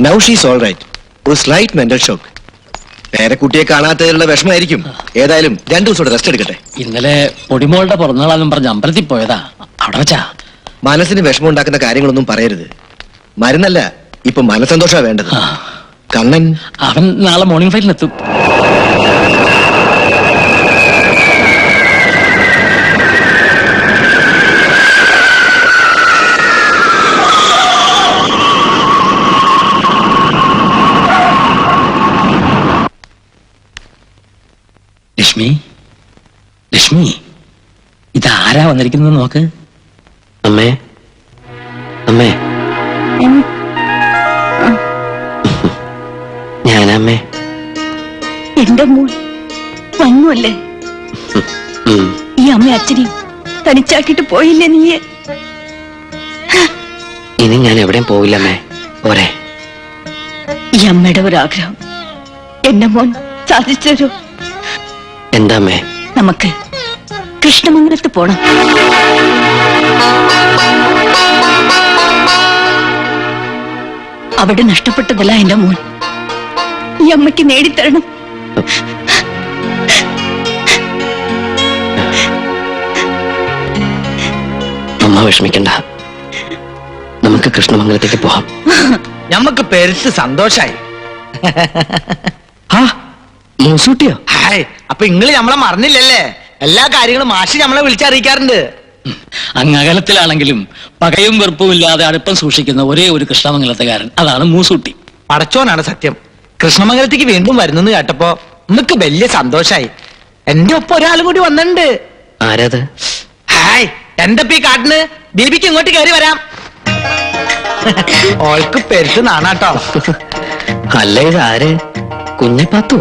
Now she's all right. A slight mental shock. പേരക്കുട്ടിയെ കാണാത്തതിലുള്ള വിഷമമായിരിക്കും. ഏതായാലും 2 ദിവസം rest എടുക്കട്ടെ. ഇന്നലെ പൊടിമോളുടെ പിറന്നാളാന്നും പറഞ്ഞ് അമ്പലത്തിൽ പോയതാ. അവിടെ വെച്ചാ മനസ്സിന് വിഷമം ഉണ്ടാക്കുന്ന കാര്യങ്ങളൊന്നും പറയരുത്. മരുന്നല്ല, ഇപ്പൊ മനസ്സന്തോഷമാണ് വേണ്ടത്. കണ്ണൻ അവൻ നാളെ മോർണിംഗ് ഫ്ലൈറ്റിലെത്തും. ലക്ഷ്മി, ലക്ഷ്മി, ഇതാരാ വന്നിരിക്കുന്നത് നോക്ക്. അമ്മേ, അമ്മേ, ഞാനമ്മേ. എന്റെ മോൾ വന്നുവല്ലേ? ഈ അമ്മ അച്ഛനെയും തനിച്ചാക്കിട്ട് പോയില്ലേ നീ? ഇനി ഞാൻ എവിടെയും പോവില്ലമ്മേ. പോരെ. ഈ അമ്മയുടെ ഒരാഗ്രഹം എന്റെ മോൻ സാധിച്ചു തരൂ. എന്താമ്മേ? നമുക്ക് കൃഷ്ണമംഗലത്ത് പോണം. അവിടെ നഷ്ടപ്പെട്ടതല്ല എന്റെ മോൻ. ഈ അമ്മയ്ക്ക് നേടിത്തരണം. അമ്മ വിഷമിക്കണ്ട, നമുക്ക് കൃഷ്ണമംഗലത്തേക്ക് പോവാം. ഞമ്മക്ക് പെരുത്ത് സന്തോഷായി. മൂസൂട്ടിയോ? ഹായ്, അപ്പൊ ഇങ്ങള് നമ്മളെ മറന്നില്ലല്ലേ? എല്ലാ കാര്യങ്ങളും മാഷി നമ്മളെ വിളിച്ചറിയിക്കാറുണ്ട്. അങ്ങകലത്തിലാണെങ്കിലും പകയും വെറുപ്പും ഇല്ലാതെ അടുപ്പം സൂക്ഷിക്കുന്ന ഒരേ ഒരു കൃഷ്ണമംഗലത്തുകാരൻ, അതാണ് മൂസൂട്ടി. പടച്ചോനാണ് സത്യം. കൃഷ്ണമംഗലത്തേക്ക് വീണ്ടും വരുന്നെന്ന് കേട്ടപ്പോ നമുക്ക് വലിയ സന്തോഷായി. എന്റെ ഒപ്പം ഒരാളും കൂടി വന്നിട്ടുണ്ട്. ആരത്? ഹായ്, എന്താ ഈ കാട്ടിന്? ദീപിക്ക് ഇങ്ങോട്ട് കയറി വരാം. ഓൾക്ക് പെരുത്ത് നാണാട്ടോ. അല്ല, ഇത് ആര്? കുഞ്ഞിപ്പാത്തോ?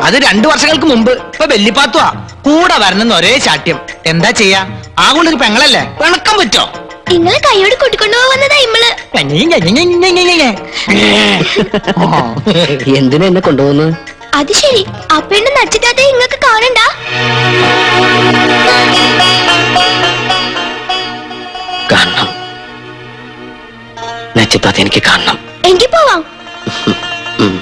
അത് 2 വർഷങ്ങൾക്ക് മുമ്പ്. ഇപ്പൊ വെല്ലിപ്പാത്തുവാ. കൂടെ വരണമെന്ന് ഒരേ ശാഠ്യം. എന്താ ചെയ്യാ? ആ കൊണ്ടൊരു പെങ്ങളല്ലേ, പിണക്കം പറ്റോ? നിങ്ങളെ കൈയോട് കൂട്ടിക്കൊണ്ടുപോകുന്നതാ ഇമ്മള്. എന്തിനാ എന്നെ കൊണ്ടുപോകുന്നത്? അത് ശരി, ആ പെണ്ണ് നച്ചിട്ടാത്ത ഇങ്ങക്ക് കാണണ്ട. എനിക്ക് കാണണം. എങ്കിൽ പോവാം. ഉം.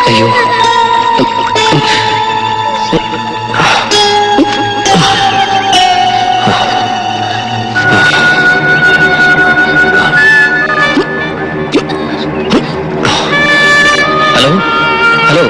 അയ്യോ, ഹലോ ഹലോ,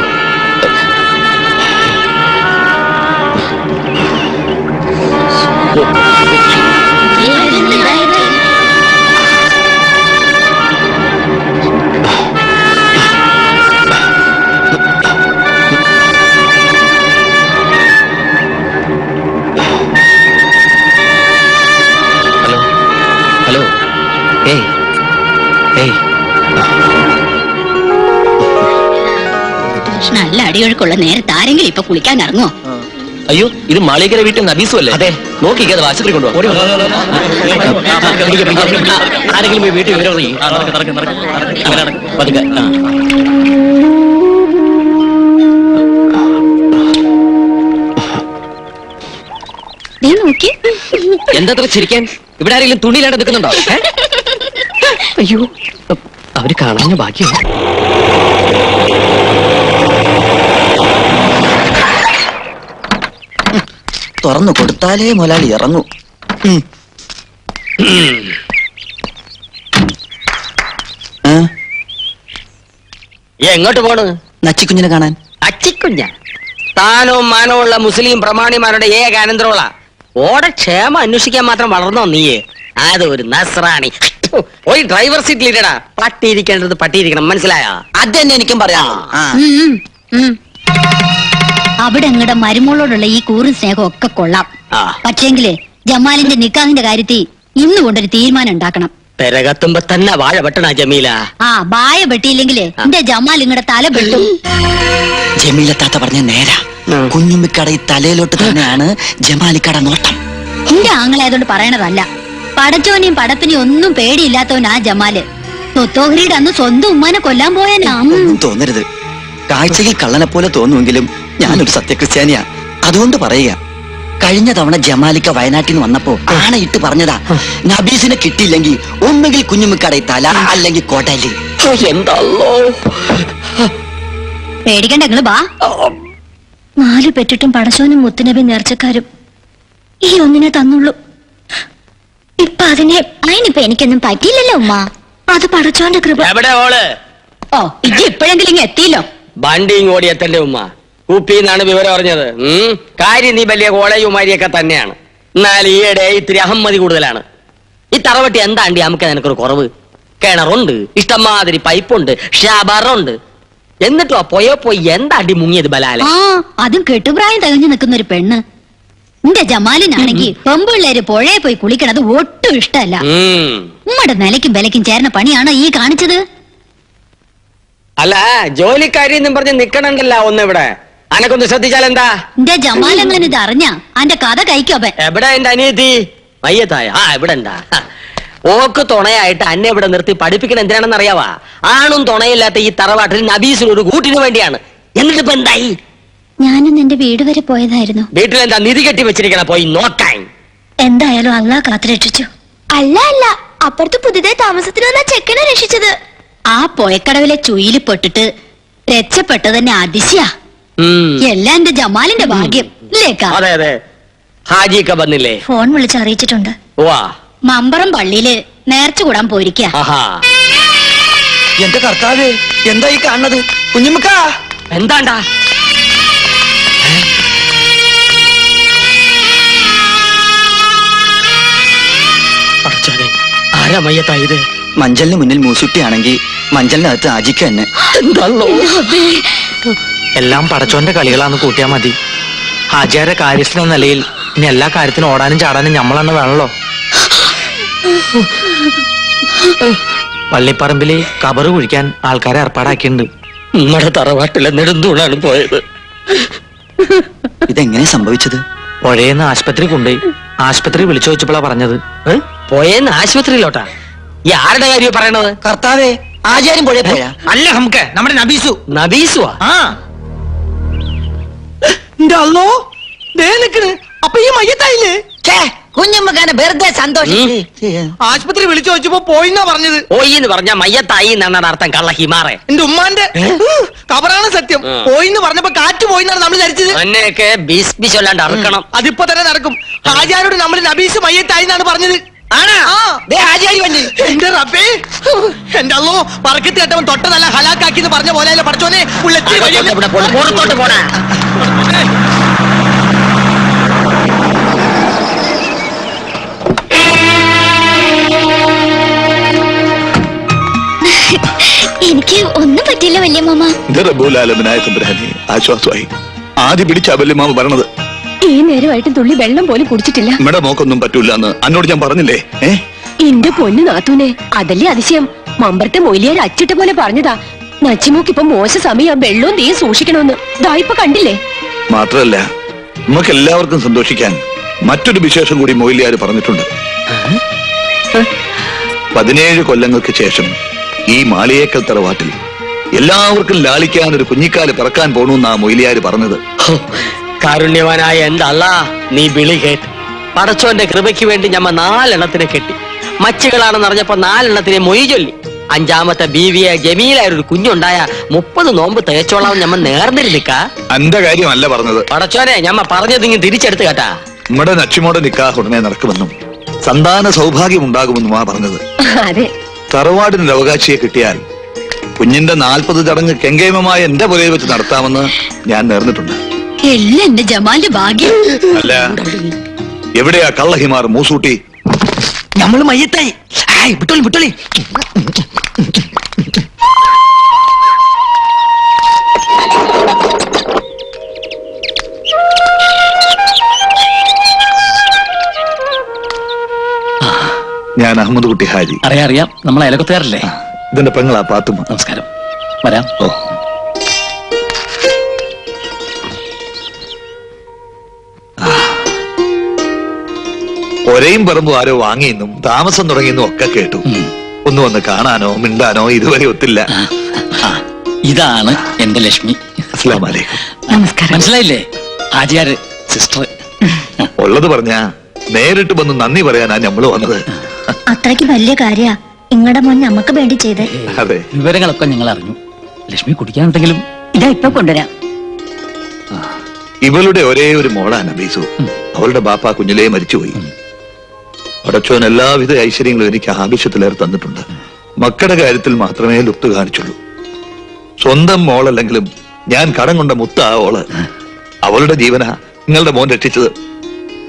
ഹലോ ഹലോ, ഏയ് ഏയ്, നല്ല അടിയൊഴുക്കുള്ള നേരത്തെ ആരെങ്കിലും ഇപ്പൊ കുളിക്കാൻ ഇറങ്ങോ? അയ്യോ, ഇത് മാളികര വീട്ടിൽ നബീസും അല്ലേ? അതെ, നോക്കിക്കത് ആശുപത്രി കൊണ്ടുപോകും. ആരെങ്കിലും പോയി വീട്ടിൽ വിവരം അറിയിക്കും. നോക്കി എന്താ ചിരിക്കാൻ? ഇവിടെ ആരെങ്കിലും തുണിയിലാണ്ട് നിൽക്കുന്നുണ്ടോ? അയ്യോ, അവര് കാണാൻ ബാക്കിയുണ്ട്. തുറന്നു കൊടുത്താലേ മുതലാളി ഇറങ്ങൂ. എങ്ങോട്ട് പോണ്? നച്ചിക്കുഞ്ഞിനെ കാണാൻ. അച്ചിക്കുഞ്ഞ താനവും മാനവുമുള്ള മുസ്ലിം പ്രമാണിമാരുടെ ഏക അനന്തരമുള്ള ഓടെ ക്ഷേമം അന്വേഷിക്കാൻ മാത്രം വളർന്നോ നീയെ? അത് ഒരു നസ്രാണി. ഒരു ഡ്രൈവർ സീറ്റിൽ ഇടടാ. പട്ടിയിരിക്കേണ്ടത് പട്ടിയിരിക്കണം, മനസ്സിലായോ? അത് തന്നെ എനിക്കും പറയാം. അവിടെ അങ്ങടെ മരുമോളോടുള്ള ഈ കൂറും സ്നേഹം ഒക്കെ കൊള്ളാം. ആ. പക്ഷേങ്കില് ജമാലിന്റെ നിക്കാഹിന്റെ കാര്യത്തിൽ ഇന്ന് കൊണ്ടൊരു തീരുമാനം ഉണ്ടാക്കണം. പെരകത്തുമ്പോ തന്നെ വാഴ വെട്ടണ ജമീല. ആ ബായ വെട്ടിയില്ലെങ്കില് എന്റെ ജമാൽ ഇങ്ങടെ തല വെട്ടും. ജമീലത്താത്ത പറഞ്ഞ നേരാ. കുഞ്ഞുമ്മിക്കട ഈ തലയിലോട്ട് തന്നെയാണ് ജമാലിക്കട നോട്ടം. എന്റെ ആങ്ങളായതുകൊണ്ട് പറയണതല്ല. പടച്ചോനെയും പടപ്പിനെയും ഒന്നും പേടിയില്ലാത്തവനാ ജമാല്. സ്വത്തോഹരിയുടെ അന്ന് സ്വന്തം ഉമ്മാനെ കൊല്ലാൻ പോയനാ. ഒന്നും തോന്നരുത്. കാഴ്ചയിൽ കള്ളനെ പോലെ തോന്നുമെങ്കിലും ഞാനൊരു സത്യക്രിസ്ത്യാനിയാ. അതുകൊണ്ട് പറയുക, കഴിഞ്ഞ തവണ ജമാലിക്ക വയനാട്ടിൽ നിന്ന് വന്നപ്പോ ആണയിട്ട് പറഞ്ഞതാ, നബീസിനെ കിട്ടിയില്ലെങ്കിൽ ഒന്നുകിൽ കുഞ്ഞുമ്മിക്കട തല അല്ലെങ്കിൽ കോട്ടയില്. എന്താ പേടിക്കണ്ട, നിങ്ങള് ബാ. 4 പെറ്റിട്ടും പടച്ചോനും മുത്തുനബി നേർച്ചക്കാരും ഈ ഒന്നിനെ തന്നുള്ളൂ. ഇപ്പൊ അതിനിപ്പോ എനിക്കൊന്നും പറ്റിയില്ലല്ലോ ഉമ്മ. അത് പടച്ചോന്റെ കൃപ. എവിടെ ഓള്? ഓ, ഇത് ഇപ്പോഴെങ്കിലും ഇങ്ങ് എത്തിയില്ലോ. വണ്ടിയും ഓടി എത്തന്റെ ഉമ്മ. കുപ്പിന്നാണ് വിവരം അറിഞ്ഞത്. കാര്യം നീ വലിയ കോളേജുമാരിയൊക്കെ തന്നെയാണ്. എന്നാൽ ഈയിടെ ഇത്തിരി അഹമ്മതി കൂടുതലാണ്. ഈ തറവട്ടി എന്താണ്ടി നമുക്ക് നിനക്കൊരു കുറവ്? കിണറുണ്ട്, ഇഷ്ടംമാതിരി പൈപ്പുണ്ട്, ഷാബറുണ്ട്. എന്നിട്ടും ആ പോയി എന്താണ്ടി മുങ്ങിയത് ബലാല? ആ, അതും കെട്ടുപ്രായം തികഞ്ഞു നിൽക്കുന്ന ഒരു പെണ്ണ്. എന്റെ ജമാലിനാണെങ്കിൽ പെമ്പിള്ളേര് പുഴയെ പോയി കുളിക്കണത് ഒട്ടും ഇഷ്ടമല്ല. ഉമ്മയുടെ നിലയ്ക്കും വിലയ്ക്കും ചേർന്ന പണിയാണ് ഈ കാണിച്ചത്. അല്ല, ജോലിക്കാരി എന്നും പറഞ്ഞ് നിക്കണണ്ടല്ല ഒന്നിവിടെ. അനക്കൊന്ന് ശ്രദ്ധിച്ചാൽ എന്താ? എന്റെ ജമാലങ്ങനെ ഇത് അറിഞ്ഞ അന്റെ കഥ കഴിക്കോപ്പൻ. എവിടെ എന്റെ അനിയത്തി? മയ്യത്തായ? ആ, ഇവിടെ എന്താ? ഓക്ക് തുണയായിട്ട് അന്നെ ഇവിടെ നിർത്തി പഠിപ്പിക്കണ എന്തിനാണെന്ന് അറിയാവാ? ആണും തുണയില്ലാത്ത ഈ തറവാട്ടിൽ നബീസിന് ഒരു കൂട്ടിന് വേണ്ടിയാണ്. എന്നിട്ട് ഇപ്പൊ എന്തായി? ഞാനും എന്റെ വീട് വരെ പോയതായിരുന്നു. വീട്ടിലെന്താ നിധി കെട്ടി വെച്ചിരിക്കണ? പോയി നോക്കാൻ. എന്തായാലും അള്ളാ കാത്തുരക്ഷിച്ചു. അല്ല അല്ല, അപ്പുറത്ത് പുതിയതായി താമസത്തിന് വന്ന ചെക്കനെ രക്ഷിച്ചത്. ആ പൊയക്കടവിലെ ചുയില് പെട്ടിട്ട് രക്ഷപ്പെട്ടത് തന്നെ അതിശയ. എല്ലാം എന്റെ ജമാലിന്റെ ഭാഗ്യം ഇല്ലേക്കാ? അതെ അതെ, ഹാജിയൊക്കെ വന്നില്ലേ? ഫോൺ വിളിച്ച് അറിയിച്ചിട്ടുണ്ട്. വാ. മമ്പറം പള്ളിയില് നേർച്ച കൂടാൻ പോയിരിക്കാ. ആഹാ. എന്റെ കർത്താവേ, എന്താ ഈ കാണുന്നത്? കുഞ്ഞുമ്മക്ക, എന്താണ്ടാ? അച്ഛനെ ആരാ മയ്യത്തായത്? മഞ്ചലിന് മുന്നിൽ മൂസുട്ടിയാണെങ്കിൽ മഞ്ചലിനകത്ത് ആജിക്ക തന്നെ. എന്താണല്ലോ എല്ലാം പടച്ചോന്റെ കളികളാന്ന് കൂട്ടിയാ മതി. ഹാജിയാരെ കാര്യസ്ഥ എന്ന നിലയിൽ ഇനി എല്ലാ കാര്യത്തിനും ഓടാനും ചാടാനും ഞമ്മളെന്നെ വേണല്ലോ. വള്ളിപ്പറമ്പില് കബറ് കുഴിക്കാൻ ആൾക്കാരെ ഏർപ്പാടാക്കിയിട്ടുണ്ട്. നമ്മുടെ തറവാട്ടിലെ നെടുന്തൂണാണ് പോയത്. ഇതെങ്ങനെ സംഭവിച്ചത്? പുഴയെന്ന് ആശുപത്രി കൊണ്ടുപോയി. ആശുപത്രി വിളിച്ചു വെച്ചപ്പോഴാ പറഞ്ഞത്. പോയെന്ന് ആശുപത്രിയിലോട്ടാ? ഈ ആരുടെ കാര്യം പറയണത്? കർത്താവേ, ആചാര്യം പുഴ പോയാ? അല്ല നമുക്ക് നമ്മുടെ നബീസു. നബീസുവാ? ആ അല്ലോ ദേ നിക്കണ്. അപ്പൊ ഈ മയ്യത്തായില്ലേ? കുഞ്ഞുമ്മക്കാനെ വെറുതെ സന്തോഷിച്ച് ആശുപത്രി വിളിച്ചു വെച്ചപ്പോ പോയിന്നാ പറഞ്ഞത്. പോയിന്ന് പറഞ്ഞ മയ്യത്തായി എന്നാണ് അർത്ഥം, കള്ള ഹിമാറെ. എന്റെ ഉമ്മാന്റെ കബറാണ് സത്യം. പോയിന്ന് പറഞ്ഞപ്പോ കാറ്റ് പോയിന്നാണ് നമ്മൾ ധരിച്ചത്. എന്നെയൊക്കെ ബീസ് ചൊല്ലാണ്ട് അറക്കണം. അതിപ്പോ തന്നെ നടക്കും. ഹാജിയാരോട് നമ്മൾ നബീസ് മയ്യത്തായി എന്നാണ് പറഞ്ഞത്. എന്റെ റബ്ബേ, എന്റെ അല്ലോ പറക്കത്തി കേട്ടവൻ തൊട്ടതല്ല ഹലാക്കാക്കി എന്ന് പറഞ്ഞ പോലെ പഠിച്ചോനെ പുറത്തോട്ട് പോണ. എനിക്ക് ഒന്നും പറ്റില്ല വല്യമ്മ. റബ്ബുലാലമനായ തമ്പുരാനെ ആശ്വാസമായി. ആദ്യം പിടിച്ച വല്യമാമ പറഞ്ഞത്. ഈ നേരമായിട്ട് തുള്ളി വെള്ളം പോലും കുടിച്ചിട്ടില്ല. നമ്മുടെ മോക്കൊന്നും പറ്റൂല എന്ന് അന്നോട് ഞാൻ പറഞ്ഞില്ലേ? എന്റെ പൊന്നു നാത്തൂനെ, അതല്ലേ അതിശയം. മമ്പരത്തെ മൊയിലിയാർ അച്ചിട്ട പോലെ പറഞ്ഞതാ. നച്ചിമോക്ക് ഇപ്പൊ മോശ സമയം, വെള്ളവും തീയും സൂക്ഷിക്കണമെന്ന്. ഇപ്പൊ കണ്ടില്ലേ? മാത്രല്ല, നമുക്ക് എല്ലാവർക്കും സന്തോഷിക്കാൻ മറ്റൊരു വിശേഷം കൂടി മൊയിലിയാര് പറഞ്ഞിട്ടുണ്ട്. 17 കൊല്ലങ്ങൾക്ക് ശേഷം ഈ മാളിയേക്കൽ തറവാട്ടിൽ എല്ലാവർക്കും ലാളിക്കാൻ ഒരു കുഞ്ഞിക്കാല് പിറക്കാൻ പോണെന്നാ മൊയിലിയാര് പറഞ്ഞത്. കാരുണ്യവാനായ എന്റെ അല്ലാ, നീ വിളി കേട്ട് പടച്ചോന്റെ കൃപയ്ക്ക് വേണ്ടി ഞമ്മ 4 എണ്ണത്തിനെ കെട്ടി. മച്ചുകളാണെന്ന് അറിഞ്ഞപ്പോ 4 എണ്ണത്തിനെ മൊയ് ചൊല്ലി. 5ാമത്തെ ബീവിയെ ജമീലായ ഒരു കുഞ്ഞുണ്ടായ 30 നോമ്പ് തേച്ചോളാവും ഞമ്മ നേർന്നിരുന്നിക്ക. എന്റെ കാര്യമല്ല പറഞ്ഞത്. പടച്ചോനെ, ഞമ്മ പറഞ്ഞതിങ്ങ് തിരിച്ചെടുത്ത് കേട്ടാ. നമ്മുടെ നച്ചിമോടെ നിക്കാഹ് ഉടനെ നടക്കുമെന്നും സന്താന സൗഭാഗ്യം ഉണ്ടാകുമെന്നുമാ പറഞ്ഞത്. അതെ, തറവാടിനൊരു അവകാശിയെ കിട്ടിയാൽ കുഞ്ഞിന്റെ 40 ചടങ്ങ് കെങ്കേമമായ എന്റെ പുരയിൽ വെച്ച് നടത്താമെന്ന് ഞാൻ നേർന്നിട്ടുണ്ട്. എല്ലാം എന്റെ ജമാലിന്റെ ഭാഗ്യം. അല്ല, എവിടെയാ കള്ളഹിമാർ മൂസൂട്ടി? നമ്മള് മയ്യത്തായി. വിട്ടോളി വിട്ടോളി. ഞാൻ അഹമ്മദ് കുട്ടി ഹാജി. അറിയാം, നമ്മൾ അയലക്കത്തുകാരല്ലേ? ഇതിന്റെ പെങ്ങളാ പാത്തുമ്മ. നമസ്കാരം, വരാം. ഓ, ഒരേയും പറമ്പും ആരോ വാങ്ങിയെന്നും താമസം തുടങ്ങിയെന്നും ഒക്കെ കേട്ടു. ഒന്ന് വന്ന് കാണാനോ മിണ്ടാനോ ഇതുവരെ ഒത്തില്ല. ഇതാണ് എന്റെ ലക്ഷ്മി. അസ്സലാമു അലൈക്കും. നമസ്കാരം. മനസ്സിലായില്ലേ? ആചാര് സിസ്റ്റർ. ഉള്ളത് പറഞ്ഞാ നേരിട്ട് വന്ന് നന്ദി പറയാനാ നമ്മള് വന്നത്. അത്രയ്ക്ക് വലിയ കാര്യ ഇങ്ങടെ മോൻ നമുക്ക് വേണ്ടി ചെയ്തേ. അതെ, വിവരങ്ങളൊക്കെ ഞങ്ങൾ അറിഞ്ഞു. ലക്ഷ്മി കുടിക്കാനുണ്ടെങ്കിലും ഇതാ ഇപ്പൊ കൊണ്ടുവരാം. ഇവളുടെ ഒരേ ഒരു മോളാ നബീസു. അവളുടെ ബാപ്പ കുഞ്ഞിലേ മരിച്ചുപോയി. പടച്ചോൻ എല്ലാവിധ ഐശ്വര്യങ്ങളും എനിക്ക് ആവശ്യത്തിലേറെ തന്നിട്ടുണ്ട്. മക്കളുടെ കാര്യത്തിൽ മാത്രമേ ലുപ്ത് കാണിച്ചുള്ളൂ. സ്വന്തം മോളല്ലെങ്കിലും ഞാൻ കടം കൊണ്ട മുത്ത ആ ഓള്. അവളുടെ ജീവനാ നിങ്ങളുടെ മോൻ രക്ഷിച്ചത്.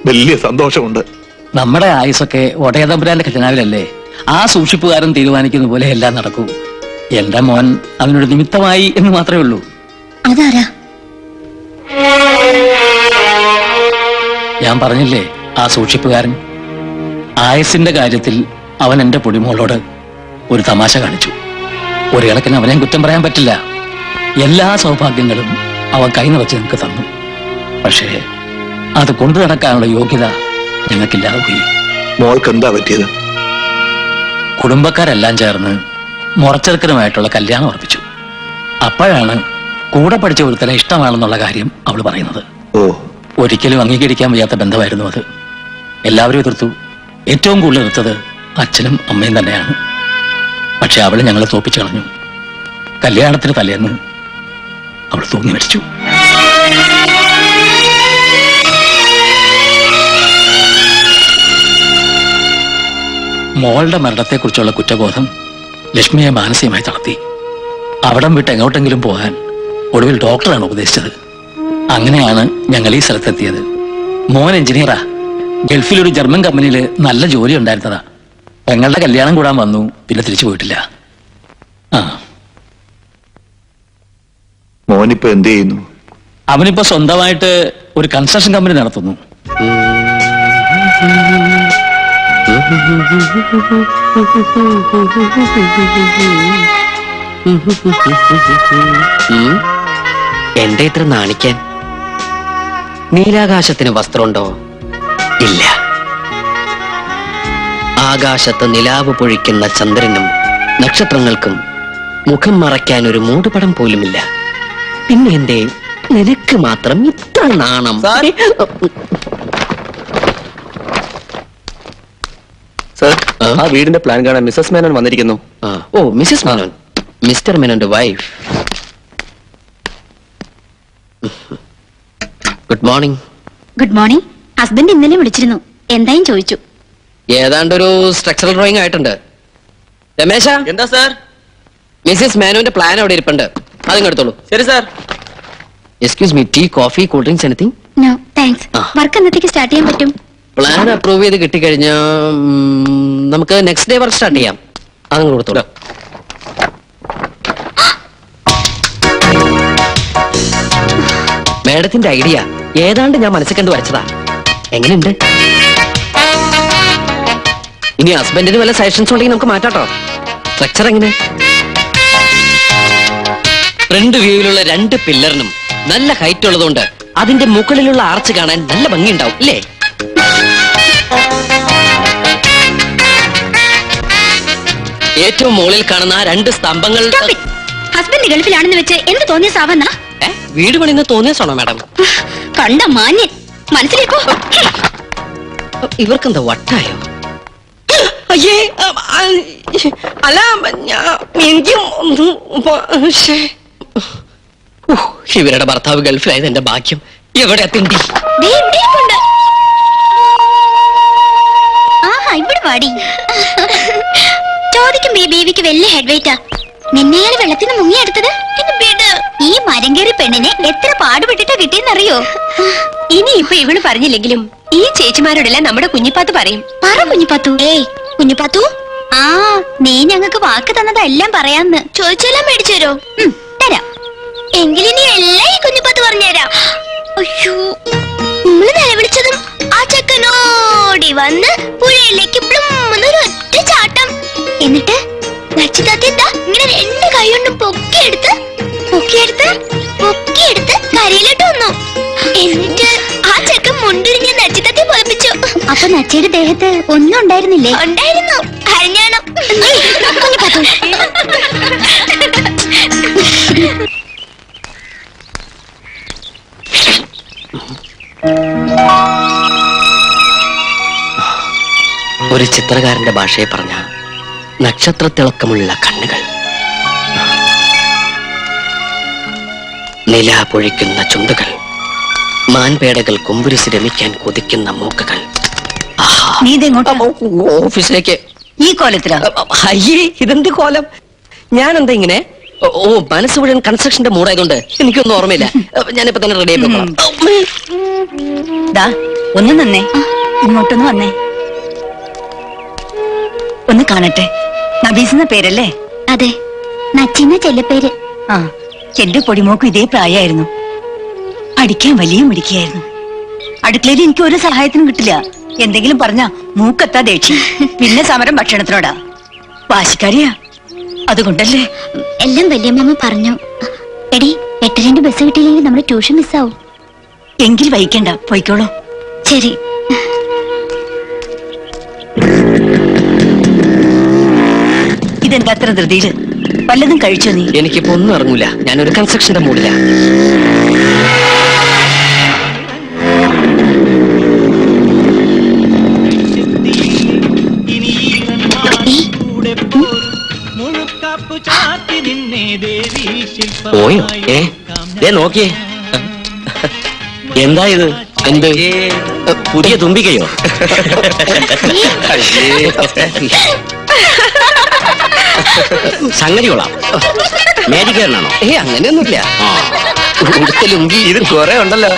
വലിയ സന്തോഷമുണ്ട്. നമ്മുടെ ആയുസൊക്കെ ഒടയതമ്പുരാന്റെ ഖജനാവിലല്ലേ? ആ സൂക്ഷിപ്പുകാരൻ തീരുമാനിക്കുന്ന പോലെ എല്ലാം നടക്കൂ. എന്റെ മോൻ അവനൊരു നിമിത്തമായി എന്ന് മാത്രമേ ഉള്ളൂ. അതാരാ? ഞാൻ പറഞ്ഞില്ലേ, ആ സൂക്ഷിപ്പുകാരൻ. ആയുസിന്റെ കാര്യത്തിൽ അവൻ എന്റെ പൊടിമോളോട് ഒരു തമാശ കാണിച്ചു. ഒരു കണക്കിന് അവനെ കുറ്റം പറയാൻ പറ്റില്ല. എല്ലാ സൗഭാഗ്യങ്ങളും അവൻ കൈ നിറച്ച് ഞങ്ങൾക്ക് തന്നു. പക്ഷേ അത് കൊണ്ടു നടക്കാനുള്ള യോഗ്യത ഞങ്ങൾക്കില്ലാതെ പോയി. മോൾക്ക് എന്താ പറ്റിയത്? കുടുംബക്കാരെല്ലാം ചേർന്ന് മുറച്ചെറുക്കനുമായിട്ടുള്ള കല്യാണം ഉറപ്പിച്ചു. അപ്പോഴാണ് കൂടെ പഠിച്ച ഒരുത്തനെ ഇഷ്ടമാണെന്നുള്ള കാര്യം അവൾ പറയുന്നത്. ഓ, ഒരിക്കലും അംഗീകരിക്കാൻ വയ്യാത്ത ബന്ധമായിരുന്നു അത്. എല്ലാവരും എതിർത്തു. ഏറ്റവും കൂടുതൽ എതിർത്തത് അച്ഛനും അമ്മയും തന്നെയാണ്. പക്ഷെ അവൾ ഞങ്ങളെ തോപ്പിച്ചു കളഞ്ഞു. കല്യാണത്തിന് തലേന്ന് അവൾ തൂങ്ങി മരിച്ചു. മോളുടെ മരണത്തെക്കുറിച്ചുള്ള കുറ്റബോധം ലക്ഷ്മിയെ മാനസികമായി തളർത്തി. അവിടം വിട്ട് എങ്ങോട്ടെങ്കിലും പോകാൻ ഒടുവിൽ ഡോക്ടറാണ് ഉപദേശിച്ചത്. അങ്ങനെയാണ് ഞങ്ങൾ ഈ സ്ഥലത്തെത്തിയത്. മോൻ എഞ്ചിനീയറാ. ഗൾഫിലൊരു ജർമ്മൻ കമ്പനിയിൽ നല്ല ജോലി ഉണ്ടായിരുന്നതാ. പെങ്ങളുടെ കല്യാണം കൂടാൻ വന്നു, പിന്നെ തിരിച്ചു പോയിട്ടില്ല. ആ, മോനിപ്പോ എന്ത് ചെയ്യുന്നു? അവനിപ്പോ സ്വന്തമായിട്ട് ഒരു കൺസ്ട്രക്ഷൻ കമ്പനി നടത്തുന്നു. എന്റെ ഇത്ര നാണിക്കാൻ? നീലാകാശത്തിന് വസ്ത്രമുണ്ടോ? ഇല്ല. ആകാശത്ത് നിലാവ് പൊഴിക്കുന്ന ചന്ദ്രനും നക്ഷത്രങ്ങൾക്കും മുഖം മറയ്ക്കാൻ ഒരു മൂടുപടം പോലുമില്ല. പിന്നെ എന്തേ നിനക്ക് മാത്രം ഇത്ര നാണം? സർ, ആ വീടിന്റെ പ്ലാൻ കാണാൻ മിസ്സസ് മേനോൻ വന്നിരിക്കുന്നു. ഓ, മിസ്സസ് മേനോൻ, മിസ്റ്റർ മേനോന്റെ wife. Good morning. Good morning. Husband ഇന്നലെ വിളിച്ചിരുന്നു, എന്തായും ചോദിച്ചു. ഏതാണ്ടൊരു സ്ട്രക്ചറൽ ഡ്രോയിങ് ആയിട്ടുണ്ട്. രമേശ, എന്താ സാർ? മിസ്സസ് മേനോന്റെ പ്ലാൻ അവിടെ ഇരിപ്പുണ്ട്, അതിങ്ങെടുത്തോളൂ. ശരി sir. Excuse me, tea, coffee, cool drinks, anything? No thanks. Work എന്നത്തേക്ക് സ്റ്റാർട്ട് ചെയ്യാൻ പറ്റും? പ്ലാൻ അപ്രൂവ് ചെയ്ത് കിട്ടിക്കഴിഞ്ഞാൽ നമുക്ക് നെക്സ്റ്റ് ഡേ വർക്ക് സ്റ്റാർട്ട് ചെയ്യാം. അതങ്ങ് കൊടുത്തോളൂ. മേഡത്തിന്റെ ഐഡിയ ഏതാണ്ട് ഞാൻ മനസ്സിൽ കണ്ടു വരച്ചതാ. എങ്ങനെയുണ്ട്? ഇനി ഹസ്ബൻഡിന് വല്ല സജഷൻസ് ഉണ്ടെങ്കിൽ നമുക്ക് മാറ്റാട്ടോ. സ്ട്രക്ചർ എങ്ങനെ? ഫ്രണ്ട് വ്യൂവിലുള്ള 2 പില്ലറിനും നല്ല ഹൈറ്റ് ഉള്ളതുകൊണ്ട് അതിന്റെ മുകളിലുള്ള ആർച്ച് കാണാൻ നല്ല ഭംഗിയുണ്ടാവും, ഇല്ലേ? ഏറ്റവും മുകളിൽ കാണുന്ന 2 സ്തംഭങ്ങൾ. ഹസ്ബൻഡ് ഗൾഫിലാണെന്ന് വെച്ച് എന്ത് തോന്നിയ സാവന്ന? വീട് പണിന്ന് തോന്നിയതാണോ മാഡം? കണ്ട മാന്യൻ, മനസ്സിലേക്കോ? ഇവർക്കെന്താ വട്ടായോ? അയ്യേ, അല്ല, എനിക്കും ഇവരുടെ ഭർത്താവ് ഗൾഫിലായത് എന്റെ ഭാഗ്യം. എവിടെ തിണ്ടി? ഇവിടെ പാടി ചോദിക്കും. ബേബിക്ക് വലിയ ഹെഡ് വെയിറ്റാ. നിന്നെയാണ് വെള്ളത്തിന് മുങ്ങിയെടുത്തത്. ഈ മരം കയറി പെണ്ണിനെ എത്ര പാടുപെട്ടിട്ടാ കിട്ടിയെന്നറിയോ? ഇനി ഇപ്പൊ ഇവള് പറഞ്ഞില്ലെങ്കിലും ഈ ചേച്ചിമാരോടെല്ലാം നമ്മുടെ കുഞ്ഞിപ്പാത്ത് പറയും. പറ കുഞ്ഞിപ്പാത്തു. ഏയ് കുഞ്ഞിപ്പാത്തു, ആ നീ ഞങ്ങൾക്ക് വാക്ക് തന്നതെല്ലാം പറയാന്ന്. ചോദിച്ചെല്ലാം മേടിച്ചു തരോ? തരാം. എങ്കിലിനി എല്ലാം ഈ കുഞ്ഞിപ്പാത്ത് പറഞ്ഞുതരാം. അയ്യോ, നമ്മള് നിലവിളിച്ചതും ആ ചെക്കനോടി വന്ന് പുഴയിലേക്ക് പ്ലുമ്മെന്നൊരു ഒറ്റ ചാട്ടം. എന്നിട്ട് നച്ചിതാത്ത ഇങ്ങനെ 2 കൈ കൊണ്ടും പൊക്കിയെടുത്ത് കരയിലോട്ട് വന്നു. എന്നിട്ട് ആ ചെക്കൻ മുണ്ടിരിഞ്ഞ് നച്ചിതാത്തെ പൊളിപ്പിച്ചു. അപ്പൊ നച്ചിയുടെ ദേഹത്ത് ഒന്നും ഉണ്ടായിരുന്നില്ലേ? ഉണ്ടായിരുന്നു, അരഞ്ഞാണം. ഒരു ചിത്രകാരന്റെ ഭാഷയെ പറഞ്ഞ നക്ഷത്രത്തിളക്കമുള്ള കണ്ണുകൾ, നില പൊഴിക്കുന്ന ചുണ്ടുകൾ, മാൻപേടകൾ കുമ്പുരിച്ച് രമിക്കാൻ കൊതിക്കുന്ന മൂക്കുകൾ. നീ ഇതെങ്ങോട്ടാ? ഓഫീസിലേക്ക്. ഈ കോലത്തിലാ? അയ്യേ, ഇതെന്ത് കോലം? ഞാനെന്താ ഇങ്ങനെ? ഓ, മനസ്സ് മുഴുവൻ കൺസ്ട്രക്ഷന്റെ മൂടായതുകൊണ്ട് എനിക്കൊന്നും ഓർമ്മയില്ല. ഞാനിപ്പോ തന്നെ റെഡി ആയിക്കോളാം. ഒന്ന് നന്നേ, ഇങ്ങോട്ടൊന്ന് വന്നേ, ഒന്ന് കാണട്ടെ. നബീസ് പേരല്ലേ? അതെ, നച്ചിന്ന ചെല്ലപ്പേര്. ആ, എന്റെ പൊടിമോക്കും ഇതേ പ്രായമായിരുന്നു. പഠിക്കാൻ വലിയ മിടിക്കായിരുന്നു. അടുക്കളയിൽ എനിക്ക് ഒരു സഹായത്തിനും കിട്ടില്ല. എന്തെങ്കിലും പറഞ്ഞ മൂക്കത്താ ദേഷ്യം, പിന്നെ സമരം ഭക്ഷണത്തിനോടാ. വാശിക്കാരിയാ, അതുകൊണ്ടല്ലേ. എല്ലാം വല്യമ്മ പറഞ്ഞു. എടി, 8:02 ബസ് കിട്ടിയില്ലെങ്കിൽ നമ്മുടെ ട്യൂഷൻ മിസ്സാവും. എങ്കിൽ വൈകണ്ട, പോയിക്കോളൂ. ശരി. ഇതെന്താ അത്ര ധൃതിയില്? വല്ലതും കഴിച്ചോ നീ? എനിക്കിപ്പോ ഒന്നും ഇറങ്ങൂല, ഞാനൊരു കൺസ്ട്രക്ഷന്റെ മൂടില്ല. പോയോ? നോക്കിയേ, എന്താ ഇത്? എന്ത് പുതിയ തുമ്പിക്കയോ? സംഗതി കൊള്ളാം. മേജിക്കാരനാണോ? അങ്ങനെയൊന്നുമില്ല. ആ. ഉടുത്ത ലുങ്കി ഇത് കുറെ ഉണ്ടല്ലോ.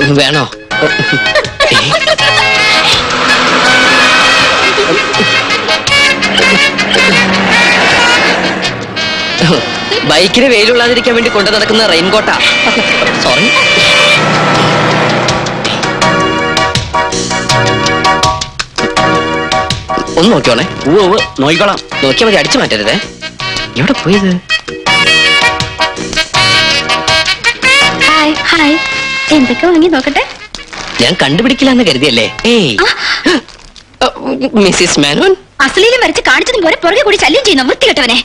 വേണോ? ബൈക്കിന് വെയിലുള്ളാതിരിക്കാൻ വേണ്ടി കൊണ്ടു നടക്കുന്ന റെയിൻകോട്ടാ. സോറി. ഒന്ന് നോക്കിയോണേ. നോക്കിക്കോളാം. നോക്കിയാൽ മതി, അടിച്ചു മാറ്റരുതേ. എവിടെ പോയത്? ഹായ് ഹായ്, എന്തൊക്കെ വാങ്ങി നോക്കട്ടെ. ഞാൻ കണ്ടുപിടിക്കില്ലെന്ന് കരുതിയല്ലേ? ഏയ് മിസ്സിസ് മേനോൻ, അസലീലും വരച്ച് കാണിച്ചതും പോലെ പുറകെ കൂടി ശല്യം ചെയ്യുന്ന വൃത്തികെട്ടവനെ.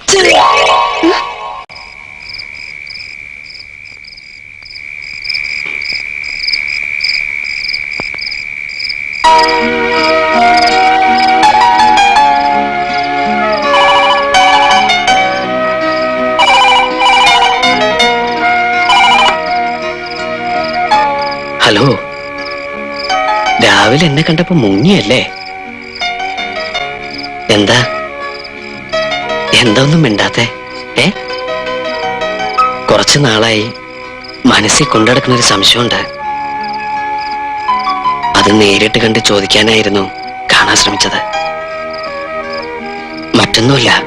ഹലോ, രാവിലെ എന്നെ കണ്ടപ്പോ മുങ്ങിയല്ലേ? എന്താ ഒന്നും മിണ്ടാത്തെ? കുറച്ചു നാളായി മനസ്സിൽ കൊണ്ടുനടക്കുന്ന ഒരു സംശയമുണ്ട്. അത് നേരിട്ട് കണ്ട് ചോദിക്കാനായിരുന്നു കാണാൻ ശ്രമിച്ചത്. മറ്റൊന്നുമില്ല,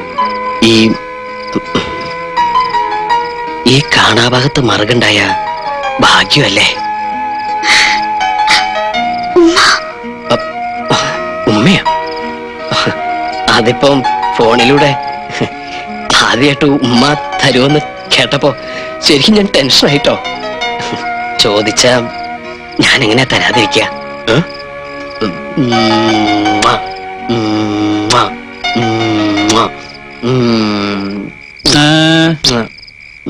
ഈ കാണാഭാഗത്ത് മറുകുണ്ടായ ഭാഗ്യമല്ലേ? ഉമ്മയോ? അതിപ്പം ഫോണിലൂടെ ആദ്യമായിട്ട് ഉമ്മ തരുമെന്ന് കേട്ടപ്പോ ശരിക്കും ഞാൻ ടെൻഷനായിട്ടോ. ചോദിച്ചാ ഞാൻ എങ്ങനെ തരാതിരിക്ക?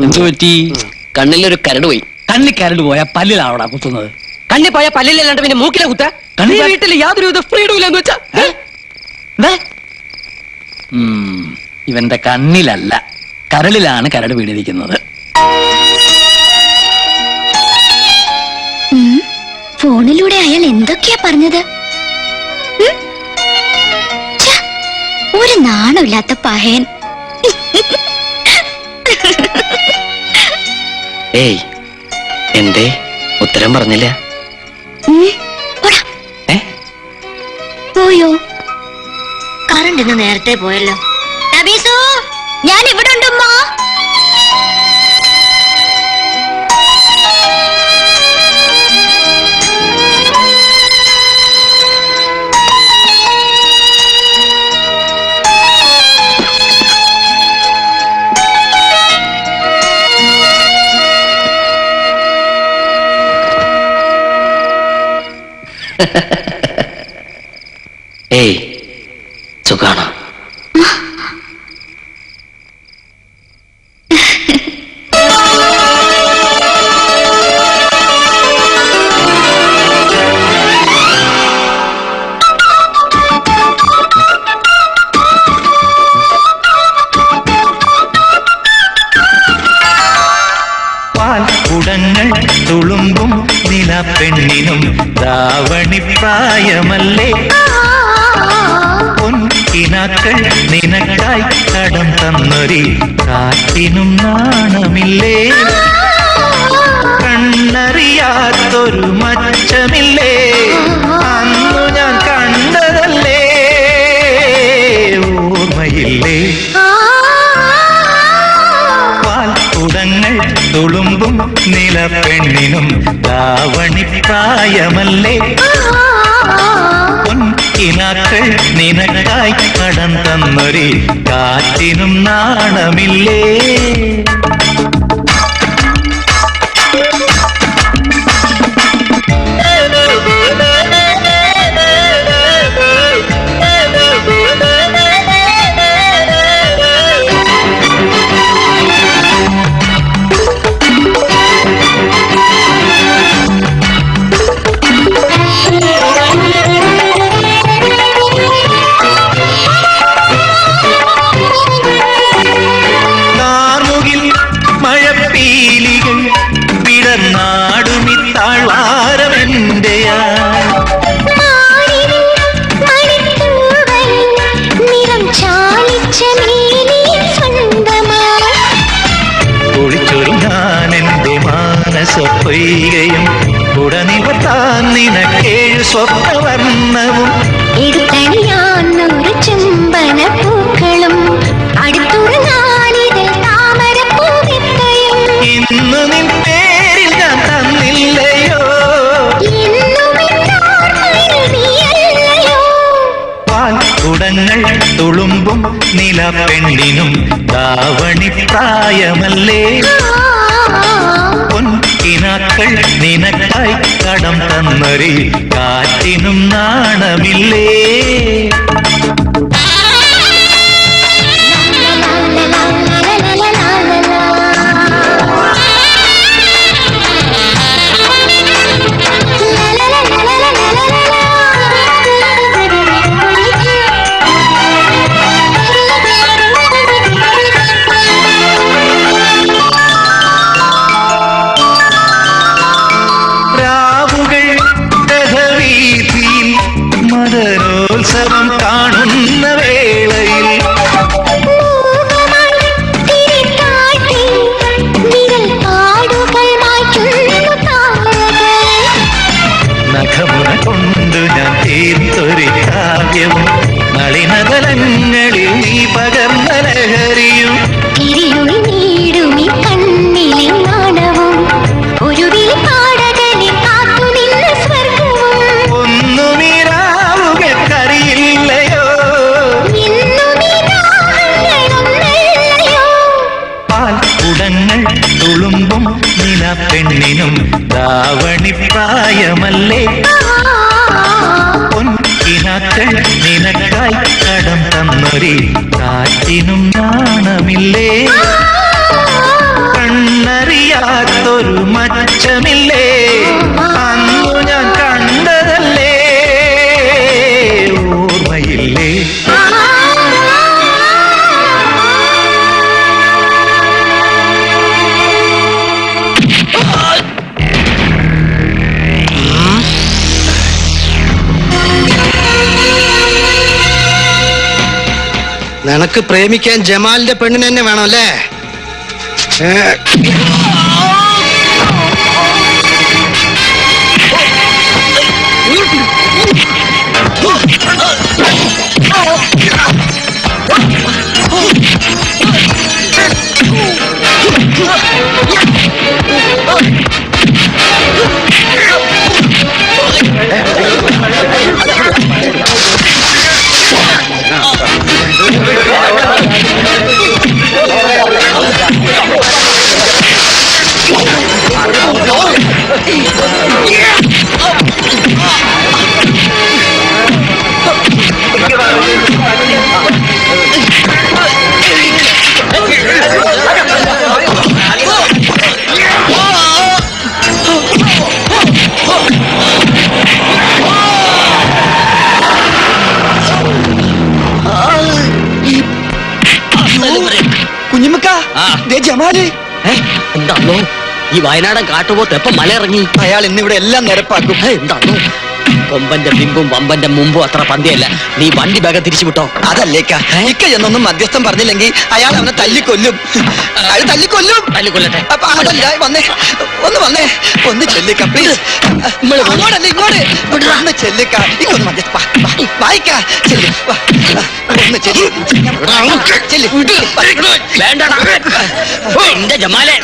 എന്തു പറ്റി? കണ്ണിലൊരു കരട് പോയി. കണ്ണി കരട് പോയാ പല്ലിലാവടാ കുത്തുന്നത്. കണ്ണി പോയ പല്ലിലല്ലാണ്ട് പിന്നെ മൂക്കിലെ കുത്ത. കണ്ണി പോയ- വീട്ടിൽ യാതൊരു ഫ്രീഡം ഇല്ലെന്ന് വെച്ചാ ഇവന്റെ കണ്ണിലല്ല, കരളിലാണ് കരട് വീണിരിക്കുന്നത്. ഫോണിലൂടെ അയാൾ എന്തൊക്കെയാ പറഞ്ഞത്? ഒരു നാണമില്ലാത്ത പഹയൻ. ഏയ്, എന്തേ ഉത്തരം പറഞ്ഞില്ല? പോടാ. പോയോ? കറണ്ട് ഇന്ന് നേരത്തെ പോയല്ലോ. നബീസു, ഞാൻ ഇവിടെ ഉണ്ടുമ്മ. ഏയ്, സുഖാണോ? കുടങ്ങൾ തുളുമ്പും നിലപ്പെണ്ണിനും ദാവണിപ്രായമല്ലേ? പൊൻകിനാക്കൾ നിനക്കായി കടം തന്നൊരി കാറ്റിനും നാണമില്ലേ? കണ്ണറിയാത്തൊരു മച്ചമില്ലേ? അന്നു ഞാൻ കണ്ടതല്ലേ? ഓർമ്മയില്ലേ? പാൽക്കുടങ്ങൾ തുളുമ്പും നിലപ്പെണ്ണിനും ദാവണിപ്രായമല്ലേ? പൊൻകിനാക്കൾ നിനക്കായി കടം തന്നൊരി കാറ്റിനും നാണമില്ലേ? പൊയ്കയും ഉടനിവത്താൻ നിനക്കേഴു സ്വപ്നവർണ്ണവും എടുത്തണിയാന്നൊരു ചുംബന പൂക്കളും അടുത്തുറങ്ങാനിതൾ താമരപ്പൂവിത്തയും ഇന്നു നിൻ പേരിൽ ഞാൻ തന്നില്ലയോ പാൽക്കുടങ്ങൾ തുളുമ്പും നിലപ്പെണ്ണിനും ദാവണി പ്രായമല്ലേ പൊൻകിനാക്കൾ നിനക്കായി കടം തന്നൊരു കാറ്റിനും നാണമില്ലേ മദനോത്സവം കാണുന്ന വേളയിൽ നഖമുന കൊണ്ടു ഞാൻ തീർത്തൊരു കാവ്യവും നളിനതലങ്ങളിൽ നീ പകർന്ന ലഹരിയും കണ്ണിലെ നാണവും ഒരു പാടകനെ കാത്തു നിന്ന സ്വർഗവും ഒന്നുമിരാവുകറിയില്ലയോ പാൽക്കുടങ്ങൾ തുളുമ്പും നിലപ്പെണ്ണിനും ദാവണി പ്രായമല്ലേ പൊൻകിനാക്കൾ നിനക്കായി കടം തന്നൊരു കാറ്റിനും നാണമില്ലേ കണ്ണറിയാത്തൊരു മച്ചമില്ലേ അന്നു ഞാൻ കണ്ടതല്ലേ ഓർമ്മയില്ലേ നിനക്ക് പ്രേമിക്കാൻ ജമാലിന്റെ പെണ്ണിന് തന്നെ വേണം അല്ലേ? കുഞ്ഞുമ്മക്ക ജമാല് എന്താണോ ഈ വയനാടൻ കാട്ടുപോത്ത് എപ്പം മലയിറങ്ങി? അയാൾ ഇന്നിവിടെ എല്ലാം നിരപ്പാക്കും. എന്താണോ കൊമ്പന്റെ ബിംബും വമ്പന്റെ മുമ്പും അത്ര പന്തിയല്ല. നീ വണ്ടി വേഗം തിരിച്ചു വിട്ടോ. അതല്ലേക്ക ഇക്ക എന്നൊന്നും മധ്യസ്ഥം പറഞ്ഞില്ലെങ്കിൽ അയാൾ അവനെ തല്ലിക്കൊല്ലും. അയാൾ തല്ലിക്കൊല്ലും. തല്ലിക്കൊല്ലട്ടെ. അപ്പൊ അതല്ല വന്നേ, ഒന്ന് വന്നേ, ഒന്ന് ചെല്ലിക്ക പ്ലീസ്. അങ്ങോട്ടല്ലേ ഇങ്ങോട്ട് ഒന്ന് ചെല്ലിക്ക. ഇക്കൊന്ന് മധ്യസ്ഥ വായിക്ക ചെല്ലി ഒന്ന് ചെല്ലി ചെല്ലി. വേണ്ടടാ എന്റെ ജമാലെ,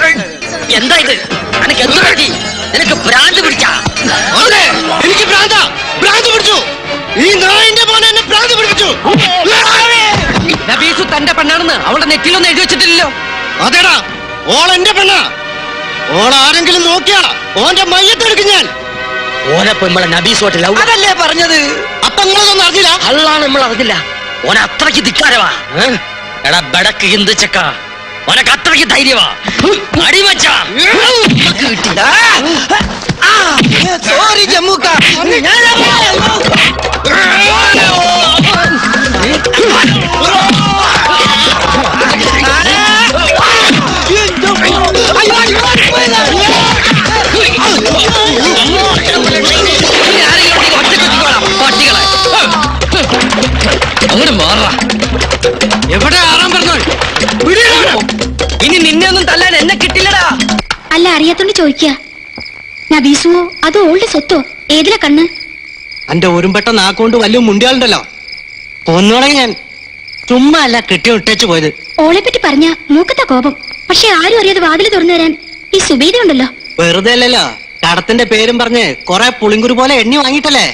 എന്താ ഇത്? നിനക്ക് എന്ത് പറ്റി? നിനക്ക് ഭ്രാന്ത് പിടിച്ചാ? എനിക്ക് ഭ്രാന്ത് പിടിച്ചു. ഈ നായിന്റെ മോനെ എന്നെ ഭ്രാന്ത് പിടിപ്പിച്ചു. നബീസു തന്റെ പെണ്ണാണെന്ന് അവളുടെ നെറ്റിലൊന്നും എഴുതി വെച്ചിട്ടില്ലല്ലോ. അതേടാ, ഓൾ എന്റെ പെണ്ണാ. ഓൾ ആരെങ്കിലും നോക്കിയാ ഓന്റെ മയ്യത്തെടുക്കും ഞാൻ. ഓനപ്പൊ നമ്മളെ നബീസോട്ട് ലവ് അതല്ലേ പറഞ്ഞത്. അപ്പൊ നിങ്ങളതൊന്നും അറിഞ്ഞില്ല? അള്ളാണ് നമ്മൾ അറിഞ്ഞില്ല. ഓന അത്രയ്ക്ക് ധിക്കാരവാ. എടാ ബടക്ക് ഹിന്ദിച്ചക്ക, ഓനക്ക് അത്രയ്ക്ക് ധൈര്യവാ. അടിമച്ച സോറി ജമ്മൂക്ക. അങ്ങോട്ട് മാറ. എവിടെ ആറാൻ പറഞ്ഞു? ഇനി നിന്നെ ഒന്നും തല്ലാൻ എന്നെ കിട്ടില്ലടാ. അല്ല അറിയാത്തോണ്ട് ചോദിക്കുക. നബീസുവോ അതോ ഓളുടെ സ്വത്തോ? ഏതിലാ കണ്ണ്? അന്റെ ഒരുമ്പെട്ട നാക്കൊണ്ട് വലിയ മുണ്ടിയാളുണ്ടല്ലോ, കൊന്നോളെ ഞാൻ. ചുമ്മാ അല്ല കെട്ടി ഇട്ടേച്ചു പോയത്. ഓളെ പറ്റി പറഞ്ഞ മൂക്കത്ത കോപം. പക്ഷെ ആരും അറിയാതെ വാതിൽ തുറന്നു തരാൻ ഈ സുബീദ ഉണ്ടല്ലോ. വെറുതെ അല്ലല്ലോ കടത്തിന്റെ പേരും പറഞ്ഞ് കൊറേ പുളിങ്കുരു പോലെ എണ്ണി വാങ്ങിയിട്ടല്ലേ.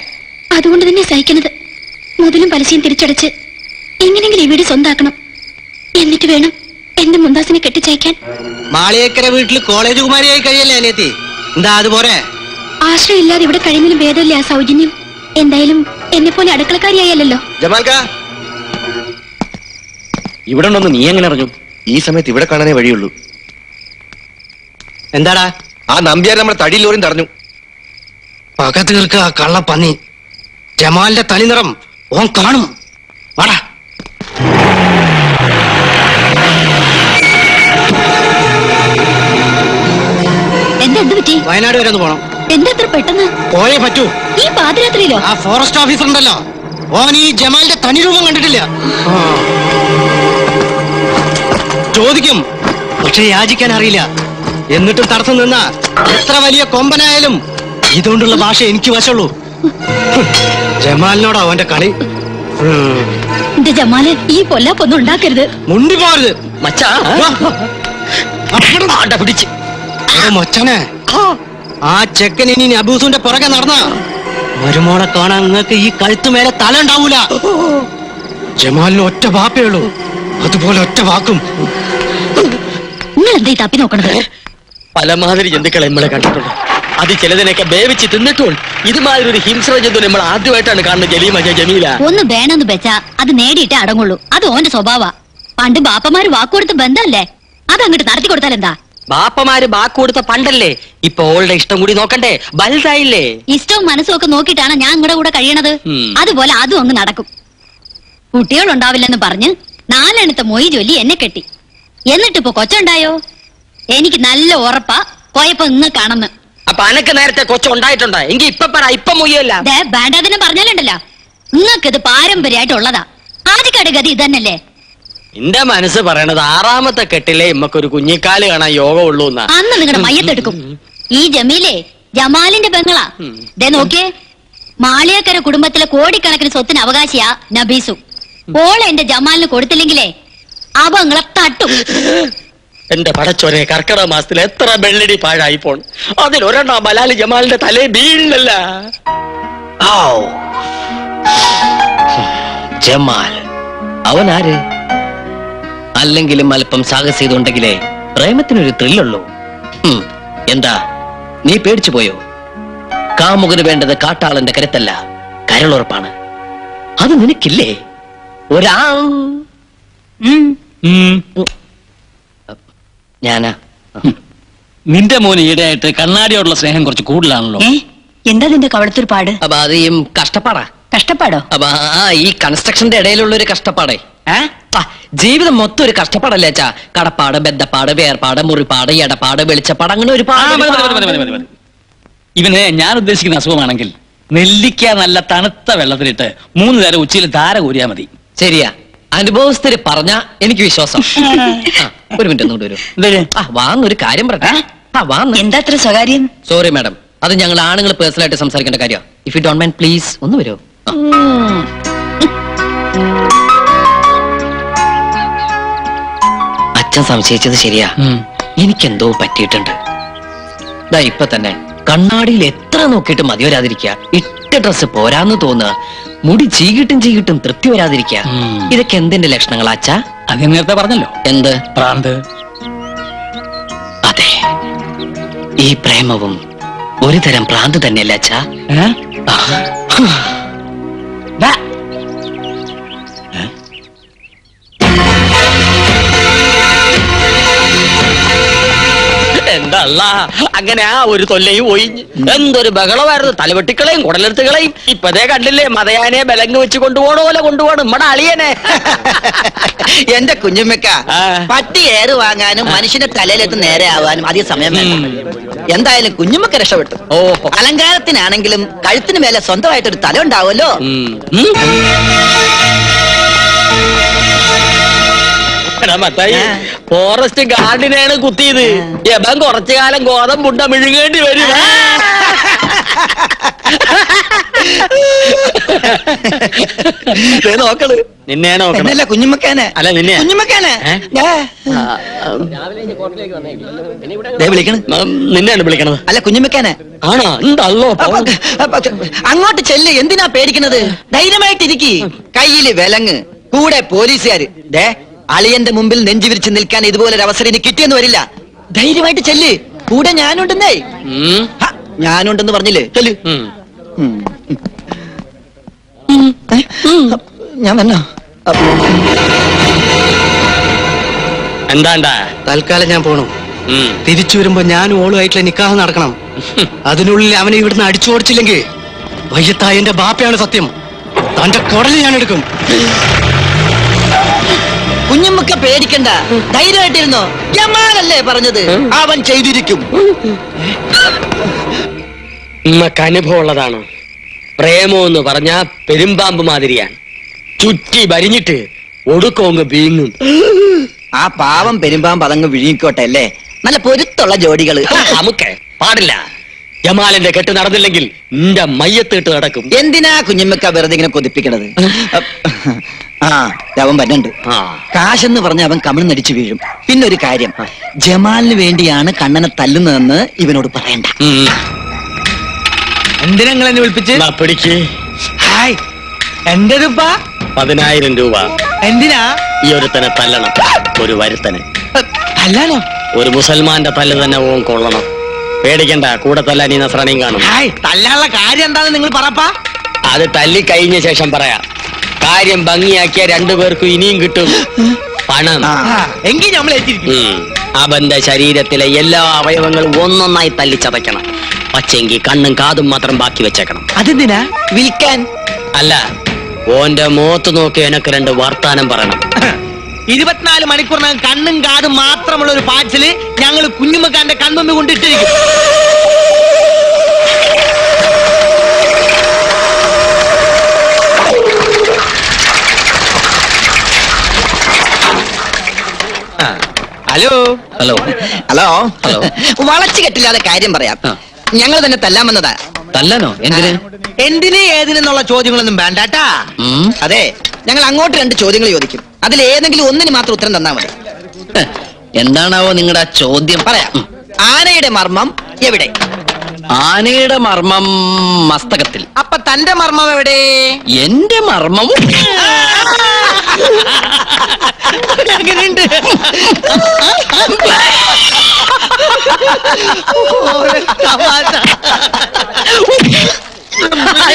അതുകൊണ്ട് തന്നെ സഹിക്കുന്നത്. മുതലും പലിശയും തിരിച്ചടച്ച് എങ്ങനെങ്കിലും ഈ വീട് സ്വന്താക്കണം. എന്നിട്ട് വേണം എന്റെ മുന്താസിനെ കെട്ടിച്ചയക്കാൻ. മാളിയേക്കര വീട്ടിൽ കോളേജ് കുമാരിയായി കഴിയല്ലേ അനിയത്തി? എന്താ അതുപോലെ? ആശ്രയം ഇല്ലാതെ ഇവിടെ കഴിയുന്നതിലും ഭേദമില്ല ആ സൗജന്യം. എന്തായാലും എന്നെ പോലെ അടുക്കളക്കാരിയായല്ലോ. ജമാൽക്ക, ഇവിടെ ഉണ്ടോന്ന് നീ എങ്ങനെ അറിഞ്ഞു? ഈ സമയത്ത് ഇവിടെ കാണാനേ വഴിയുള്ളൂ. എന്താടാ? ആ നമ്പ്യാർ നമ്മുടെ തടി ലോറിയും തടഞ്ഞു. പക തീർക്ക കള്ള പന്നി. ജമാലിന്റെ തനിനിറം ഓൻ കാണും. വാടാ. എന്ത് പറ്റി? വയനാട് വരെ ഒന്ന് പോണം. എന്താ അത്ര പെട്ടെന്ന്? പോയേ പറ്റൂ. ഈ പാതിരാത്രിയിലോ? ആ ഫോറസ്റ്റ് ഓഫീസർ ഉണ്ടല്ലോ, ഓൻ ഈ ജമാലിന്റെ തനി രൂപം കണ്ടിട്ടില്ല. ചോദിക്കും, പക്ഷെ യാചിക്കാൻ അറിയില്ല. എന്നിട്ടും തടസ്സം നിന്ന എത്ര വലിയ കൊമ്പനായാലും ഇതുകൊണ്ടുള്ള ഭാഷ എനിക്ക് വശമുള്ളൂ. ജമാലിനോടാ അവന്റെ കളി. എന്റെ ജമാല്, ഈ പൊല്ലാപ്പൊന്നും ഉണ്ടാക്കരുത്. മുണ്ടി പോരുത് മച്ചാ പിടിച്ച് മൊച്ചനെ. ആ ചെക്കൻ ഇനി അബൂസുന്റെ പുറകെ നടന്ന മരുമോളെ കാണാൻ നിങ്ങൾക്ക് ഈ കഴുത്തുമേലെ തല ഉണ്ടാവൂല. ജമാലിന് ഒറ്റ വാപ്പേ ഉള്ളൂ, അതുപോലെ ഒറ്റ വാക്കും. നിങ്ങൾ എന്താ ഈ തപ്പി നോക്കണത്? പലമാതിരി ജന്തുക്കളെ നമ്മളെ കണ്ടിട്ടുണ്ട്. അത് ചിലതിനൊക്കെ വേവിച്ച് തിന്നിട്ടും ഇതുമാതിരി ഒരു ഹിംസ്ര ജന്തു നമ്മൾ ആദ്യമായിട്ടാണ് കാണുന്നത്. ജമീല ഒന്ന് വേണമെന്ന് വെച്ചാ അത് നേടിയിട്ടേ അടങ്ങുള്ളൂ. അത് ഓന്റെ സ്വഭാവ. പണ്ട് ബാപ്പമാര് വാക്കുകൊടുത്ത് ബന്ധമല്ലേ, അത് അങ്ങോട്ട് നടത്തി കൊടുത്താൽ എന്താ? ബാപ്പമാര് ബാക്ക് കൊടുത്ത പണ്ടല്ലേ, ഇപ്പൊ ഓളുടെ ഇഷ്ടം കൂടി നോക്കണ്ടേ? വലുതായില്ലേ? ഇഷ്ടവും മനസ്സും ഒക്കെ നോക്കിയിട്ടാണ് ഞാൻ നിങ്ങളുടെ കൂടെ കഴിയണത്. അതുപോലെ അതും അങ്ങ് നടക്കും. കുട്ടികളുണ്ടാവില്ലെന്ന് പറഞ്ഞ് 4 എണ്ണത്തെ മൊയ് ചൊല്ലി എന്നെ കെട്ടി. എന്നിട്ടിപ്പോ കൊച്ചുണ്ടായോ? എനിക്ക് നല്ല ഉറപ്പാ പോയപ്പോ ഇന്ന് കാണുന്നു. അപ്പൊ അനക്ക് നേരത്തെ കൊച്ചുണ്ടായിട്ടുണ്ടോ? എങ്കിൽ ഇപ്പൊ പറ, ഇപ്പൊ മുയ്യല്ല. വേണ്ടാതിനെ പറഞ്ഞാലുണ്ടല്ലോ, നിങ്ങൾക്കിത് പാരമ്പര്യമായിട്ടുള്ളതാ. ആദ്യക്കാട് ഗതി ഇതന്നല്ലേ. എന്റെ മനസ്സ് പറയണത് 6ാമത്തെ കെട്ടിലെ ഇമ്മക്കൊരു കുഞ്ഞിക്കാല് കാണാൻ യോഗം ഉള്ളൂ എന്നാ. അന്ന് നിങ്ങളുടെ മയ്യത്തെടുക്കും. ഈ ജമീലെ ജമാലിന്റെ പെങ്ങളാ. ദേ നോക്കിയേ, മാളിയേക്കര കുടുംബത്തിലെ കോടിക്കണക്കിന് സ്വത്തിന് അവകാശിയാ നബീസു. ഓളെ എന്റെ ജമാലിന് കൊടുത്തില്ലെങ്കിലേ അവ നിങ്ങളെ തട്ടും. എന്റെ പടച്ചോരെ, കർക്കിടക മാസത്തിൽ എത്ര വെള്ളടി പാഴായി പോൺ. അതിലൊരെണ്ണം ബലാലി ജമാലിന്റെ തലേ വീഴില്ലല്ല. ജമാൽ അവനാര്? അല്ലെങ്കിലും അല്പം സാഹസികതയുണ്ടെങ്കിലേ പ്രേമത്തിനൊരു ത്രില്ലുള്ളൂ. എന്താ നീ പേടിച്ചു പോയോ? കാമുകന് വേണ്ടത് കാട്ടാളന്റെ കരുത്തല്ല, കരളുറപ്പാണ്. അത് നിനക്കില്ലേ? ഞാനാ നിന്റെ മോന് ഈടെയായിട്ട് കണ്ണാടിയോടുള്ള സ്നേഹം കുറച്ച് കൂടുതലാണല്ലോ. എന്താ നിന്റെ കവളത്തൊരു പാട്? അപ്പൊ അത് ഈ കഷ്ടപ്പാടാ. കഷ്ടപ്പാടോ? അപ്പൊ ഈ കൺസ്ട്രക്ഷന്റെ ഇടയിലുള്ള ഒരു കഷ്ടപ്പാടേ. ജീവിതം മൊത്തം ഒരു കഷ്ടപ്പാടല്ലേ അച്ഛാ? കടപ്പാട്, ബദ്ധപ്പാട്, വേർപാട്, മുറിപ്പാട്, എടപ്പാട്, വെളിച്ചപ്പാട്, അങ്ങനെ ഒരുപാട്. ഇവന് ഞാൻ ഉദ്ദേശിക്കുന്ന അസുഖമാണെങ്കിൽ നെല്ലിക്ക നല്ല തണുത്ത വെള്ളത്തിലിട്ട് 3 നേരം ഉച്ചയിൽ ധാര കൂരിയാ മതി. ശരിയാ, അനുഭവസ്ഥര് പറഞ്ഞ എനിക്ക് വിശ്വാസം. ഒരു മിനിറ്റ് ഒന്നുകൂടി വരൂ. വാന്നൊരു കാര്യം പറ. എന്താ അത്ര സ്വകാര്യം? സോറി മാഡം, അത് ഞങ്ങൾ ആണുങ്ങൾ പേഴ്സണലായിട്ട് സംസാരിക്കേണ്ട കാര്യം. If you don't mind please ഒന്ന് വരൂ. അച്ഛൻ സംശയിച്ചത് ശരിയാ. എനിക്കെന്തോ പറ്റിയിട്ടുണ്ട്. ഇപ്പൊ തന്നെ കണ്ണാടിയിൽ എത്ര നോക്കിയിട്ട് മതി വരാതിരിക്കുക. ഇട്ട ഡ്രസ് പോരാന്ന് തോന്നുക. മുടി ചീകിട്ടും തൃപ്തി വരാതിരിക്കുക. ഇതൊക്കെ എന്തിന്റെ ലക്ഷണങ്ങളാ അച്ഛാ? അത് നേരത്തെ പറഞ്ഞല്ലോ. എന്ത് പ്രാന്ത്? അതെ, ഈ പ്രേമവും ഒരു തരം പ്രാന്ത് തന്നെയല്ല അച്ഛാ. എന്തല്ല അങ്ങനെ ആ ഒരു തൊല്ലയും ഒഴിഞ്ഞ് എന്തൊരു ബഹളമായിരുന്നു. തലവെട്ടിക്കളയും കുടലെടുത്തുകളയും. ഇപ്പതേ കണ്ടില്ലേ, മതയാനെ ബലങ്ങ് വെച്ച് കൊണ്ടുപോകണ പോലെ കൊണ്ടുപോകണം നമ്മടെ അളിയനെ. എന്റെ കുഞ്ഞുമ്മക്ക, പട്ടി ഏറ് വാങ്ങാനും മനുഷ്യന്റെ തലയിലെത്ത് നേരെ ആവാനും അധികം സമയം വേണം. എന്തായാലും കുഞ്ഞുമ്മക്ക രക്ഷപ്പെട്ടു. അലങ്കാരത്തിനാണെങ്കിലും കഴുത്തിന് മേലെ സ്വന്തമായിട്ടൊരു തല ഉണ്ടാവുമല്ലോ. ഫോറസ്റ്റ് ഗാർഡിനെയാണ് കുത്തിയത്. യവൻ കുറച്ചു കാലം ഗോതമ്പുണ്ട മിഴുങ്ങേണ്ടി വരും. ദേ നോക്കണ്. നിന്നെയാണ് നോക്കണം. എന്നല്ല കുഞ്ഞുമ്മക്കാനെ. അല്ല, നിന്നെ. കുഞ്ഞുമ്മക്കാനെ. ഏ? ദേ വിളിക്കണ്. നിന്നെയാണ് വിളിക്കണത്. അല്ല കുഞ്ഞുമ്മക്കാനെ. ആണോ? ഉണ്ടല്ലോ. അങ്ങോട്ട് ചെല്ല്. എന്തിനാ പേടിക്കണത്? ധൈര്യമായിട്ടിരിക്കി. കയ്യില് വിലങ്ങ്, കൂടെ പോലീസുകാര്. ദേ അളിയന്റെ മുമ്പിൽ നെഞ്ചു വിരിച്ച് നിൽക്കാൻ ഇതുപോലൊരു അവസരം ഇനി കിട്ടിയെന്ന് വരില്ല. ധൈര്യമായിട്ട് ചെല്ല്. കൂടെ ഞാനുണ്ടെന്നേ. ഞാനുണ്ടെന്ന് പറഞ്ഞില്ലേ? ചെല്ല്. ഞാൻ വന്നോ? എന്താണ്ടാ? തൽക്കാലം ഞാൻ പോണു. തിരിച്ചു വരുമ്പോ ഞാൻ ഓളുമായിട്ടുള്ള നിക്കാഹ് നടക്കണം. അതിനുള്ളിൽ അവനെ ഇവിടുന്ന് അടിച്ചോടിച്ചില്ലെങ്കിൽ വയ്യത്തായ എന്റെ ബാപ്പയാണ് സത്യം. തന്റെ കുടല് ഞാൻ എടുക്കും. കുഞ്ഞുമ്മക്ക പേടിക്കണ്ട, ധൈര്യമായിട്ടിരുന്നോ. ജമാലല്ലേ പറഞ്ഞത്, അവൻ ചെയ്തിരിക്കും. ഉമ്മക്ക് അനുഭവം ഉള്ളതാണ്. പ്രേമം എന്ന് പറഞ്ഞ പെരുമ്പാമ്പ് മാതിരിയാണ്. ചുറ്റി വരിഞ്ഞിട്ട് ഒടുക്കോങ്ങ് വീങ്ങും. ആ പാവം പെരുമ്പാമ്പ് അതങ്ങ് വിഴുങ്ങിക്കോട്ടെ അല്ലേ. നല്ല പൊരുത്തുള്ള ജോഡികള്. നമുക്ക് പാടില്ല. ജമാലിന്റെ കെട്ട് നടന്നില്ലെങ്കിൽ നിന്റെ മയ്യത്തിട്ട് നടക്കും. എന്തിനാ കുഞ്ഞുമ്മക്ക വെറുതെ ഇങ്ങനെ കൊതിപ്പിക്കണത്? ആ അവൻ വരുന്നുണ്ട്. കാശെന്ന് പറഞ്ഞ അവൻ കമിഴ്ന്നടിച്ചു വീഴും. പിന്നെ ഒരു കാര്യം, ജമാലിന് വേണ്ടിയാണ് കണ്ണനെ തല്ലുന്നതെന്ന് ഇവനോട് പറയണ്ട. എന്തിനാ നിങ്ങൾ എന്നെ വിളിപ്പിച്ച്? പിടിക്ക്. ഹായ്, എന്റേതുപ്പാ 10,000 രൂപ. എന്തിനാ? ഈ ഒരുത്തനെ തല്ലണം. ഒരു വരുത്തനെ. അല്ലാലോ. ഒരു മുസൽമാന്റെ തല്ല് തന്നെ ഓൻ കൊള്ളണം. പേടിക്കണ്ട, കൂടെ തല്ലാൻ ഈ നസ്രാണിയും കാണും. ഹായ്, തല്ലാനുള്ള കാര്യം എന്താണെന്ന് നിങ്ങൾ പറപ്പാ. അത് തല്ലി കഴിഞ്ഞ ശേഷം പറയാം. കാര്യം ഭംഗിയാക്കിയ രണ്ടുപേർക്കും ഇനിയും കിട്ടും പണം. എങ്കിൽ നമ്മൾ ഏറ്റിരിക്കും. അവന്റെ ശരീരത്തിലെ എല്ലാ അവയവങ്ങളും ഒന്നൊന്നായി തല്ലിച്ചതയ്ക്കണം. പക്ഷെങ്കിൽ കണ്ണും കാതും മാത്രം ബാക്കി വെച്ചേക്കണം. അതെന്തിനാ? വിൽക്കാൻ അല്ല, ഓന്റെ മുഖത്ത് നോക്കി എനക്ക് 2 വർത്താനം പറയണം. 24 മണിക്കൂറിനകം കണ്ണും കാതും മാത്രമുള്ള ഒരു പാച്ചില് ഞങ്ങൾ കുഞ്ഞുമ്മക്കാന്റെ കൺമുമ്പിൽ കൊണ്ടിട്ടിരിക്കും. Hello hello hello hello. വളച്ചു കെട്ടില്ലാതെ കാര്യം പറയാം. ഞങ്ങൾ തന്നെ തല്ലാമെന്നതാ. തല്ലാനോ? എന്തിന്? എന്തിന് ഏതിനെന്നുള്ള ചോദ്യങ്ങളൊന്നും വേണ്ടാട്ടാ. അതെ, ഞങ്ങൾ അങ്ങോട്ട് 2 ചോദ്യങ്ങൾ ചോദിക്കും. അതിൽ ഏതെങ്കിലും ഒന്നിന് മാത്രം ഉത്തരം തന്നാ മതി. എന്താണാവോ നിങ്ങളുടെ ചോദ്യം? പറയാം. ആനയുടെ മർമ്മം എവിടെ? ആനയുടെ മർമ്മം മസ്തകത്തിൽ. അപ്പൊ തന്റെ മർമ്മം എവിടെ? എന്റെ മർമ്മം അങ്ങനെയുണ്ട്.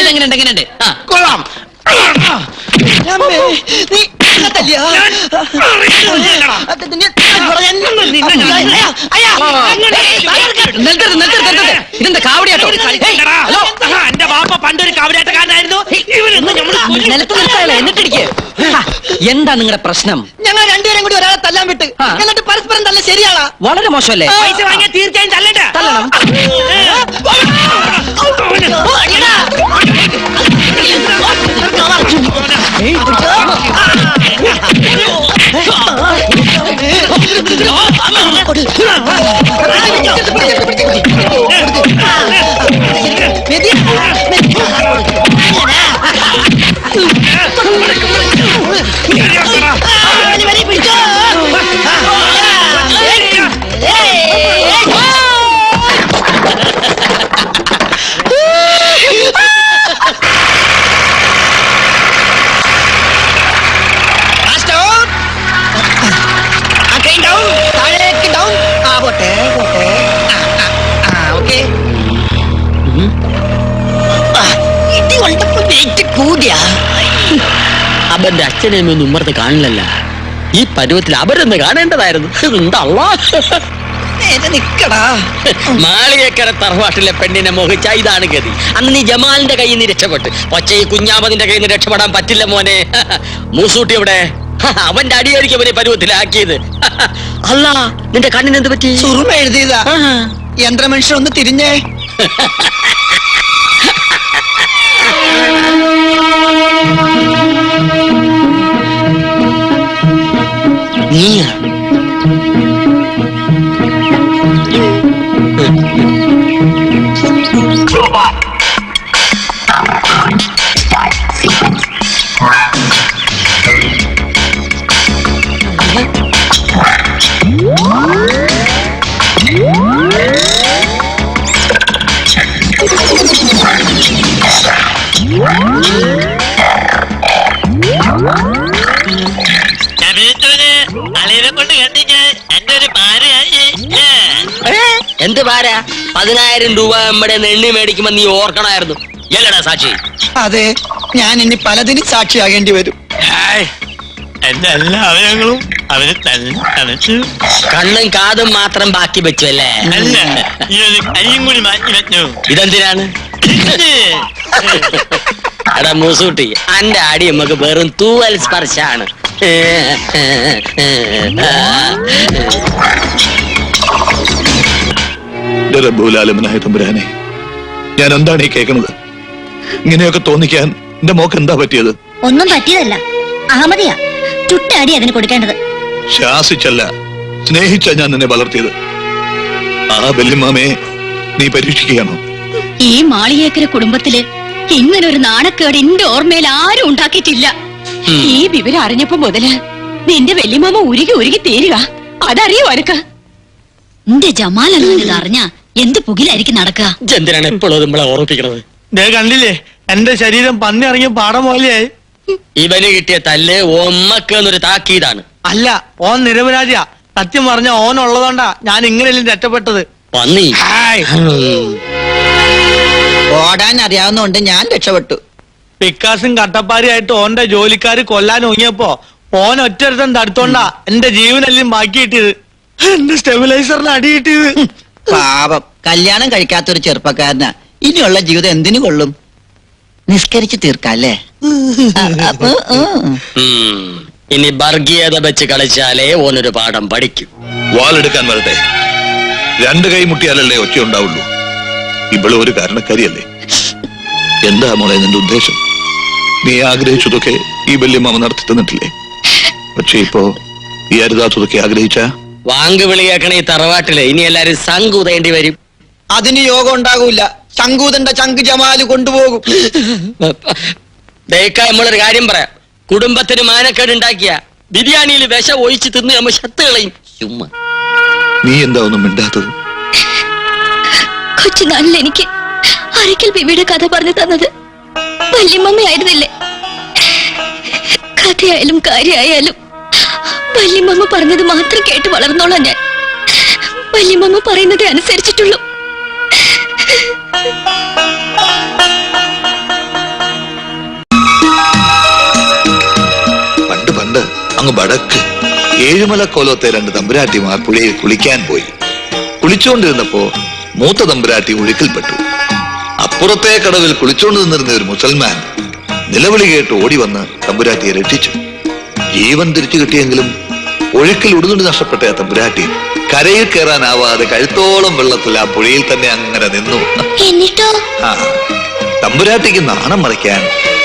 എങ്ങനെയുണ്ട്? എങ്ങനെയുണ്ട്? കൊള്ളാം. നീ തല്ലിയോ? ഇതെന്താ കാവടിയാട്ടോ? എന്റെ ബാപ്പ പണ്ടൊരു കാവടിയാട്ടക്കാരനായിരുന്നു. നിലത്ത് നിർത്താനല്ലേ, എന്നിട്ടിരിക്കേ. എന്താ നിങ്ങളുടെ പ്രശ്നം? ഞങ്ങൾ രണ്ടുപേരും കൂടി ഒരാളെ തല്ലാൻ വിട്ട്, എന്നിട്ട് പരസ്പരം തല്ല ശരിയാണോ? വളരെ മോശമല്ലേ? പൈസ വാങ്ങിയാൽ തീർച്ചയായും തല്ലണ്ട. തല്ലണം. അവന്റെ അച്ഛനെയൊന്നും ഉമ്മർത്ത് കാണില്ലല്ല. ഈ പരുവത്തിൽ അവരൊന്ന് കാണേണ്ടതായിരുന്നു. എന്താ മാളികക്കര തറവാട്ടിലെ പെണ്ണിനെ മോഹിച്ച ഇതാണ് ഗതി. അന്ന് നീ ജമാലിന്റെ കയ്യിൽ നിന്ന് രക്ഷപ്പെട്ടു. പക്ഷേ ഈ കുഞ്ഞാമതിന്റെ കയ്യിൽ നിന്ന് രക്ഷപ്പെടാൻ പറ്റില്ല മോനെ. മൂസൂട്ടി എവിടെ? അവന്റെ അടിയായിരിക്കും അവനെ പരുവത്തിലാക്കിയത്. അല്ല, നിന്റെ കണ്ണിന് എന്ത് പറ്റി? സുറുമ എഴുതിയതാ. യന്ത്രമനുഷ്യൻ ഒന്ന് തിരിഞ്ഞേ. നീയാ കൊണ്ട് കണ്ടിട്ട് എന്റെ ഒരു ഭാര്യയായി എന്ത് ഭാര? 10,000 രൂപ നമ്മുടെ എണ്ണി മേടിക്കുമ്പോ നീ ഓർക്കണമായിരുന്നു. എല്ലടാ സാക്ഷി? അതെ, ഞാൻ ഇനി പലതിനും സാക്ഷിയാകേണ്ടി വരും. എന്റെ എല്ലാ അവയവങ്ങളും അവര് തനിച്ചു. കണ്ണും കാതും മാത്രം ബാക്കി വെച്ചു അല്ലേ? അല്ല, ഈ ഒരു കൈയും കൂടി മാറ്റി വെച്ചു. ഇതെന്തിനാണ്? എടാ മൂസൂട്ടി, അന്റെ അടി നമുക്ക് വെറും തൂവൽ സ്പർശാണ്. റബ്ബുലാലമനായ തമ്പുരാനെ, ഞാൻ എന്താണ് ഈ കേൾക്കുന്നത്? ഇങ്ങനെയൊക്കെ തോന്നിക്കാൻ എന്റെ മോക്ക് എന്താ പറ്റിയത്? ഒന്നും പറ്റിയതല്ല, അഹമ്മദിയാ ചുട്ടടി അതിന് കൊടുക്കേണ്ടത്. ശാസിച്ചല്ല, സ്നേഹിച്ച ഞാൻ നിന്നെ വളർത്തിയത്. ആ വല്യമ്മാമയെ നീ പരീക്ഷിക്കുകയാണോ? ഈ മാളികേക്കര കുടുംബത്തില് ഇങ്ങനൊരു നാണക്കേട് എന്റെ ഓർമ്മയിൽ ആരും ഉണ്ടാക്കിയിട്ടില്ല. ഈ വിവരം അറിഞ്ഞപ്പോ മുതല് നിന്റെ വല്യമാമ ഉരുകി ഉരുകി തീരുക. അതറിയോ അനക്ക്? എന്റെ ജമാലൊന്നും ഇത് അറിഞ്ഞ എന്ത് പുകിലായിരിക്കും നടക്കുക? എന്തിനാണ് എപ്പോഴും നമ്മളെ ഓർമ്മിപ്പിക്കണത്? കണ്ടില്ലേ, എന്റെ ശരീരം പന്നി ഇറങ്ങിയ പാടം പോലെയായി. ഇവന് കിട്ടിയ തല്ല് ഓമ്മക്ക് എന്നൊരു താക്കീതാണ്. അല്ല, ഓൻ നിരപരാധിയാ. സത്യം പറഞ്ഞ ഓൻ ഉള്ളതുകൊണ്ടാ ഞാൻ ഇങ്ങനെയല്ലേ രക്ഷപ്പെട്ടത്. പന്നി ഓടാൻ അറിയാവുന്നതുകൊണ്ട് ഞാൻ രക്ഷപ്പെട്ടു. പിക്കാസും കട്ടപ്പാരിയായിട്ട് ഓന്റെ ജോലിക്കാര് കൊല്ലാൻ ഒങ്ങിയപ്പോ ഓൻ ഒറ്റൊരുത്തൻ തടുത്തോണ്ടാ എന്റെ ജീവനെല്ലാം ബാക്കി കിട്ടിയത്. എന്റെ സ്റ്റെബിലൈസറിന് അടി കിട്ടിയത്. പാപം, കല്യാണം കഴിക്കാത്തൊരു ചെറുപ്പക്കാരനാ. ഇനിയുള്ള ജീവിതം എന്തിനു കൊള്ളും? നിസ്കരിച്ച് തീർക്കല്ലേ? ഇനി വർഗീയത വെച്ച് കളിച്ചാലേ ഓനൊരു പാഠം പഠിക്കും. വാളെടുക്കാൻ വരട്ടെ. 2 കൈ മുട്ടിയാലല്ലേ ഒച്ച ഉണ്ടാവുള്ളൂ. ഇവള് ഒരു കാരണക്കാരിയല്ലേ? എന്താ മോളെ നിന്റെ ഉദ്ദേശം? നീ ആഗ്രഹിച്ചതൊക്കെ ഈ വല്യമ്മാമ നടത്തി തന്നിട്ടില്ലേ? പക്ഷെ ഇപ്പോ ഈ അരുതാത്തതൊക്കെ ആഗ്രഹിച്ച വാങ്ക് വിളിയാക്കണ ഈ തറവാട്ടില് ഇനി എല്ലാരും സംകൂതേണ്ടി വരും. അതിന് യോഗം ഉണ്ടാകൂല. ശങ്കൂതന്റെ ചങ്ക് ജമാല് കൊണ്ടുപോകും. നമ്മളൊരു കാര്യം പറയാം. കുടുംബത്തിന് മാനക്കേട് ഉണ്ടാക്കിയ ബിരിയാണിയിൽ വിഷം ഒഴിച്ച് തിന്ന് നമ്മൾ ശത്ത് കളയും. ചുമ്മാ നീ എന്താ ഒന്നും മിണ്ടാത്തത്? കൊച്ചുനാളിൽ എനിക്ക് അരക്കൽ ബിബിയുടെ കഥ പറഞ്ഞു തന്നത് വല്യമ്മയായിരുന്നില്ലേ? കഥയായാലും കാര്യമായാലും വല്യമ്മ പറഞ്ഞത് മാത്രം കേട്ട് വളർന്നോളാം ഞാൻ. വല്യമ്മ പറയുന്നതേ അനുസരിച്ചിട്ടുള്ളൂ. പണ്ട് അങ്ങ് വടക്ക് ഏഴുമലക്കോലത്തെ 2 തമ്പുരാട്ടിമാർ പുഴയിൽ കുളിക്കാൻ പോയി. കുളിച്ചുകൊണ്ടിരുന്നപ്പോ മൂത്ത തമ്പുരാട്ടി ഒഴുക്കിൽപ്പെട്ടു. അപ്പുറത്തെ കടവിൽ കുളിച്ചുകൊണ്ട് നിന്നിരുന്ന ഒരു മുസൽമാൻ നിലവിളി കേട്ട് ഓടി വന്ന് തമ്പുരാട്ടിയെ രക്ഷിച്ചു. ജീവൻ തിരിച്ചു കിട്ടിയെങ്കിലും ഒഴുക്കിൽ ഉടുതുണ്ടി നഷ്ടപ്പെട്ട ആ തമ്പുരാട്ടി കരയിൽ കയറാനാവാതെ കഴുത്തോളം വെള്ളത്തിൽ ആ പുഴയിൽ തന്നെ അങ്ങനെ നിന്നു. തമ്പുരാട്ടിക്ക് നാണം മറയ്ക്കാൻ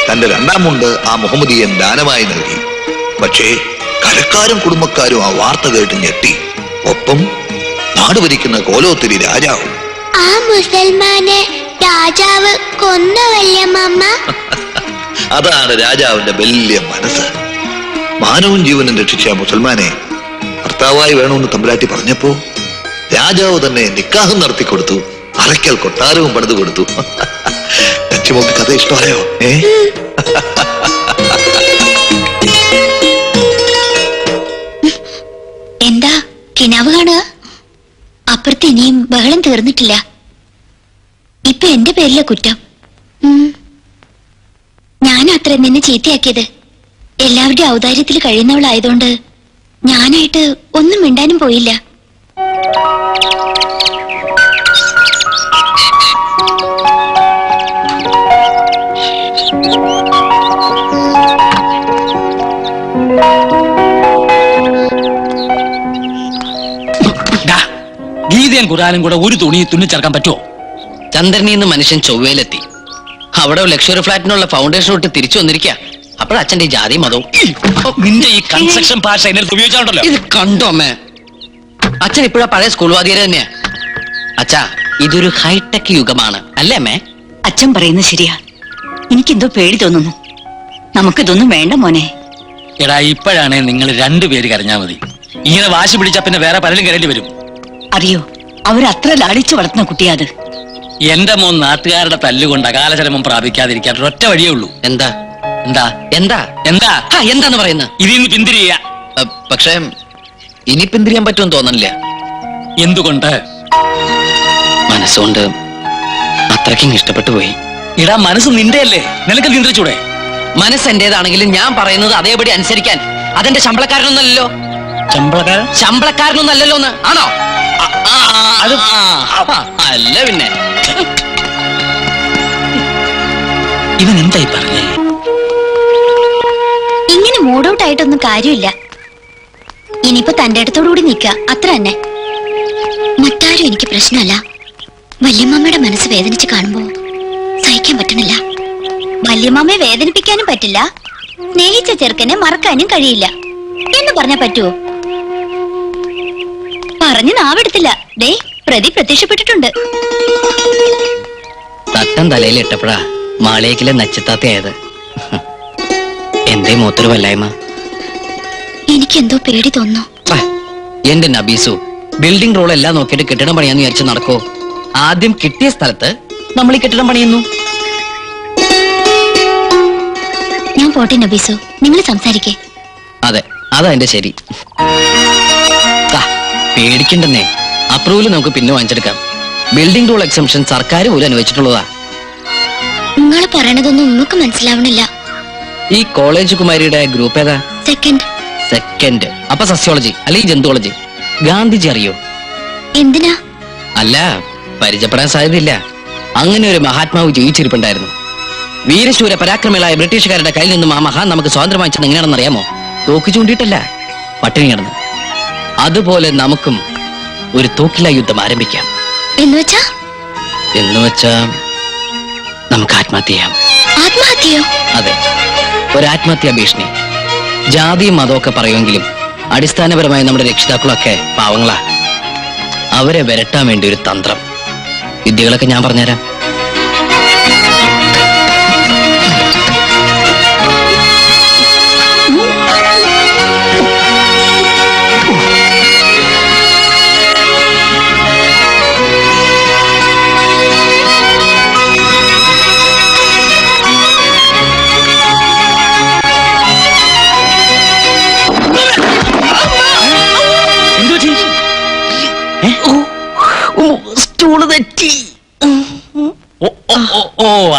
തന്റെ 2ാം മുണ്ട് ആ മുഹമ്മദിയൻ ദാനമായി നൽകി. പക്ഷേ കരക്കാരും കുടുംബക്കാരും ആ വാർത്ത കേട്ട് ഞെട്ടി. ഒപ്പം നാട് ഭരിക്കുന്ന കോലോത്തിരി രാജാവും. ആ മുസൽമാനെ രാജാവ് കൊന്ന വല്യമ്മ. അതാണ് രാജാവിന്റെ വലിയ മനസ്സ്. മാനവും ജീവനും രക്ഷിച്ച മുസൽമാനെ ഭർത്താവായി വേണമെന്ന് തമ്പുരാട്ടി പറഞ്ഞപ്പോ രാജാവ് തന്നെ നിക്കാഹും നടത്തിക്കൊടുത്തു. അറയ്ക്കൽ കൊട്ടാരവും പണിതു കൊടുത്തു. ലക്ഷ്യമോക്ക് കഥ ഇഷ്ടമായോ? എന്താ കിനാവ് കാണുക? അപ്പുറത്ത് ഇനിയും ബഹളം തീർന്നിട്ടില്ല. ഇപ്പൊ എന്റെ പേരിലെ കുറ്റം. ഞാൻ അത്ര നിന്നെ ചീത്തയാക്കിയത്. എല്ലാവരുടെയും ഔദാര്യത്തിൽ കഴിയുന്നവളായതുകൊണ്ട് ഞാനായിട്ട് ഒന്നും മിണ്ടാനും പോയില്ല. ഗീതയും ഖുറാനും കൂടെ ഒരു തുണി തുന്നിച്ചേർക്കാൻ പറ്റുമോ? ചന്ദ്രനിന്ന് മനുഷ്യൻ ചൊവ്വയിലെത്തി. അവിടെ ലക്ഷറി ഫ്ലാറ്റിനുള്ള ഫൗണ്ടേഷൻ ഇട്ട് തിരിച്ചു വന്നിരിക്കുക. അപ്പോഴച്ഛന്റെ ഈ ജാതി മതവും. നിന്റെ ഈ കൺസ്ട്രക്ഷൻ ഭാഷ എന്നെ ഉപയോഗിച്ചാണല്ലോ. ഇത് കണ്ടോ അമ്മേ? അച്ഛൻ ഇപ്പോഴാ പഴയ സ്കൂൾ വാദ്യര് തന്നെയാ. അച്ഛാ, ഇതൊരു ഹൈടെക് യുഗമാണ് അല്ലേ അമ്മേ? അച്ഛൻ പറയുന്നത് ശരിയാ. എനിക്കെന്തോ പേടി തോന്നുന്നു. നമുക്കിതൊന്നും വേണ്ട മോനെ. എടാ, ഇപ്പോഴാണ് നിങ്ങൾ 2 പേര് കരഞ്ഞാ മതി. ഇങ്ങനെ വാശി പിടിച്ചാ പിന്നെ വേറെ പലരും കരേണ്ടി വരും. അറിയോ, അവരത്ര ലാളിച്ചു വളർത്തുന്ന കുട്ടിയാത്. എന്റെ മോൻ നാട്ടുകാരുടെ തല്ലുകൊണ്ട് അകാലചരമം പ്രാപിക്കാതിരിക്കാൻ ഒറ്റ വഴിയേ ഉള്ളൂ. എന്താ എന്താ എന്താ എന്താ എന്താന്ന് പറയുന്നത്? ഇതിൽ നിന്ന് പിന്തിരിയ. പക്ഷേ ഇനി പിന്തിരിയാൻ പറ്റുമെന്ന് തോന്നണില്ല. എന്തുകൊണ്ട്? മനസ്സുകൊണ്ട് അത്രയ്ക്കും ഇഷ്ടപ്പെട്ടു പോയി. ഇടാ, മനസ്സ് നിന്റെയല്ലേ, നിനക്ക് നിയന്ത്രിച്ചൂടെ? മനസ്സ് എന്റേതാണെങ്കിലും ഞാൻ പറയുന്നത് അതേപടി അനുസരിക്കാൻ അതെന്റെ ശമ്പളക്കാരനൊന്നല്ലോ. ശമ്പളക്കാരനൊന്നല്ലോ എന്ന് ആണോ? അത് അല്ല പിന്നെ. ഇവൻ എന്തായി പറഞ്ഞേ? ഇങ്ങനെ മൂഡ് ഔട്ട് ആയിട്ടൊന്നും കാര്യമില്ല. ഇനിയിപ്പോ തന്റെ അടുത്തോടുകൂടി നിൽക്കുക, അത്ര തന്നെ. മറ്റാരും എനിക്ക് പ്രശ്നമല്ല. വല്യമ്മയുടെ മനസ്സ് വേദനിച്ച് കാണുമ്പോ സഹിക്കാൻ പറ്റണില്ല. വല്യമ്മയെ വേദനിപ്പിക്കാനും പറ്റില്ല, സ്നേഹിച്ച ചെറുക്കനെ മറക്കാനും കഴിയില്ല എന്ന് പറഞ്ഞാ പറ്റുവോ? പറഞ്ഞു നാവെടുത്തില്ല. ദേ, പ്രതി പ്രത്യക്ഷപ്പെട്ടിട്ടുണ്ട്. തട്ടം തലയിൽ ഇട്ടപ്പോഴാ മാളേക്കിലെ നച്ചത്താത്തയായത്. എന്തേ മൂത്തൊരു വല്ലായ്മ? എനിക്കെന്തോ പേടി തോന്നുന്നു. എന്റെ നബീസു, ബിൽഡിംഗ് റോൾ എല്ലാം നോക്കിയിട്ട് കെട്ടിടം പണിയാന്ന് വിചാരിച്ചു നടക്കോ? ആദ്യം കിട്ടിയ സ്ഥലത്ത് നമ്മൾ ഈ കെട്ടിടം പണിയുന്നു. ഞാൻ പോട്ടെ നബീസു, നിങ്ങൾ സംസാരിക്കേ. അതെ, അതാ എന്റെ ശരി. പേടിക്കണ്ടെന്നേ, അപ്രൂവൽ നമുക്ക് പിന്നെ വാങ്ങിച്ചെടുക്കാം. ബിൽഡിംഗ് റൂൾ എക്സംഷൻ സർക്കാർ പോലും അനുവദിച്ചിട്ടുള്ളതാ. നിങ്ങൾ പറയണതൊന്നും നിങ്ങൾക്ക് മനസ്സിലാവണില്ല. ഈ കോളേജ് കുമാരിയുടെ ഗ്രൂപ്പ് ഏതാ? സെക്കൻഡ്. അപ്പൊ സസ്യോളജി അല്ലെങ്കിൽ ജന്തുവോളജി. ഗാന്ധിജി അറിയോ? എന്തിനാ? അല്ല, പരിചയപ്പെടാൻ സാധ്യതയില്ല. അങ്ങനെ ഒരു മഹാത്മാവ് ജീവിച്ചിരിപ്പുണ്ടായിരുന്നു. വീരശൂര പരാക്രമികളായ ബ്രിട്ടീഷുകാരുടെ കയ്യിൽ നിന്നും ആ മഹാൻ നമുക്ക് സ്വാതന്ത്ര്യം വാങ്ങിച്ചത് എങ്ങനെയാണെന്ന് അറിയാമോ? തോക്ക് ചൂണ്ടിയിട്ടല്ല, പട്ടിണി കിടന്ന്. അതുപോലെ നമുക്കും ഒരു തോക്കില യുദ്ധം ആരംഭിക്കാം. എന്നുവെച്ചാ നമുക്ക് ആത്മഹത്യ ചെയ്യാം. ആത്മഹത്യയോ? അതെ, ഒരു ആത്മഹത്യാ ഭീഷണി. ജാതിയും മതമൊക്കെ പറയുമെങ്കിലും അടിസ്ഥാനപരമായി നമ്മുടെ രക്ഷിതാക്കളൊക്കെ പാവങ്ങളാ. അവരെ വരട്ടാൻ വേണ്ടി ഒരു തന്ത്രം. വിദ്യകളൊക്കെ ഞാൻ പറഞ്ഞുതരാം.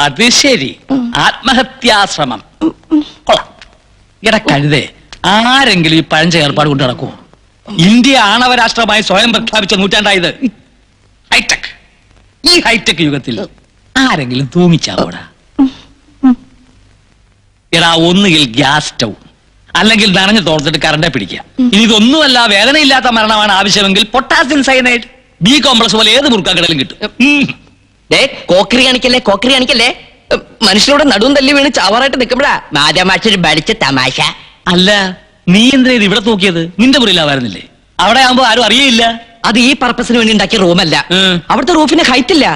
അത് ശരി, ആത്മഹത്യാശ്രമം. കഴുതേ, ആരെങ്കിലും ഈ പഴഞ്ച ഏർപ്പാട് കൊണ്ട് നടക്കുമോ? ഇന്ത്യ ആണവരാഷ്ട്രമായി സ്വയം പ്രഖ്യാപിച്ച നൂറ്റാണ്ടായത്. ഹൈടെക്. ഈ ഹൈടെക് യുഗത്തിൽ ആരെങ്കിലും തൂങ്ങിച്ചാവൂടാ? എടാ, ഒന്നുകിൽ ഗ്യാസ് സ്റ്റൗ അല്ലെങ്കിൽ നനഞ്ഞു തോർത്തിട്ട് കറണ്ടെ പിടിക്കുക. ഇനി ഇതൊന്നുമല്ല, വേദനയില്ലാത്ത മരണമാണ് ആവശ്യമെങ്കിൽ പൊട്ടാസ്യം സയനൈഡ്, ബി കോംപ്ലക്സ് പോലെ ഏത് മുറുക്കാക്കടലും കിട്ടും. കോക്കറി കാണിക്കല്ലേ. മനുഷ്യരോട് നടുവും തല്ലി വീണ് ചാവാറായിട്ട് നിൽക്കുമ്പോഴാ മാതാമാഷൊരു പഠിച്ച തമാശ. അല്ല, നീ എന്തിനാ ഇത് ഇവിടെ നോക്കിയത്? നിന്റെ മുറിയിലാവായിരുന്നില്ലേ? അവിടെ ആവുമ്പോ ആരും അറിയില്ല. അത് ഈ പർപ്പസിന് വേണ്ടി ഉണ്ടാക്കിയ റൂമല്ല. അവിടുത്തെ റൂഫിന് ഹൈറ്റ് ഇല്ല.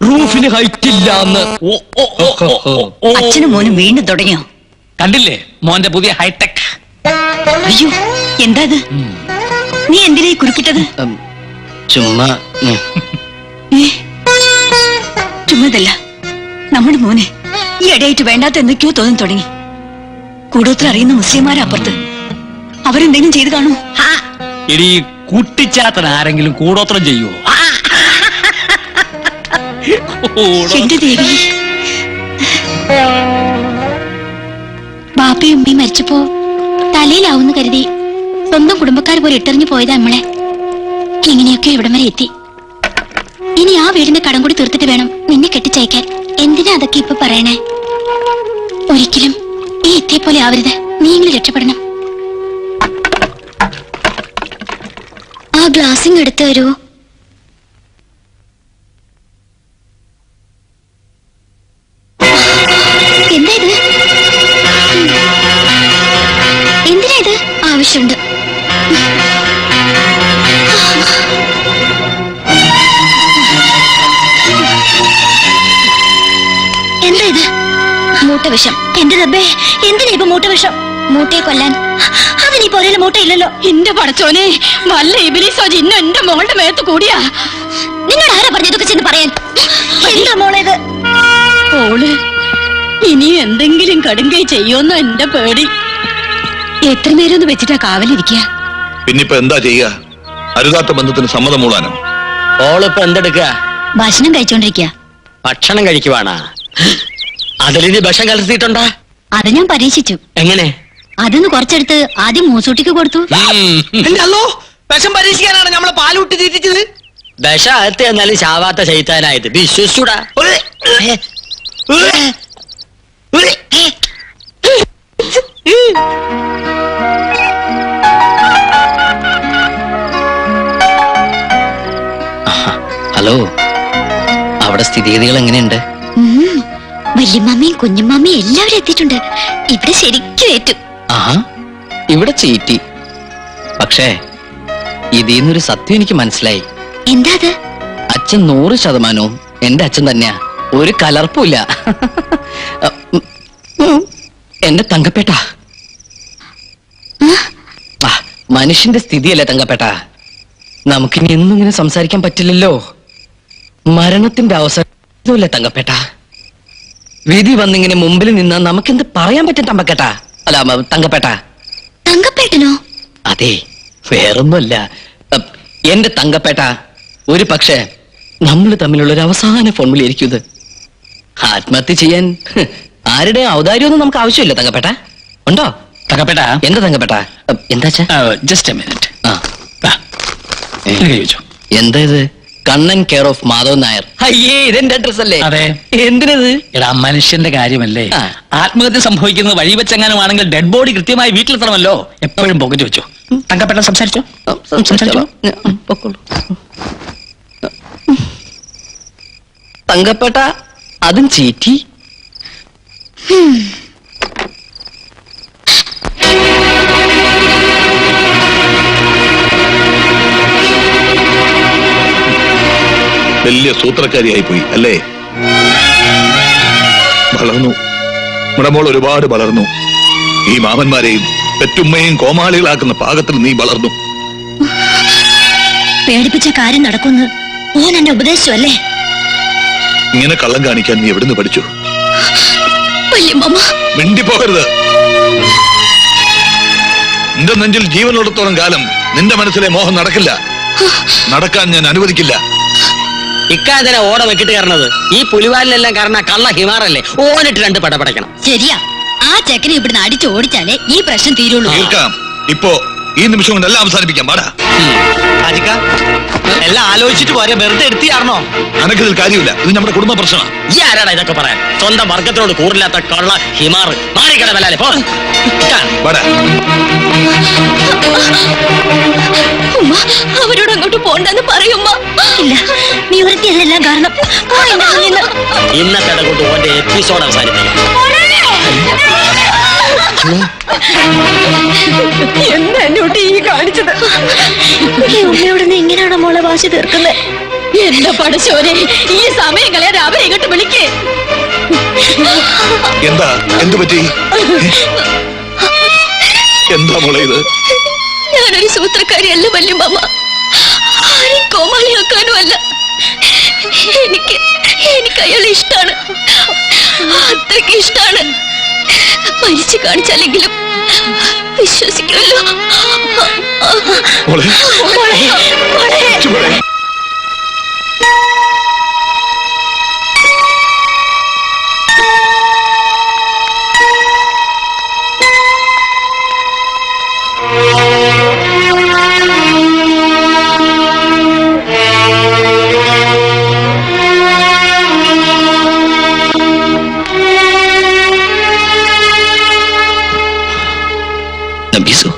റൂഫിന് ഹൈറ്റ് ഇല്ല. അച്ഛനും മോനും വീണ്ടും തുടങ്ങിയോ? കണ്ടില്ലേ മോന്റെ പുതിയ ഹൈടെക്? അയ്യോ, എന്താ ഇത്? നീ എന്തിനാ കുറുക്കിട്ടത്? ചുമ്മാ ചുമ്മാതല്ല, നമ്മുടെ മോനെ ഈ ഇടയായിട്ട് വേണ്ടാത്ത എന്തൊക്കെയോ തോന്നി തുടങ്ങി. കൂടോത്ര അറിയുന്ന മുസ്ലിംമാരപ്പുറത്ത് അവരെന്തെങ്കിലും ചെയ്ത് കാണൂ. ഇനി കുട്ടിച്ചാത്തൻ ആരെങ്കിലും കൂടോത്രം ചെയ്യുവോ? എന്റെ ദേവി, ബാപ്പയും ഉമ്മയും മരിച്ചപ്പോ തലയിലാവുന്ന കരുതി സ്വന്തം കുടുംബക്കാർ പോലെ ഇട്ടെറിഞ്ഞു പോയതാ നമ്മളെ. ഇങ്ങനെയൊക്കെ ഇവിടം വരെ എത്തി. ഇനി ആ വീടിന്റെ കടം കൂടി തീർത്തിട്ട് വേണം നിന്നെ കെട്ടിച്ചയക്കാൻ. എന്തിനാ അതൊക്കെ ഇപ്പൊ പറയണേ? ഒരിക്കലും ഈ ഇത്തേ പോലെ ആവരുത്. നീയെങ്കിലും രക്ഷപ്പെടണം. ആ ഗ്ലാസിങ് എടുത്തു തരൂ. എന്താ ഇത്? എന്തിനാ ഇത്? ആവശ്യമുണ്ട്. എന്താ ഇത്? മൂട്ടവിഷം. എന്റെ റബ്ബേ, എന്തിനാ ഇപ്പൊ മൂട്ടവിഷം? മൂട്ടയെ കൊല്ലാൻ? അവന് ഈ പോലെയുള്ള മൂട്ടയില്ലല്ലോ. എന്റെ പടച്ചോനെ, വല്ല ഇബിലിസോ ജിന്നോ എന്റെ മോളുടെ മേത്ത് കൂടിയാ. നിന്നോട് ആരാ പറഞ്ഞതൊക്കെ ചെന്ന് പറയാൻ? എന്താ മോളേത്? ഓള് ഇനി എന്തെങ്കിലും കടുങ്കൈ ചെയ്യുമെന്നോ എന്റെ പേടി. എത്ര നേരമൊന്ന് വെച്ചിട്ടാ കാവലിരിക്കുക? പിന്നിപ്പോ എന്താ ചെയ്യുക? അരുതാത്ത ബന്ധത്തിന് സമ്മതം മൂളാനോ? ഓളിപ്പോ എന്തെടുക്കുക? ഭക്ഷണം കഴിച്ചോണ്ടിരിക്കുക. ഭക്ഷണം കഴിക്കുവാണാ? അതിലിനി വിഷം കലർത്തിയിട്ടുണ്ടാ? അത് ഞാൻ പരീക്ഷിച്ചു. എങ്ങനെ? അതൊന്ന് കുറച്ചെടുത്ത് ആദ്യം മൂസൂട്ടിക്ക് കൊടുത്തു. അല്ലോ വിഷം പരീക്ഷിക്കാനാണ് നമ്മളെ പാലൂട്ടി തീറ്റിച്ചത്. വിഷം അകത്ത് എന്നാലും ചാവാത്ത ചെയ്താനായത് വിശ്വസിച്ചൂടാ. ഹലോ, അവിടെ സ്ഥിതിഗതികൾ എങ്ങനെയുണ്ട്? വല്യമ്മയും കുഞ്ഞുമ്മയും എല്ലാവരും എത്തിയിട്ടുണ്ട്. ഇവിടെ ശരിക്കും ഏറ്റു. ആഹാ, ഇവിടെ ചീറ്റി. പക്ഷേ ഇതിന്നൊരു സത്യം എനിക്ക് മനസ്സിലായി. എന്താ അത്? അച്ഛൻ 100% എന്റെ അച്ഛൻ തന്നെയാ. ഒരു കലർപ്പുമില്ല. എന്റെ തങ്കപ്പേട്ട. മനുഷ്യന്റെ സ്ഥിതിയല്ലേ തങ്കപ്പേട്ട. നമുക്കിനി എന്നും ഇങ്ങനെ സംസാരിക്കാൻ പറ്റില്ലല്ലോ. മരണത്തിന്റെ അവസരമില്ല തങ്കപ്പേട്ട. വിധി വന്നിങ്ങനെ മുമ്പിൽ നിന്നാ നമുക്കെന്ത് പറയാൻ പറ്റും തമ്പക്കേട്ട? അല്ല തങ്കപ്പേട്ട. തങ്കപ്പേട്ടനോ? അതെ, വേറൊന്നുമല്ല. എന്റെ തങ്കപ്പേട്ട, ഒരു പക്ഷേ നമ്മൾ തമ്മിലുള്ള ഒരു അവസാന ഫോൺ വിളിയായിരിക്കും ഇത്. ആത്മഹത്യ ചെയ്യാൻ ആരുടെ ഔദാര്യമൊന്നും നമുക്ക് ആവശ്യമില്ല തങ്കപ്പേട്ട. ഉണ്ടോ തങ്കപ്പേട്ട? എന്താ തങ്കപ്പേട്ട? എന്താ ജസ്റ്റ് എ മിനിറ്റ്. എന്താ ഇത്? Kannan care of Madhavan Nair. അയ്യേ, ഇതെന്റെ അഡ്രസ് അല്ലേ? അതെ. എന്തിനത്? എടാ, മനുഷ്യന്റെ കാര്യമല്ലേ. ആ. ആത്മഹത്യ സംഭവിക്കുന്നത് വഴി വെച്ചെങ്ങാനുമാണെങ്കിൽ ഡെഡ് ബോഡി കൃത്യമായി വീട്ടിലെത്തണമല്ലോ. എപ്പോഴും പോക്കറ്റ് വെച്ചു. തങ്കപ്പേട്ട സംസാരിച്ചോ? സംസാരിച്ചോളാം. പൊക്കോളൂ. തങ്കപ്പേട്ട, അതും ചീറ്റി. വലിയ സൂത്രക്കാരിയായി പോയി അല്ലേ? വളർന്നു, നമ്മുടെ മോൾ ഒരുപാട് വളർന്നു. ഈ മാമന്മാരെയും പെറ്റുമ്മയും കോമാളികളാക്കുന്ന പാകത്തിൽ നീ വളർന്നു. പേടിപ്പിച്ച കാര്യം നടക്കുന്നു. ഓൻ എന്നെ ഉപദേശിച്ചു അല്ലേ? ഇങ്ങനെ കള്ളം കാണിക്കാൻ നീ എവിടുന്ന് പഠിച്ചു? വല്യമ്മ, മിണ്ടിപ്പോകരുത്. നിന്റെ നെഞ്ചിൽ ജീവനുള്ളിടത്തോളം കാലം നിന്റെ മനസ്സിലെ മോഹം നടക്കില്ല. നടക്കാൻ ഞാൻ അനുവദിക്കില്ല. ഇക്കാതിനെ ഓടം വെക്കിട്ട് കയറണത് ഈ പുലിവാലിലെല്ലാം കാരണം കള്ള ഹിമാറല്ലേ. ഓനിട്ട് 2 പടപടയ്ക്കണം. ശരിയാ. ആ ചെക്കനെ ഇവിടുന്ന് അടിച്ചു ഓടിച്ചാലേ ഈ പ്രശ്നം തീരുള്ളൂ. തീർക്കാം. ഇപ്പോ ഈ നിമിഷം കൊണ്ട് എല്ലാം അവസാനിപ്പിക്കാം. പാടാ അജിക്ക, എല്ലാം ആലോചിച്ചിട്ട് പോരെ, വെറുതെ എടുത്തിയാർന്നോ? അനക്കിതിൽ കാര്യമില്ല. ഇത് നമ്മുടെ കുടുംബ പ്രശ്നമാണ്. ഈ ആരാടാ ഇതൊക്കെ പറയാൻ? സ്വന്തം വർഗത്തിനോട് കൂറില്ലാത്ത കള്ള ഹിമാർ. മാറിക്കടവല്ലേ പോ. പാടാ. ഉമ്മ, അവരോട് അങ്ങോട്ട് പോണ്ടെന്ന് പറയുമ്മ. ഇല്ല, നീ ഒരുത്തിയതെല്ലാം കാരണം. ഇന്നത്തെ കൊണ്ട് ഓന്റെ എപ്പിസോഡ് അവസാനിപ്പിക്കാം. എന്താ എന്നോട്ട് ഈ കാണിച്ചത്? ഉമ്മയോട് നീ ഇങ്ങനെയാണോ മോളെ വാശി തീർക്കുന്നത്? എന്റെ പടച്ചോനെ, ഈ സമയങ്ങളെ അവരെ ഇങ്ങോട്ട് വിളിക്കേ. എന്താ? എന്തു പറ്റി? എന്താ മോളെ ഇത്? ഞാനൊരു സൂത്രക്കാരിയല്ല വല്യമ്മ. ആരെയും കോമാളിയാക്കാനും അല്ല. എനിക്ക് അയാളെ ഇഷ്ടാണ്. അത്രയ്ക്ക് ഇഷ്ടാണ്. മരിച്ചു കാണിച്ചാലെങ്കിലും വിശ്വസിക്കുമല്ലോ. മോളെ, മോളെ. നബീസു,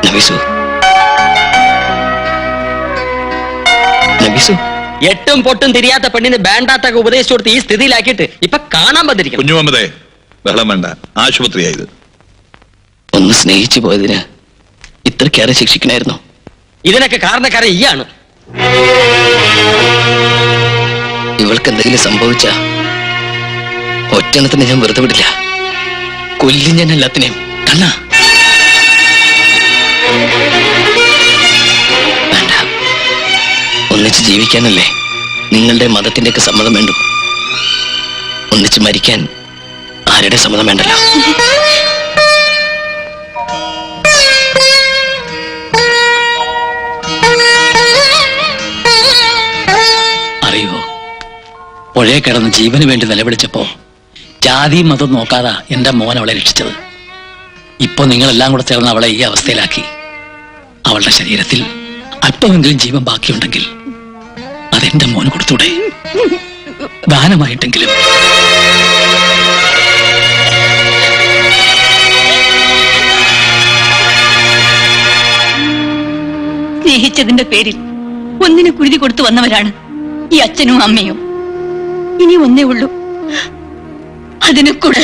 നബീസു, നബീസു. 8ഉം പൊട്ടും തിരിയാത്ത പെണ്ണിന് വേണ്ടാത്തൊക്കെ ഉപദേശിച്ചു കൊടുത്ത് ഈ സ്ഥിതിയിലാക്കിയിട്ട് ഇപ്പൊ കാണാൻ വന്നിരിക്കുന്നു. കുഞ്ഞുമമ്മദേ, ബഹളം വേണ്ട. ആശുപത്രിയായത്. ഒന്ന് സ്നേഹിച്ചു പോയതിന് ഇത്രക്കേറെ ശിക്ഷിക്കണായിരുന്നു. ഇതിനൊക്കെ കാരണക്കാരൻ ഈയാണ്. ഇവൾക്ക് എന്തെങ്കിലും സംഭവിച്ച ഒറ്റണത്തിന് ഞാൻ വെറുതെ വിടില്ല. കൊല്ലും ഞാൻ എല്ലാത്തിനെയും. കണ്ണ വേണ്ട, ഒന്നിച്ച് ജീവിക്കാനല്ലേ നിങ്ങളുടെ മതത്തിന്റെയൊക്കെ സമ്മതം വേണ്ടു. ഒന്നിച്ച് മരിക്കാൻ ആരുടെ സമ്മതം വേണ്ടല്ലോ. അറിയോ, പുഴയെ കിടന്ന് ജീവന് വേണ്ടി നിലവിളിച്ചപ്പോ ജാതി മതം നോക്കാതെ എന്റെ മോൻ അവളെ രക്ഷിച്ചത്. ഇപ്പൊ നിങ്ങളെല്ലാം കൂടെ ചേർന്ന് അവളെ ഈ അവസ്ഥയിലാക്കി. അവളുടെ ശരീരത്തിൽ അല്പമെങ്കിലും ജീവൻ ബാക്കിയുണ്ടെങ്കിൽ അതെന്റെ മോന് കൊടുത്തൂടെ? ദാനമായിട്ടെങ്കിലും. സ്നേഹിച്ചതിന്റെ പേരിൽ ഒന്നിന് കുരുതി കൊടുത്തു വന്നവരാണ് ഈ അച്ഛനും അമ്മയും. ഇനി ഒന്നേ ഉള്ളൂ, അതിനെ കൂടെ.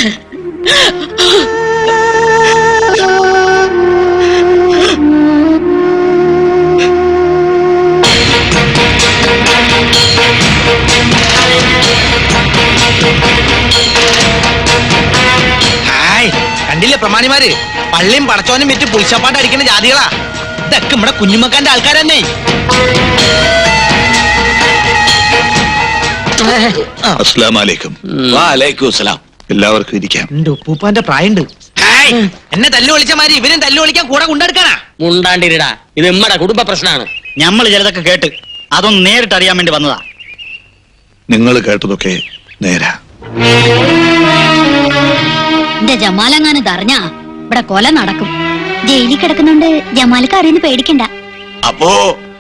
കണ്ടില്ലേ പ്രമാണിമാര്, പള്ളിയും പടച്ചോനും വിറ്റ് പുളിച്ചപ്പാട്ട് അടിക്കുന്ന ജാതികളാ. ഇതൊക്കെ നമ്മുടെ കുഞ്ഞുമക്കാന്റെ ആൾക്കാരെന്നെ. അസ്സലാമലൈക്കും. എല്ലാവർക്കും ഇരിക്കാം. എന്റെ ഉപ്പൂപ്പാന്റെ പ്രായണ്ട്. എന്നെ തല്ലു വിളിച്ച മാതിരി ഇവരും തല്ലു വിളിക്കാൻ കൂടെ കൊണ്ടെടുക്കാനാ. മുണ്ടാണ്ടിരിടാ, ഇത് നമ്മടെ കുടുംബ പ്രശ്നമാണ്. നമ്മൾ ചിലതൊക്കെ കേട്ട് അതൊന്ന് നേരിട്ട് അറിയാൻ വേണ്ടി വന്നതാ. നിങ്ങൾ കേട്ടതൊക്കെ നേരാ. എന്റെ ജമാലങ്ങാനത് അറിഞ്ഞാ ഇവിടെ കൊല നടക്കും. ജയിലിൽ കിടക്കുന്നുണ്ട് ജമാലിക്ക് അറിയുന്ന പേടിക്കണ്ട. അപ്പോ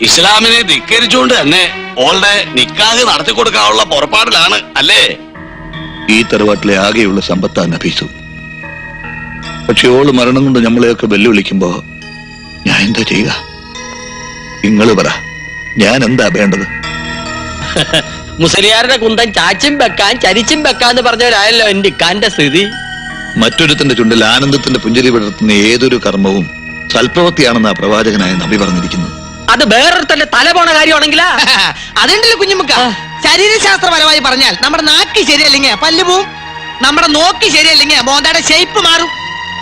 ഇസ്ലാമിനെ ധിക്കരിച്ചുകൊണ്ട് തന്നെ ഓളുടെ നിക്കാഹ് നടത്തി കൊടുക്കാനുള്ള പുറപ്പാടിലാണ് അല്ലേ? ഈ തറവാട്ടിലെ ആകെയുള്ള സമ്പത്താ നബീസു. പക്ഷെ ഓള് മരണം കൊണ്ട് നമ്മളെയൊക്കെ വെല്ലുവിളിക്കുമ്പോ ഞാൻ എന്താ ചെയ്യുക? നിങ്ങൾ പറ, ഞാൻ എന്താ വേണ്ടത്? മുസ്ലിയാരുടെ കുന്തം ചാച്ചും വെക്കാൻ ചരിച്ചും വെക്കാന്ന് പറഞ്ഞവരായല്ലോ എന്റെ ഇക്കാന്റെ സ്ഥിതി. മറ്റൊരുത്തിന്റെ ചുണ്ടിൽ ആനന്ദത്തിന്റെ പുഞ്ചിരി വിടർത്തുന്ന ഏതൊരു കർമ്മവും സൽപ്രവൃത്തിയാണെന്നാ പ്രവാചകനായ നബി പറഞ്ഞിരിക്കുന്നത്. അത് വേറൊരുത്തന്റെ തല പോണ കാര്യമാണെങ്കിലാ. അതുണ്ടല്ലോ കുഞ്ഞുമുക്ക, ശരീരശാസ്ത്രപരമായി പറഞ്ഞാൽ നമ്മുടെ നാക്ക് ശരിയല്ലെങ്കിൽ പല്ല് പോവും, നമ്മുടെ നോക്ക് ശരിയല്ലെങ്കിൽ മോന്തയുടെ ഷേപ്പ് മാറും,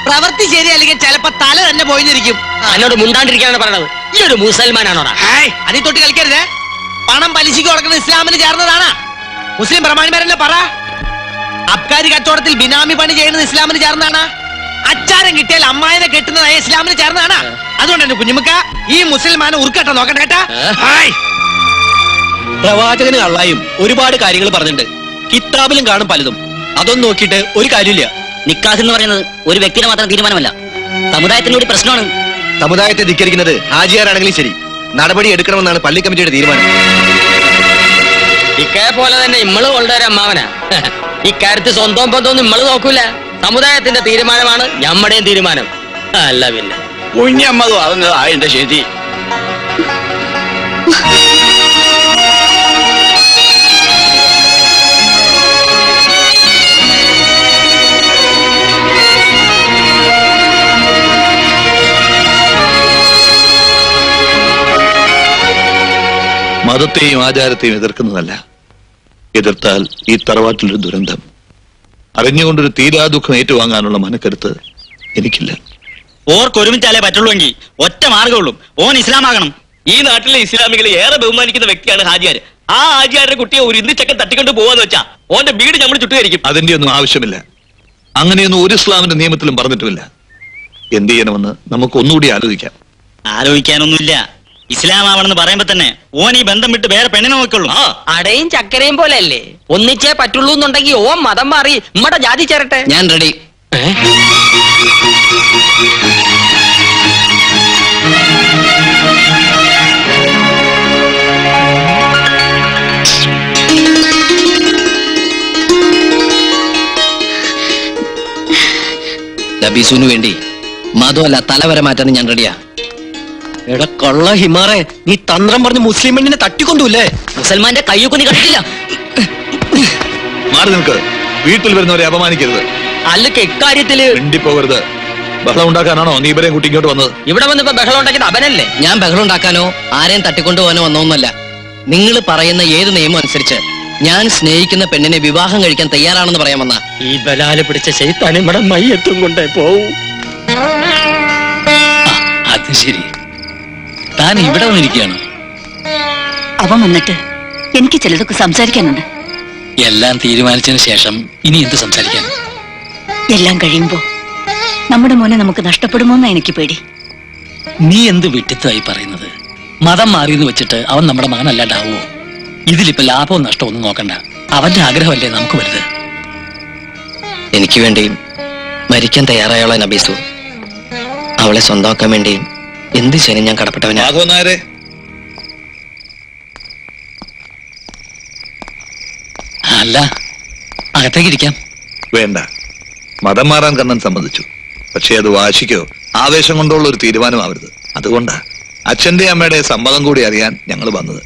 പ്രവൃത്തി ശരിയല്ലെങ്കിൽ ചിലപ്പോ തല തന്നെ പോയിരിക്കും. എന്നോട് മുണ്ടാണ്ടിരിക്കാനാണ് പറയണത്. ഈ ഒരു മുസൽമാനാണോടാ? അതിൽ തൊട്ട് കളിക്കരുതേ. പണം പലിശയ്ക്ക് കൊടുക്കുന്നത് ഇസ്ലാമിന് ചേർന്നതാണ്. മുസ്ലിം പ്രമാണിമാരെന്നെ പറ. അബ്കാരി കച്ചവടത്തിൽ ബിനാമി പണി ചെയ്യുന്നത് ഇസ്ലാമിന് ചേർന്നതാണ്. അച്ചാരം കിട്ടിയാൽ അമ്മായിനെ കെട്ടുന്നത് ഇസ്ലാമിന് ചേർന്നതാണ്. അതുകൊണ്ട് തന്നെ കുഞ്ഞുമുക്ക, ഈ മുസൽമാനെ ഉറുക്കട്ട നോക്കണ്ട കേട്ടാ. പ്രവാചകന് അള്ളായും ഒരുപാട് കാര്യങ്ങൾ പറഞ്ഞിട്ടുണ്ട്. കിതാബിലും കാണും പലതും. അതൊന്നും നോക്കിയിട്ട് ഒരു കാര്യമില്ല. നിക്കാഹ് എന്ന് പറയുന്നത് ഒരു വ്യക്തിയുടെ മാത്രം തീരുമാനമല്ല, സമുദായത്തിന്റെ കൂടി പ്രശ്നമാണ്. സമുദായത്തെ ധിക്കരിക്കുന്നത് ഹാജിയാരാണെങ്കിലും ശരി, നടപടി എടുക്കണമെന്നാണ് പള്ളി കമ്മിറ്റിയുടെ തീരുമാനം. ഇക്കയെ പോലെ തന്നെ ഇമ്മള് കൊണ്ടൊരു അമ്മാവനാ. ഇക്കാര്യത്തിൽ സ്വന്തം ബന്ധമൊന്നും ഇമ്മള് നോക്കൂല. സമുദായത്തിന്റെ തീരുമാനമാണ് ഞമ്മടെയും തീരുമാനം. അല്ല പിന്നെ കുഞ്ഞമ്മതും അറിഞ്ഞതാ എന്റെ ശരി. മതത്തെയും ആചാരത്തെയും എതിർക്കുന്നതല്ല, എതിർത്താൽ ഈ തറവാട്ടിലൊരു ദുരന്തം. അറിഞ്ഞുകൊണ്ടൊരു തീരാ ദുഃഖം ഏറ്റുവാങ്ങാനുള്ള മനക്കരുത്ത് എനിക്കില്ല. ഓർക്കൊരുമിച്ചാലേ പറ്റുള്ളൂവെങ്കിൽ ഒറ്റ മാർഗമുള്ളൂ, ഓൻ ഇസ്ലാമാകണം. ഈ നാട്ടിലെ ഇസ്ലാമികളെ ഏറെ ബഹുമാനിക്കുന്ന വ്യക്തിയാണ് ഹാജിയാർ. ആ ഹാജിയാരുടെ കുട്ടിയെ ഒരു ഇന്ത്യച്ചക്കൻ തട്ടിക്കൊണ്ട് പോവാന്ന് വെച്ചാ ഓന്റെ വീട് നമ്മൾ ചുട്ടുകരിക്കും. അതിന്റെ ഒന്നും ആവശ്യമില്ല. അങ്ങനെയൊന്നും ഒരു ഇസ്ലാമിന്റെ നിയമത്തിലും പറഞ്ഞിട്ടുമില്ല. എന്ത് ചെയ്യണമെന്ന് നമുക്ക് ഒന്നുകൂടി ആലോചിക്കാം. ആലോചിക്കാനൊന്നുമില്ല. ഇസ്ലാമാവണമെന്ന് പറയുമ്പോ തന്നെ ഓൻ ഈ ബന്ധം വിട്ട് വേറെ പെണ്ണിനെ നോക്കുള്ളൂ. അടയും ചക്കരയും പോലെ അല്ലേ, ഒന്നിച്ചേ പറ്റുള്ളൂ എന്നുണ്ടെങ്കിൽ ഓ മതം മാറി നമ്മടെ ജാതി ചേരട്ടെ. ഞാൻ റെഡി. നബീസുവിന് വേണ്ടി മതമല്ല തലവരെ മാറ്റാൻ ഞാൻ റെഡിയാ. എടാ കള്ള ഹിമാറെ, നീ തന്ത്രം പറഞ്ഞ് മുസ്ലിം പെണ്ണിനെ തട്ടിക്കൊണ്ടൂല്ലേ? മുസൽമാന്റെ കയ്യൊക്കെ നീ കണ്ടിട്ടില്ല. മാറി നിൽക്ക്. വീട്ടിൽ വരുന്നവരെ അപമാനിക്കരുത്. അല്ലക്ക് ഇക്കാര്യത്തില് മിണ്ടിപ്പോകരുത്. ബഹളം ഉണ്ടാക്കാനാണോ നീ ഇവരെയും കുട്ടി ഇങ്ങോട്ട് വന്നത്? ഇവിടെ വന്നിപ്പോ ബഹളം ഉണ്ടാക്കിയത് അവനല്ലേ? ഞാൻ ബഹളം ഉണ്ടാക്കാനോ ആരെയും തട്ടിക്കൊണ്ടുപോകാനോ വന്നൊന്നുമല്ല. നിങ്ങൾ പറയുന്ന ഏത് നിയമം അനുസരിച്ച് ഞാൻ സ്നേഹിക്കുന്ന പെണ്ണിനെ വിവാഹം കഴിക്കാൻ തയ്യാറാണെന്ന് പറയാൻ വന്ന ഈ ബലാല് പിടിച്ച ശൈത്താൻ ഇവിടെ മയ്യത്തും കൊണ്ടേ പോവും. അത് ശരി, താൻ ഇവിടെ വന്നിരിക്കുകയാണ്. അവൻ വന്നിട്ട് എനിക്ക് ചിലതൊക്കെ സംസാരിക്കാനുണ്ട്. എല്ലാം തീരുമാനിച്ചതിന് ശേഷം ഇനി എന്ത് സംസാരിക്കാൻ? എല്ലാം കഴിയുമ്പോ നമ്മുടെ മോനെ നമുക്ക് നഷ്ടപ്പെടുമോന്നാ എനിക്ക് പേടി. നീ എന്ത് വിട്ടിത്തമായി പറയുന്നത്? മതം മാറിയെന്ന് വെച്ചിട്ട് അവൻ നമ്മുടെ മകനല്ലാണ്ടാവുമോ? ഇതിലിപ്പോ ലാഭവും നഷ്ടവും ഒന്നും നോക്കണ്ട. അവന്റെ ആഗ്രഹമല്ലേ നമുക്ക് വലുത്. എനിക്ക് വേണ്ടി മരിക്കാൻ തയ്യാറായുള്ള നബീസു, അവളെ സ്വന്തമാക്കാൻ വേണ്ടി എന്ത് ചെയ്യാനും ഞാൻ കടപ്പെട്ടവനാ. മാധവൻ നായരെ, അല്ല, അകത്തേക്ക് ഇരിക്കാം. വേണ്ട. മതം മാറാൻ കണ്ണൻ സമ്മതിച്ചു. പക്ഷേ അത് വാശിക്കോ ആവേശം കൊണ്ടുള്ള ഒരു തീരുമാനമാവരുത്. അതുകൊണ്ടാ അച്ഛന്റെ അമ്മയുടെ സമ്മതം കൂടി അറിയാൻ ഞങ്ങൾ വന്നത്.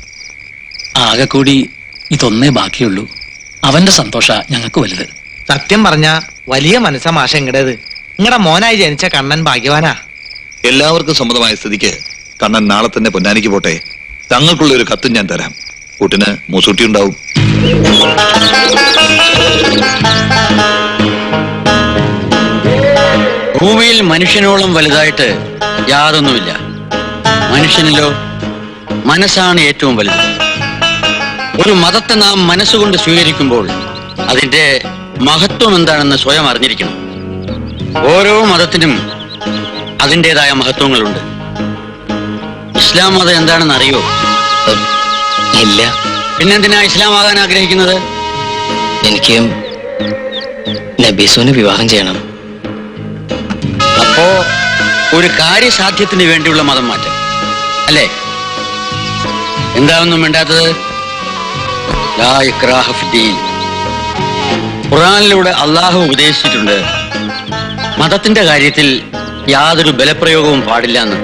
ആകെ കൂടി ഇതൊന്നേ ബാക്കിയുള്ളൂ. അവന്റെ സന്തോഷ ഞങ്ങൾക്ക് വലുത്. സത്യം പറഞ്ഞ വലിയ മനസ്സാ മാഷ ഇങ്ങടേത്. നിങ്ങളുടെ മോനായി ജനിച്ച കണ്ണൻ ഭാഗ്യവാനാ. എല്ലാവർക്കും സമ്മതമായ സ്ഥിതിക്ക് കണ്ണൻ നാളെ തന്നെ പൊന്നാനിക്ക് പോട്ടെ. തങ്ങൾക്കുള്ള ഒരു കത്തും ഞാൻ തരാം. കൂട്ടിന് മൂസൂട്ടി ഉണ്ടാവും. ഭൂമിയിൽ മനുഷ്യനോളം വലുതായിട്ട് യാതൊന്നുമില്ല. മനുഷ്യനിലോ മനസ്സാണ് ഏറ്റവും വലുത്. ഒരു മതത്തെ നാം മനസ്സുകൊണ്ട് സ്വീകരിക്കുമ്പോൾ അതിന്റെ മഹത്വം എന്താണെന്ന് സ്വയം അറിഞ്ഞിരിക്കണം. ഓരോ മതത്തിനും അതിൻ്റെതായ മഹത്വങ്ങളുണ്ട്. ഇസ്ലാം മതം എന്താണെന്ന് അറിയോ? ഇല്ല. പിന്നെന്തിനാ ഇസ്ലാം ആകാൻ ആഗ്രഹിക്കുന്നത്? എനിക്ക് നബീസുവിനെ വിവാഹം ചെയ്യണം. അപ്പോ ഒരു കാര്യസാധ്യത്തിന് വേണ്ടിയുള്ള മതം മാറ്റം അല്ലേ? എന്താണെന്നും വേണ്ടാത്തത്? ലാ ഇക്റാഹ ഫിദ്ദീൻ. ഖുർആനിലൂടെ അള്ളാഹു ഉപദേശിച്ചിട്ടുണ്ട്, മതത്തിന്റെ കാര്യത്തിൽ യാതൊരു ബലപ്രയോഗവും പാടില്ല എന്ന്.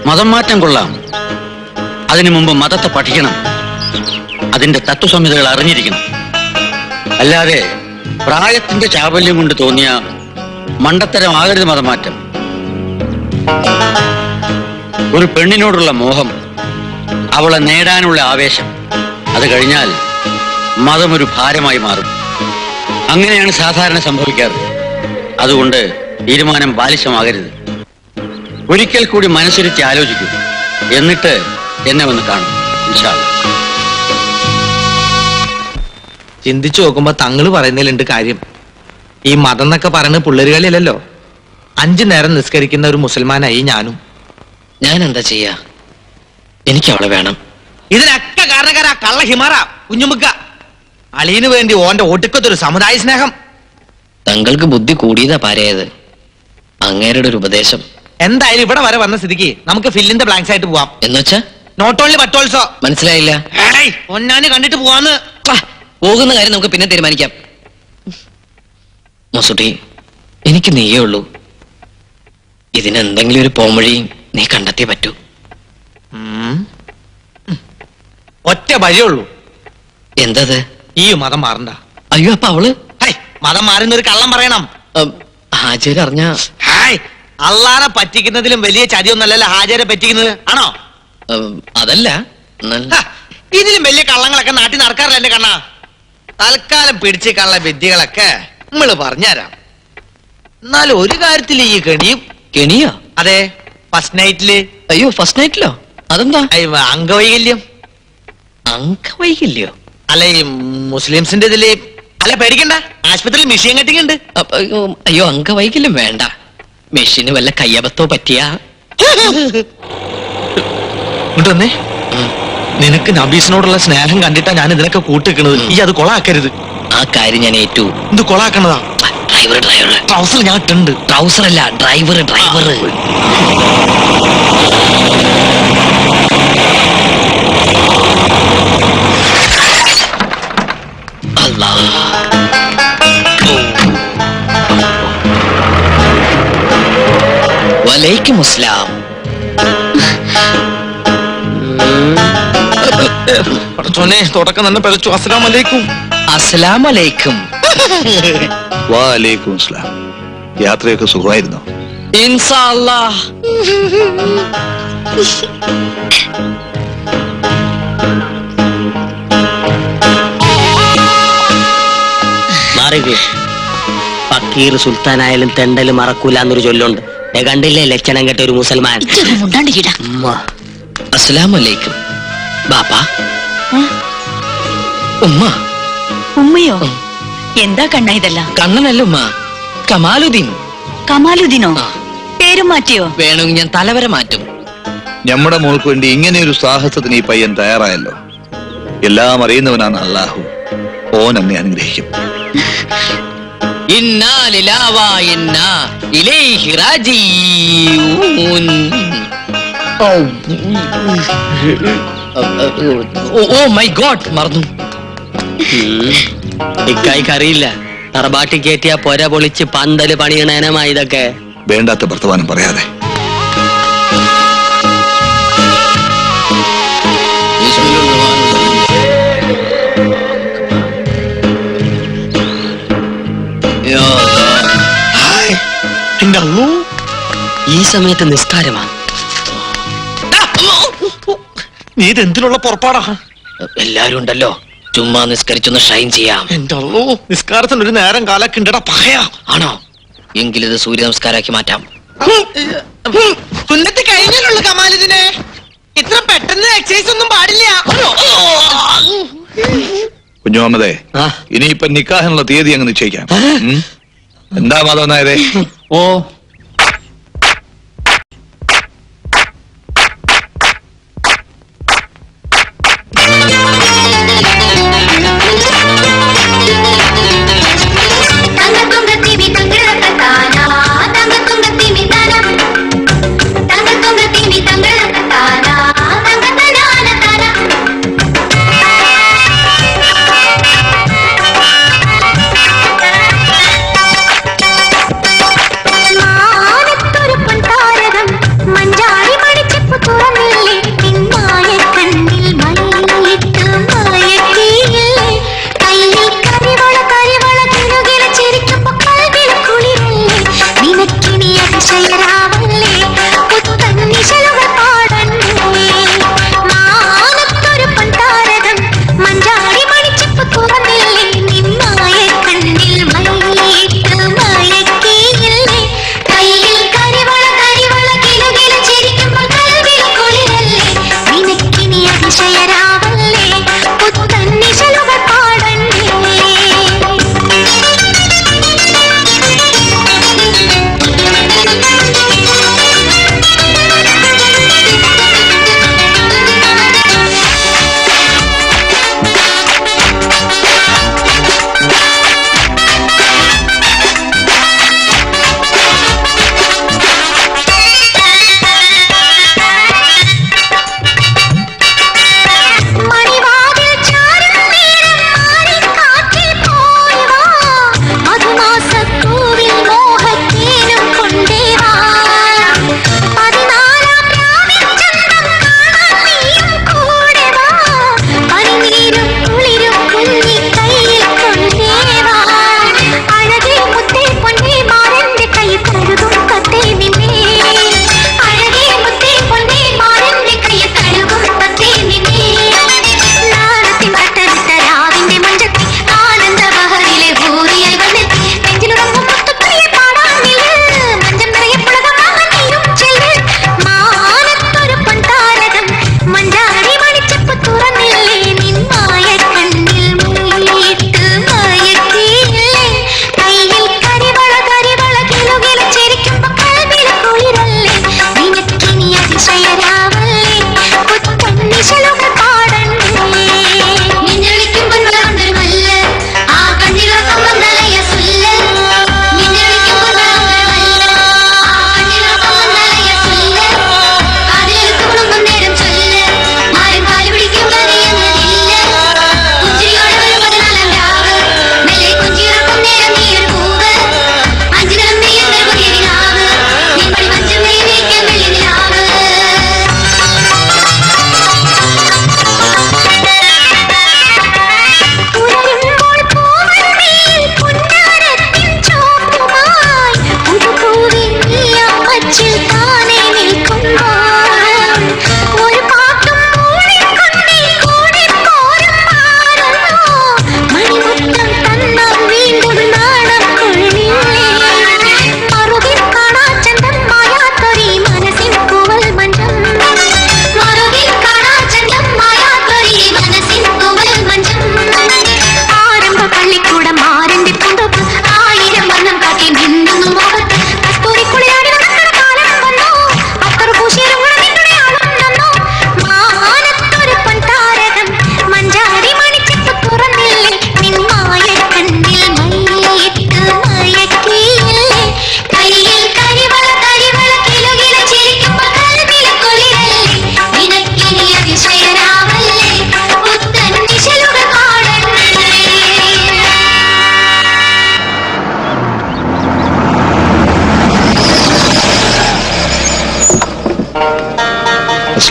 മതം മാറ്റം കൊള്ളാം, അതിനു മുമ്പ് മതത്തെ പഠിക്കണം, അതിന്റെ തത്വസംഹിതകൾ അറിഞ്ഞിരിക്കണം. അല്ലാതെ പ്രായത്തിന്റെ ചാബല്യം കൊണ്ട് തോന്നിയ മണ്ടത്തരമാകരുത് മതമാറ്റം. ഒരു പെണ്ണിനോടുള്ള മോഹം, അവളെ നേടാനുള്ള ആവേശം, അത് കഴിഞ്ഞാൽ മതം ഒരു ഭാരമായി മാറും. അങ്ങനെയാണ് സാധാരണ സംഭവിക്കാറ്. അതുകൊണ്ട് തീരുമാനം ബാലിശമാകരുത്. ഒരിക്കൽ കൂടി മനസ്സിരുത്തി ആലോചിക്കൂ. എന്നിട്ട് എന്നെ വന്ന് കാണും. ഇൻഷാ അല്ലാഹ്. ചിന്തിച്ചു നോക്കുമ്പോ തങ്ങള് പറയുന്നതിലുണ്ട് കാര്യം. ഈ മതം എന്നൊക്കെ പറയുന്നത് പിള്ളേരുകളിലല്ലോ. 5 നേരം നിസ്കരിക്കുന്ന ഒരു മുസൽമാനായി ഞാനും. ഞാൻ എന്താ ചെയ്യാ? എനിക്ക് അവളെ വേണം. ഇതിനൊക്കെ കാരണക്കാരാ കള്ള ഹിമാറ കുഞ്ഞുമുക്ക. അളിയന് വേണ്ടി ഓന്റെ ഒടുക്കത്തൊരു സമുദായ സ്നേഹം. തങ്ങൾക്ക് ബുദ്ധി കൂടിയതാ പാരയത്. അങ്ങേരുടെ ഒരു ഉപദേശം. എന്തായാലും ഇവിടെ വരെ വന്ന സ്ഥിതിക്ക് നമുക്ക് ഫില്ലിന്റെ ബ്ലാങ്ക്സ് ആയിട്ട് പോവാം. എന്നുവെച്ചാ നോട്ട് ഓൺലി ബട്ട് ഓൾസോ. മനസ്സിലായില്ല. പൊന്നാന് കണ്ടിട്ട് പോവാന്ന്. പോകുന്ന കാര്യം നമുക്ക് പിന്നെ തീരുമാനിക്കാം. മൊസുട്ടി, എനിക്ക് നീയേ ഉള്ളൂ. ഇതിനെന്തെങ്കിലും ഒരു പോംവഴി നീ കണ്ടെത്തിയേ പറ്റൂ. ഒറ്റ വഴിയുള്ളൂ. എന്തത്? ഈ മതം മാറണ്ട. അയ്യോ, അപ്പൊ അവള് മതം മാറുന്ന ഒരു കള്ളം പറയണം. ഹാജര് അറിഞ്ഞ അള്ളാനെ പറ്റിക്കുന്നതിലും വലിയ ചതിയൊന്നല്ലല്ലോ ഹാജരെ പറ്റിക്കുന്നത്, ആണോ? അതല്ല, ഇതിലും വലിയ കള്ളങ്ങളൊക്കെ നാട്ടിൽ നടക്കാറില്ല എന്റെ കണ്ണാ. തൽക്കാലം പിടിച്ച് കള്ള വിദ്യകളൊക്കെ നമ്മള് പറഞ്ഞുതരാം. എന്നാലും ഒരു കാര്യത്തിൽ ഈ കെണിയും. കെണിയോ? അതെ, ഫസ്റ്റ് നൈറ്റില്. അയ്യോ, ഫസ്റ്റ് നൈറ്റിലോ? അതെന്താ? അംഗവൈകല്യം. അംഗവൈകല്യോ? അല്ല, ഈ മുസ്ലിംസിന്റെ ഇതില്. അല്ല, പേടിക്കണ്ട, ആശുപത്രിയിൽ മിഷീൻ കെട്ടിങ് ഉണ്ട്. അയ്യോ, അംഗവൈകല്യം വേണ്ട. മെഷീന് വല്ല കയ്യബത്തോ പറ്റിയാ. ഇങ്ങോട്ട് വന്നേ. നിനക്ക് നബീസിനോടുള്ള സ്നേഹം കണ്ടിട്ടാ ഞാൻ ഇതിനൊക്കെ കൂട്ടിക്കുന്നത്. ഈ അത് കൊളാക്കരുത്. ആ കാര്യം ഞാൻ ഏറ്റു. ഇത് കൊളാക്കണതാ. ഡ്രൈവർ ട്രൗസർ ഞാൻ ഇട്ടുണ്ട്. ട്രൗസർ അല്ല, ഡ്രൈവർ. അല്ലാ, വലൈക്കും അസ്സലാം. പടച്ചോനെ, തുടക്കം തന്നെ പഴച്ചു. അസ്സലാമു അലൈക്കും. അസ്സലാമു അലൈക്കും. വാലൈക്കും അസ്സലാം. യാത്രയൊക്കെ സുഖമായിരുന്നോ? ഇൻഷാ അല്ലാഹ്. മാറിക്ക്. ഫക്കീർ സുൽത്താനായാലും തെണ്ടല് മറക്കൂല എന്നൊരു ചൊല്ലുണ്ട്. കണ്ടില്ലേ ലക്ഷണം കെട്ട ഒരു മുസൽമാൻ. അസ്സലാമലൈക്കും ബാപ്പാ. ഉമ്മ. ഉമ്മയോ? എന്താ കണ്ണ ഇതെല്ലാം? കണ്ണനല്ല ഉമ്മ, കമാലുദ്ദീൻ. കമാലുദ്ദീനോ? പേരും മാറ്റിയോ? വേണമെങ്കിൽ ഞാൻ തലവരെ മാറ്റും. നമ്മുടെ മോൾക്ക് വേണ്ടി ഇങ്ങനെ ഒരു സാഹസത്തിന് ഈ പയ്യൻ തയ്യാറായല്ലോ. എല്ലാം അറിയുന്നവനാണ് അള്ളാഹു. ഓൻ എന്നെ അനുഗ്രഹിക്കും. ഇന്നാ ലില്ലാഹി വ ഇന്നാ ഇലൈഹി റാജിഊൻ. ഓ മൈ ഗോഡ്, മറന്നു. ഇക്കായിക്ക് അറിയില്ല, തറബാട്ടി കയറ്റിയ പൊര പൊളിച്ച് പന്തല് പണിയണേനമാ ഇതൊക്കെ. വേണ്ടാത്ത വർത്തമാനം പറയാതെ. ഈ സമയത്ത് നിസ്കാരമാ? നീ ഇതെന്തിനുള്ള പുറപ്പാടാ? എല്ലാരും ഉണ്ടല്ലോ, ചുമ്മാ നിസ്കരിച്ചൊന്ന് ഷൈൻ ചെയ്യാം. എന്റെ അള്ളോ, നിസ്കാരത്തിന് ഒരു നേരം കാലൊക്കെ ഉണ്ടടാ പകയാ. ആണോ? എങ്കിലിത് സൂര്യ നമസ്കാരാക്കി മാറ്റാം. സുന്നത്ത് കഴിഞ്ഞാലുള്ള കമാലിതിനെ ഇത്ര പെട്ടെന്ന് എക്സസൈസ് ഒന്നും പാടില്ല. കുഞ്ഞുമുഹമ്മദേ, ഇനിയിപ്പൊ നിക്കാഹിനുള്ള തീയതി അങ്ങ് നിശ്ചയിക്കാം. എന്താ മാധവൻ നായരെ? ഓ Mama.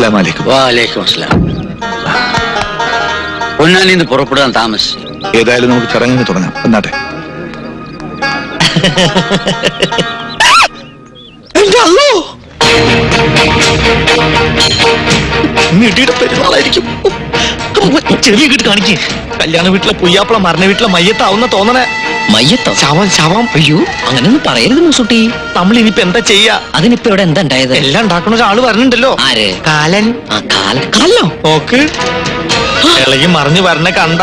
അസ്സലാമു അലൈക്കും. വാലേക്കും അസ്സലാം. പൊന്നാനിന്ന് പുറപ്പെടാൻ താമസിച്ചു. ഏതായാലും നമുക്ക് ചടങ്ങിന് തുടങ്ങാം. എന്നാട്ടെ. മിടിയുടെ പെരുന്നാളായിരിക്കും. ചെറിയ കിട്ട് കാണിക്കേ. കല്യാണ വീട്ടിലെ പുയ്യാപ്പള മരണ വീട്ടിലെ മയ്യത്താവുന്ന തോന്നണേ. മയ്യത്തോ? ശവം ശവം. അയ്യോ, അങ്ങനെയൊന്നും പറയരുത് മുസുട്ടി. നമ്മൾ ഇനിയിപ്പോ എന്താ ചെയ്യാ? അതിനിപ്പോ ഇവിടെ എന്താ ഉണ്ടായത്? എല്ലാം ഉണ്ടാക്കുന്ന ഒരാള് വരണുണ്ടല്ലോ. ആര്? കാലൻ. ആ കാലോ? നോക്ക്, ഇളകി മറിഞ്ഞു വരണ കണ്ട.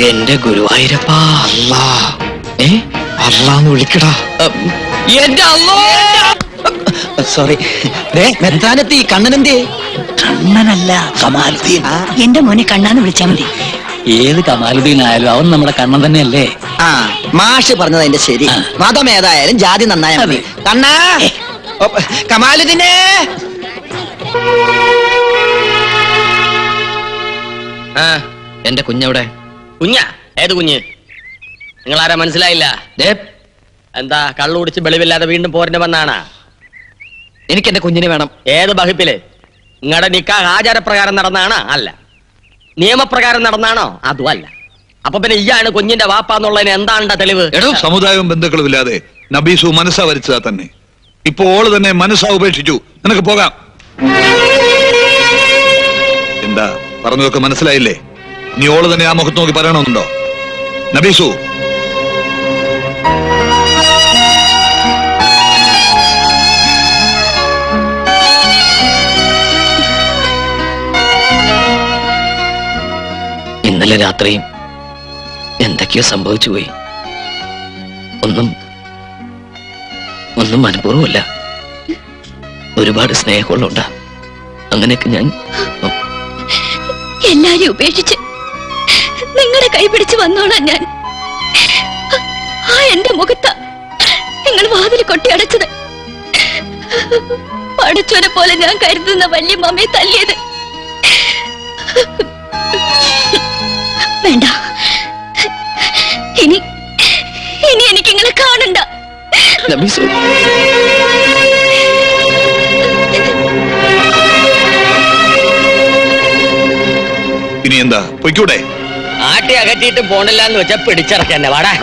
എന്റെ ഗുരുവായൂരപ്പാ. അല്ലാ, അല്ലാന്ന് വിളിക്കടാ. എന്റെ അല്ലോ. സോറി. മെത്താനെത്തി. കണ്ണനെന്തേ? കണ്ണനല്ല, കമാലുദ്ദീൻ. എന്റെ മോനെ കണ്ണാന്ന് വിളിച്ചാ മതി. ഏത് കമാലുദ്ദീൻ ആയാലും അവൻ നമ്മുടെ കണ്ണൻ തന്നെയല്ലേ? ആ, മാഷ് പറഞ്ഞത് അതിന്റെ ശരി. മതം ഏതായാലും ജാതി നന്നായ മതി. കണ്ണാ, കമാലുദ്ദീനെ. എന്റെ കുഞ്ഞെവിടെ? കുഞ്ഞാ? ഏത് കുഞ്ഞ്? നിങ്ങളാരാ മനസ്സിലായില്ല? എന്താ കള്ളു കുടിച്ച് വെളിവില്ലാതെ വീണ്ടും പോരിന് വന്നാണ്? എനിക്ക് എന്റെ കുഞ്ഞിനെ വേണം. ഏത് ബഹിപ്പില്? നിങ്ങളുടെ നിക്കാഹ് ആചാരപ്രകാരം നടന്നാണോ? അല്ല. നിയമപ്രകാരം നടന്നാണോ? അതും അല്ല. അപ്പൊ പിന്നെ ഇയാണ് കുഞ്ഞിന്റെ വാപ്പാന്നുള്ളതിന് എന്താണ് തെളിവ്? സമുദായവും ബന്ധുക്കളും ഇല്ലാതെ നബീസു മനസ്സാ വരിച്ചതാ തന്നെ. ഇപ്പൊ ഓള് തന്നെ മനസ്സാ ഉപേക്ഷിച്ചു. നിനക്ക് പോകാം. എന്താ പറഞ്ഞതൊക്കെ മനസ്സിലായില്ലേ? നീ ഓള് തന്നെ ആ മുഖത്ത് നോക്കി പറയണമെന്നുണ്ടോ? നബീസു, ഇന്നലെ രാത്രിയും എന്തൊക്കെയോ സംഭവിച്ചു പോയി. ഒന്നും മനഃപൂർവ്വമല്ല. ഒരുപാട് സ്നേഹമുള്ളതുകൊണ്ടാ. അങ്ങനെയൊക്കെ ഞാൻ എല്ലാരും ഉപേക്ഷിച്ച് നിങ്ങളുടെ കൈ പിടിച്ച് വന്നോളാം ഞാൻ. ആ എന്റെ മുഖത്ത നിങ്ങൾ വാതിൽ കൊട്ടിയടച്ചത്. പഠിച്ചവനെ പോലെ ഞാൻ കരുതുന്ന വല്യമ്മയെ തല്ലിയത്. വേണ്ട, ഇനി എനിക്ക് നിങ്ങളെ കാണണ്ട. ഇനി എന്താ പൊയ്ക്കൂടെ? ആട്ടി അകറ്റിയിട്ട് പോണില്ലാന്ന് വെച്ചാ പിടിച്ചിറക്കന്നെ. വാടാ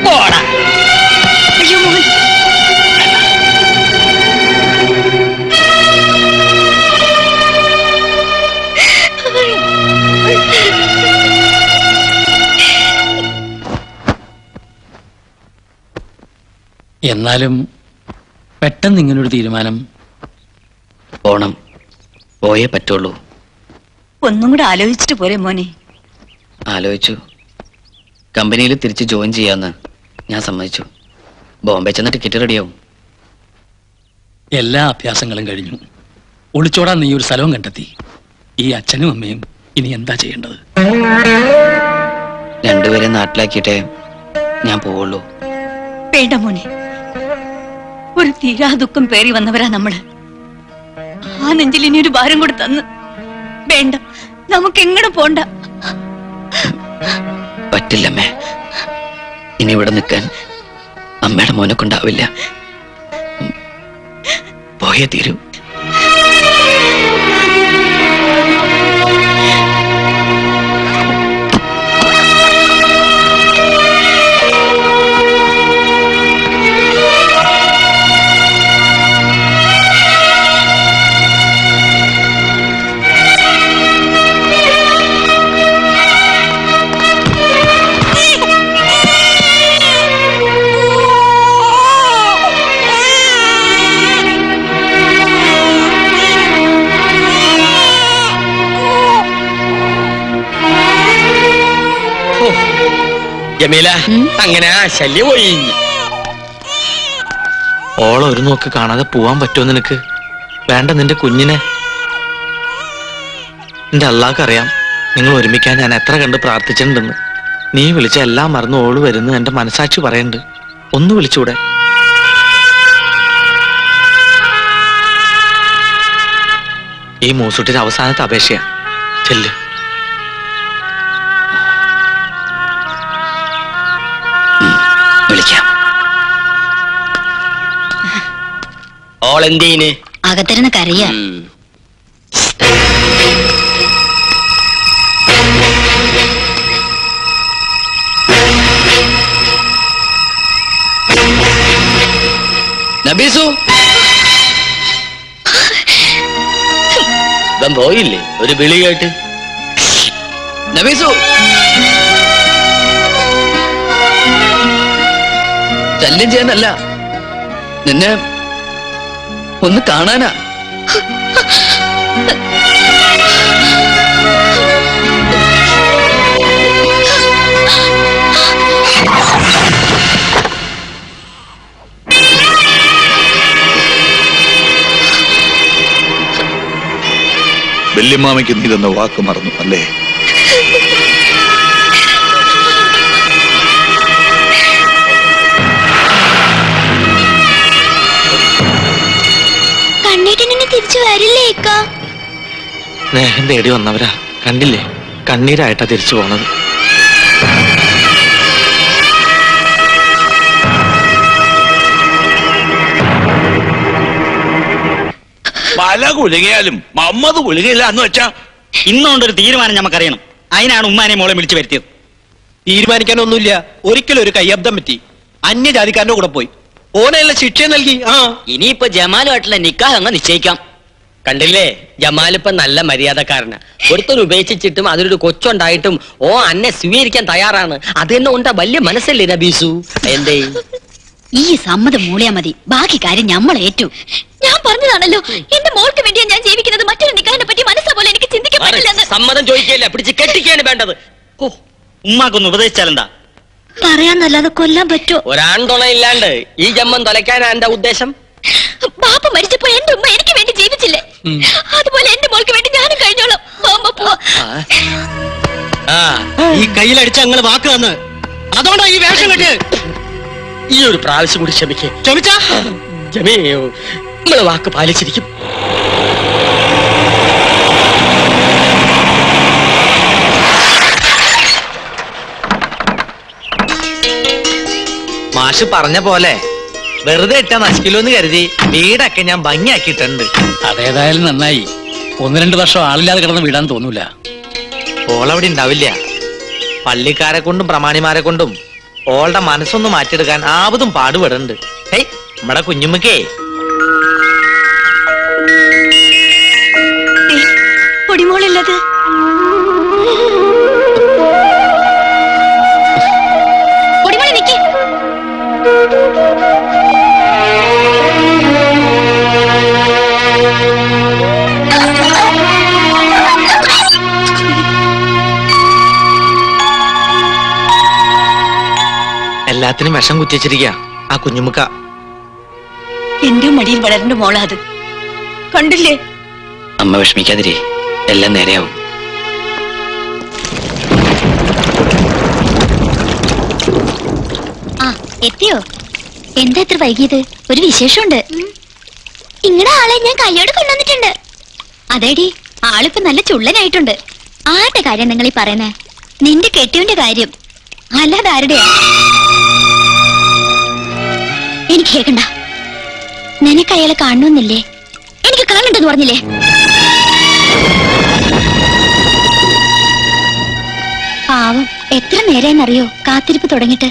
പോടാ. അയ്യോ മോൻ, എന്നാലും പെട്ടെന്ന് ഇങ്ങനൊരു തീരുമാനം? പോണം, പോയേ പറ്റുള്ളൂ. ഒന്നും കൂടെ ആലോചിച്ചിട്ട് പോരെ മോനെ? ആലോചിച്ചു. കമ്പനിയിൽ തിരിച്ച് ജോയിൻ ചെയ്യാന്ന് ഞാൻ സമ്മതിച്ചു. ബോംബെ ചെന്ന ടിക്കറ്റ് റെഡിയാവും. എല്ലാ അഭ്യാസങ്ങളും കഴിഞ്ഞു. ഒളിച്ചോടാൻ നീ ഒരു സ്ഥലവും കണ്ടെത്തി. ഈ അച്ഛനും അമ്മയും ഇനി എന്താ ചെയ്യേണ്ടത്? രണ്ടുപേരെ നാട്ടിലാക്കിയിട്ടേ ഞാൻ പോവുള്ളൂ. വേണ്ട മോനെ, ഒരു തീരാ ദുഃഖം പേറി വന്നവരാ നമ്മള്. ആ നെഞ്ചിൽ ഇനി ഒരു ഭാരം കൂടെ തന്ന്. വേണ്ട, നമുക്ക് എങ്ങടെ പോണ്ട. പറ്റില്ലമ്മേ. ഇനി ഇവിടെ നിൽക്കാൻ അമ്മയുടെ മോനെ കൊണ്ടാവില്ല. പോയേ തീരൂ. ജമീല, അങ്ങനെ ആ ശല്യം പോയി. ഓളെ ഒരു നോക്ക് കാണാതെ പോവാൻ പറ്റുമോ നിനക്ക്? വേണ്ട, നിന്റെ കുഞ്ഞിനെ. എന്റെ അള്ളാഹ്ക്കറിയാം നിങ്ങൾ ഒരുമിക്കാൻ ഞാൻ എത്ര കണ്ട് പ്രാർത്ഥിച്ചിട്ടുണ്ടെന്ന്. നീ വിളിച്ച എല്ലാം മറന്നു ഓള് വരുന്നു എന്റെ മനസാക്ഷി പറയുന്നുണ്ട്. ഒന്ന് വിളിച്ചൂടെ? ഈ മൂസുട്ടിന്റെ അവസാനത്തെ അപേക്ഷയാ. ചെല്ല്. വിളിക്കാം. ഓൾ എന്തീന് അകത്തിരുന്ന് കരയ. നബീസു ഇവൻ പോയില്ലേ ഒരു വിളി കേട്ട്? നബീസു ശല്യം ചെയ്യാനല്ല, നിന്നെ ഒന്ന് കാണാനാ. വല്യമ്മാമയ്ക്ക് നീ തന്ന വാക്ക് മറന്നു അല്ലേ? കണ്ണീട്ടിനെ തിരിച്ചു വരില്ലേ ഇക്ക? സ്നേഹം തേടി വന്നവരാ, കണ്ടില്ലേ കണ്ണീരായിട്ടാ തിരിച്ചു പോണത്. മല കുലുങ്ങിയാലും മമ്മത് കുലുങ്ങില്ല എന്ന് വെച്ചാ ഇന്നുകൊണ്ടൊരു തീരുമാനം നമുക്കറിയണം. അതിനാണ് ഉമ്മാനെ മോളെ വിളിച്ചു വരുത്തിയത്. തീരുമാനിക്കാനൊന്നുമില്ല. ഒരിക്കലും ഒരു കയ്യബ്ദം പറ്റി. അന്യജാതിക്കാരന്റെ കൂടെ പോയി ഓനെല്ലാം ശിക്ഷ നൽകി. ഇനിയിപ്പോ ജമാലുമായിട്ടുള്ള നിക്കാഹ് അങ്ങ് നിശ്ചയിക്കാം. കണ്ടില്ലേ, ജമാലിപ്പം നല്ല മര്യാദക്കാരന്. ഒരുത്തൊരു ഉപേക്ഷിച്ചിട്ടും അതിലൊരു കൊച്ചുണ്ടായിട്ടും അന്നെ സ്വീകരിക്കാൻ തയ്യാറാണ്. അത് തന്നെ ഉണ്ടാ വലിയ മനസ്സല്ലേ നബീസു? എന്തേ ഈ സമ്മതം മൂളിയാ മതി, ബാക്കി കാര്യം നമ്മൾ ഏറ്റു. ഞാൻ പറഞ്ഞതാണല്ലോ, എന്റെ മോൾക്ക് വേണ്ടിയാ ഞാൻ ജീവിക്കുന്നത്. മറ്റൊരു നിക്കാഹിനെ പറ്റി മനസ്സാ പോലെ എനിക്ക് ചിന്തിക്കാൻ പറ്റില്ലെന്ന്. സമ്മതം ചോദിക്കല്ല, പിടിച്ച് കെട്ടിക്കാണ് വേണ്ടത്. ഉമ്മാക്കൊന്ന് ഉപദേശിച്ചാലെന്താ? പറയാന്നല്ലാതെ കൊല്ലാൻ പറ്റുമോ? ഒരാൺതുണ ഇല്ലാണ്ട് ഈ ജമ്മം തൊലയ്ക്കാനാ എന്റെ ഉദ്ദേശം? ബാപ്പ മരിച്ചപ്പോ എന്റെ ഉമ്മ എനിക്ക് വേണ്ടി ജീവിച്ചില്ലേ, അതുപോലെ എന്റെ മോൾക്ക് വേണ്ടി ഞാനും കഴിഞ്ഞോളാം. ഈ കയ്യിലടിച്ച ഞങ്ങള് വാക്ക് തന്ന്, അതുകൊണ്ടാ ഈ വേഷം കെട്ട്. ഈ ഒരു പ്രാവശ്യം കൂടി ക്ഷമിക്കേ. ക്ഷമിച്ചാ നമ്മള് വാക്ക് പാലിച്ചിരിക്കും. മാഷ് പറഞ്ഞ പോലെ വെറുതെ ഇട്ടാ നശിക്കില്ലോന്ന് കരുതി വീടൊക്കെ ഞാൻ ഭംഗിയാക്കിയിട്ടുണ്ട്. അതേതായാലും നന്നായി. 1-2 വർഷം ആളില്ലാതെ കിടന്ന് വീടാൻ തോന്നൂല. ഓളവിടെ ഉണ്ടാവില്ല. പള്ളിക്കാരെ കൊണ്ടും പ്രമാണിമാരെ കൊണ്ടും ഓളുടെ മനസ്സൊന്ന് മാറ്റിയെടുക്കാൻ ആവതും പാടുപെടുന്നുണ്ട്. ഹേയ് നമ്മടെ കുഞ്ഞുമ്മക്കേ പൊടിമോളുള്ളത് പൊടിമോളെ നിക്ക്. എല്ലാത്തിനും വിഷം കുത്തിച്ചിരിക്ക ആ കുഞ്ഞുമുക്ക. എന്റെ മടിയിൽ വളരണ്ട മോളാ അത്, കണ്ടില്ലേ? അമ്മ വിഷമിക്കാതിരി, എല്ലാം നേരെയാവും. എത്തിയോ? എന്താ ഇത്ര വൈകിയത്? ഒരു വിശേഷമുണ്ട്. ഇങ്ങടെ ആളെ ഞാൻ കയ്യോട് കൊണ്ടുവന്നിട്ടുണ്ട്. അതേടി, ആളിപ്പോ നല്ല ചുള്ളനായിട്ടുണ്ട്. ആരുടെ കാര്യം നിങ്ങൾ ഈ പറയുന്നേ? നിന്റെ കെട്ടിയവന്റെ കാര്യം, അല്ലാതെ ആരുടെയാ? എനിക്ക് കേൾക്കണ്ട. നിനക്ക് അയാളെ കാണണമെന്നില്ലേ? എനിക്ക് കാണണ്ടെന്ന് പറഞ്ഞില്ലേ? പാവം എത്ര നേരെന്നറിയോ കാത്തിരിപ്പ് തുടങ്ങിട്ട്.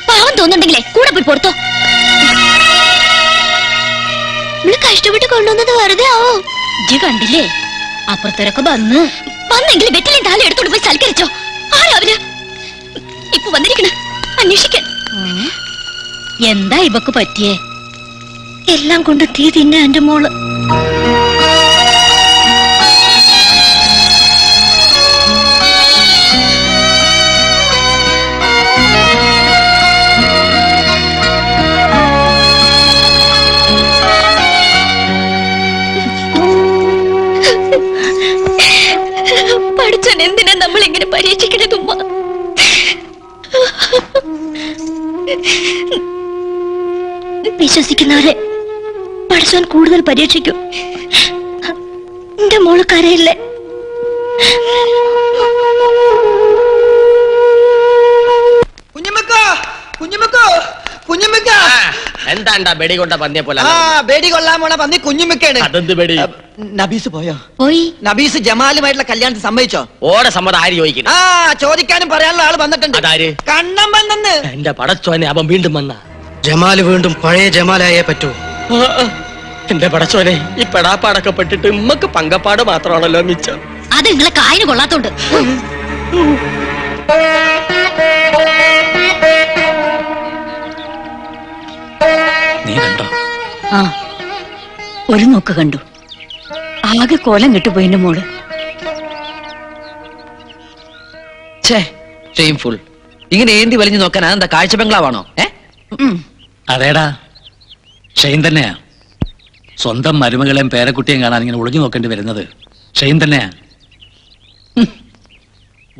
പാവം തോന്നുന്നുണ്ടെങ്കിലേ കൂടെ പോയി പുറത്തോ. നമ്മള് കഷ്ടപ്പെട്ട് കൊണ്ടുവന്നത് വെറുതെ ആവോ? ഇജ്ജ് കണ്ടില്ലേ, അപ്പുറത്തൊരൊക്കെ വന്നെങ്കിൽ വെറ്റിലും താലി എടുത്തോണ്ട് പോയി സൽക്കരിച്ചോ. ആരാവര് ഇപ്പൊ വന്നിരിക്കണ അന്വേഷിക്കാൻ? എന്താ ഇവക്ക് പറ്റിയേ? എല്ലാം കൊണ്ട് തീ തിന്നെ എന്റെ മോള്. പഠിച്ചാൻ എന്തിനാ നമ്മൾ ഇങ്ങനെ പരീക്ഷിക്കണത് ഉമ്മ? വിശ്വസിക്കുന്നവരെ പഠിച്ചാൻ കൂടുതൽ പരീക്ഷിക്കും. എന്റെ മോള് കരയില്ലേ? കുഞ്ഞുമ്മക്ക കുഞ്ഞുമ്മക്ക കുഞ്ഞുമ്മക്ക എന്താണ്ടാ ബെടി കൊണ്ട പന്നിയെ പോലെ ആ ബേടി കൊള്ളാൻ പോണ പന്നി കുഞ്ഞുമിക്കാണ്. അതെന്ത് ബെടി? നബീസ് പോയോ? പോയി. നബീസ് ജമാലുമായിട്ടുള്ള കല്യാണത്തിന് സമ്മതിച്ചോ? ഓടെ സമ്മതം ആര് ചോദിക്കുന്നു? ആ ചോദിക്കാനും പറയാനുള്ള ആള് വന്നിട്ടുണ്ട്. അതാര്? കണ്ണം വന്നെന്ന്. എന്റെ പടച്ചോനെ അവൻ വീണ്ടും വന്ന. ജമാല് വീണ്ടും പഴയ ജമാലായേ പറ്റൂ. എന്റെ പടച്ചോനെ ഈ പെടാപ്പാടൊക്കെ പെട്ടിട്ട് ഉമ്മക്ക് പങ്കപ്പാട് മാത്രമാണല്ലോ മിച്ചം. അത് നിങ്ങളെ കായന് കൊള്ളാത്തോണ്ട്. നീ കണ്ടോ? ആ ഒരു നോക്ക് കണ്ടു. ആകെ കോലം കെട്ടുപോയിന്റെ മോള്. ഷെയിംഫുൾ. ഇങ്ങനെ ഏന്തി വലിഞ്ഞു നോക്കാൻ അതെന്താ കാഴ്ച ബംഗ്ലാവാണോ? അതേടാ, ഷെയിൻ തന്നെയാ. സ്വന്തം മരുമകളെയും പേരക്കുട്ടിയും കാണാൻ ഇങ്ങനെ ഒളിഞ്ഞു നോക്കേണ്ടി വരുന്നത് ഷെയിൻ തന്നെയാ.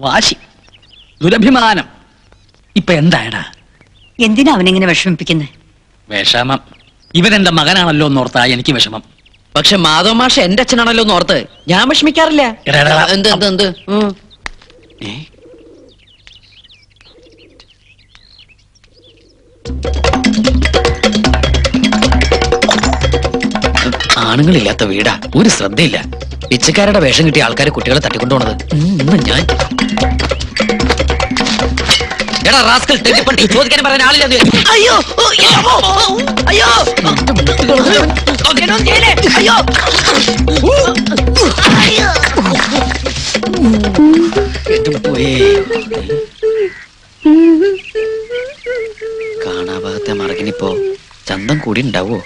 വാശി, ദുരഭിമാനം. ഇപ്പൊ എന്തായടാ? എന്തിനാ അവനെങ്ങനെ വിഷമിപ്പിക്കുന്നത്? വിഷമം ഇവനെന്റെ മകനാണല്ലോ എന്നോർത്താ എനിക്ക് വിഷമം. പക്ഷെ മാധവ മാഷ എന്റെ അച്ഛനാണല്ലോ എന്ന് ഓർത്ത് ഞാൻ വിഷമിക്കാറില്ല. എടാ, എടാ, എന്ത് എന്ത് എന്ത് ഏ? ആണുങ്ങളില്ലാത്ത വീടാ, ഒരു ശ്രദ്ധയില്ല. പിച്ചക്കാരുടെ വേഷം കിട്ടിയ ആൾക്കാരെ കുട്ടികളെ തട്ടിക്കൊണ്ടുപോണത്. ഞാൻ എടാ റാസ്കൽ തെറ്റിപ്പണ്ടി ചോദിക്കാൻ പറയാൻ ആളില്ല. അയ്യോ അയ്യോ അയ്യോ കാണാഭാഗത്തെ മറകിനിപ്പോ ചന്തം കൂടി ഉണ്ടാവോ?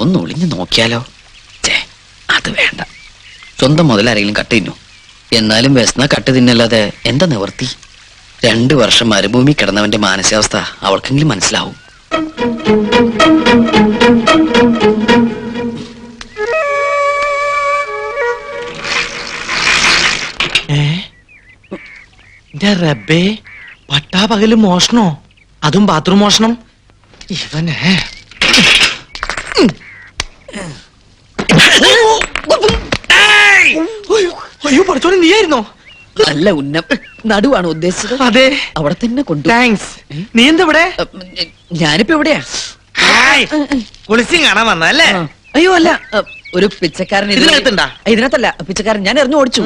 ഒന്ന് ഒളിഞ്ഞു നോക്കിയാലോ? അത് വേണ്ട. സ്വന്തം മുതലാരെങ്കിലും കട്ട് തിന്നു. എന്നാലും വ്യസന കട്ട് തിന്നല്ലാതെ എന്താ നിവർത്തി? 2 വർഷം മരുഭൂമി കിടന്നവന്റെ മാനസികാവസ്ഥ അവൾക്കെങ്കിലും മനസ്സിലാവും. റബ്ബേ, പട്ടാ പകല് മോഷണോ? അതും ബാത്റൂം മോഷണം. ഇവനെ അയ്യോ പഠിച്ചോളി, നീയായിരുന്നോ? നല്ല ഉന്നം നടുവാണ് ഉദ്ദേശിച്ചത്. അതെ, അവിടെ തന്നെ കൊണ്ടു. താങ്ക്സ്. നീ എന്താ ഇവിടെ? ഞാനിപ്പോ എവിടെയാ? കുളിച്ചും കാണാൻ വന്നല്ലേ? അയ്യോ അല്ല, ഒരു പിച്ചക്കാരൻ ഇതിനകത്തുണ്ടാ? ഇതിനകത്തല്ല, പിച്ചക്കാരൻ ഞാൻ എറിഞ്ഞു ഓടിച്ചു.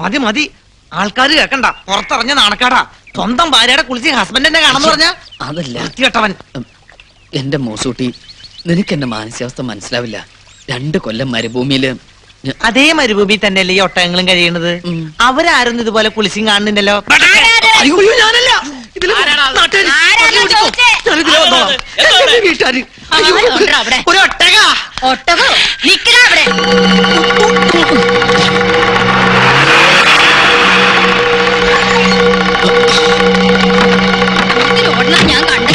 മതി മതി, ആൾക്കാര് കേക്കണ്ട. പുറത്തിറങ്ങിയ നാണക്കാടാ. സ്വന്തം ഭാര്യയുടെ കുളിച്ച് ഹസ്ബൻഡിനെ കാണാന്ന് പറഞ്ഞ അതല്ല കേട്ടവൻ. എന്റെ മോസൂട്ടി, നിനക്ക് എന്റെ മാനസികാവസ്ഥ മനസ്സിലാവില്ല. 2 കൊല്ലം മരുഭൂമിയില് അതേ മരുഭൂമി തന്നെയല്ലേ ഈ ഒട്ടകങ്ങളും കഴിയണത്? അവരാരും ഇതുപോലെ കുളിച്ചും കാണുന്നില്ലല്ലോ. അയ്യോ ഞാനല്ല, വീട്ടുകാര് ഒരു ഒട്ടക. ഒട്ടകോ നിക്കടാ അവിടെ. ഓടണം ഞാൻ കണ്ടു.